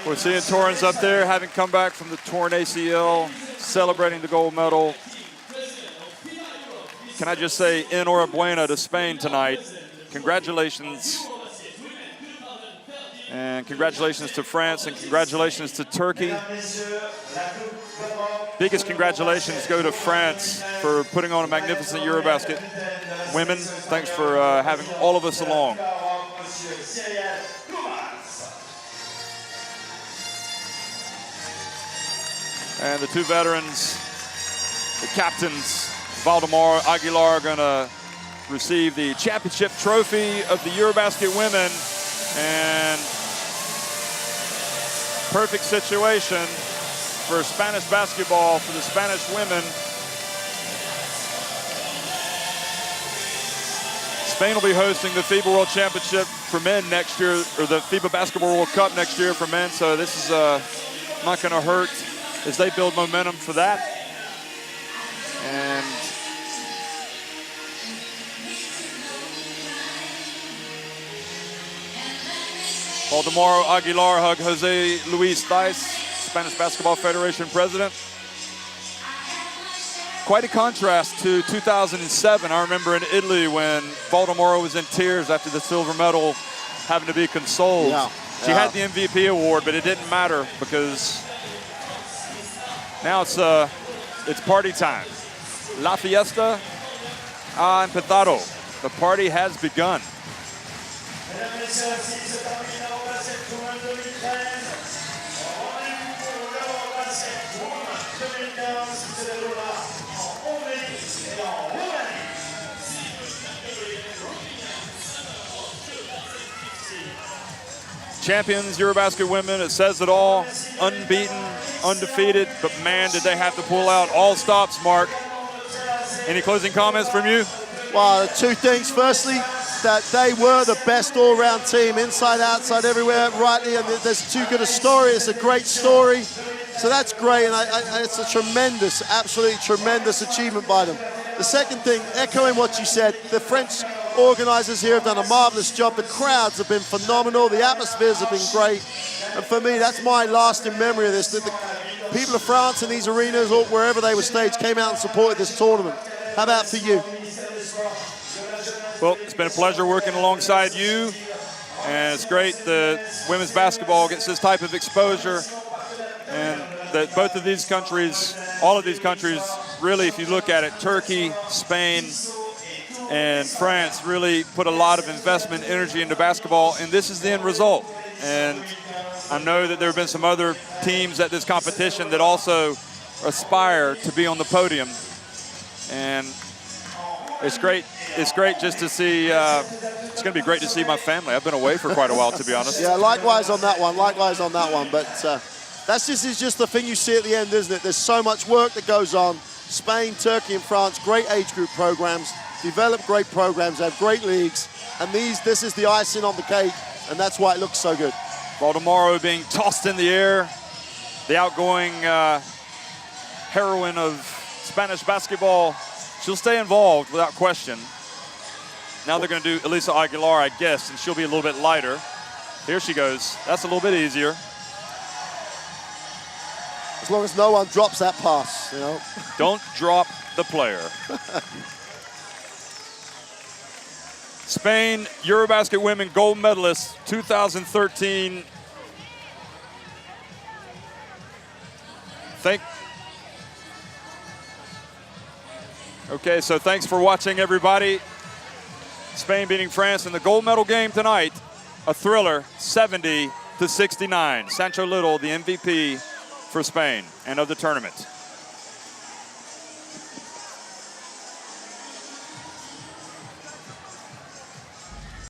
We're seeing Torrens up there, having come back from the torn ACL, celebrating the gold medal. Can I just say, enhorabuena to Spain tonight. Congratulations. And congratulations to France, and congratulations to Turkey. Biggest congratulations go to France for putting on a magnificent EuroBasket. Women, thanks for having all of us along. And the two veterans, the captains, Valdemar, Aguilar, are going to receive the championship trophy of the EuroBasket women. And perfect situation for Spanish basketball, for the Spanish women. Spain will be hosting the FIBA World Championship for men next year, or the FIBA Basketball World Cup next year for men. So this is not going to hurt as they build momentum for that. And Valdemar Aguilar hug Jose Luis Thais, Spanish Basketball Federation president. Quite a contrast to 2007. I remember in Italy when Valdemar was in tears after the silver medal, having to be consoled. She had the MVP award, but it didn't matter because now it's party time. La fiesta ha empezado. The party has begun. Champions, EuroBasket women, it says it all. Unbeaten, undefeated, but man, did they have to pull out all stops, Mark. Any closing comments from you? Well, two things. Firstly, that they were the best all-round team, inside, outside, everywhere, rightly, and there's too good a story. It's a great story. So that's great, and it's a tremendous, absolutely tremendous achievement by them. The second thing, echoing what you said, the French organizers here have done a marvelous job. The crowds have been phenomenal. The atmospheres have been great. And for me, that's my lasting memory of this, that the people of France in these arenas or wherever they were staged came out and supported this tournament. How about for you? Well, it's been a pleasure working alongside you, and it's great that women's basketball gets this type of exposure, and that both of these countries, all of these countries, really, if you look at it, Turkey, Spain, and France really put a lot of investment, energy into basketball, and this is the end result. And I know that there have been some other teams at this competition that also aspire to be on the podium, and it's great. It's great just to see. It's going to be great to see my family. I've been away for quite a while, to be honest. Yeah, likewise on that one. Likewise on that one. But is just the thing you see at the end, isn't it? There's so much work that goes on. Spain, Turkey, and France, great age group programs, develop great programs, have great leagues, and this is the icing on the cake, and that's why it looks so good. Ball tomorrow being tossed in the air. The outgoing heroine of Spanish basketball. She'll stay involved without question. Now they're going to do Elisa Aguilar, I guess, and she'll be a little bit lighter. Here she goes. That's a little bit easier. As long as no one drops that pass, you know. Don't drop the player. Spain, EuroBasket women gold medalists, 2013. Okay, so thanks for watching, everybody. Spain beating France in the gold medal game tonight. A thriller, 70-69. Sancho Little, the MVP for Spain and of the tournament.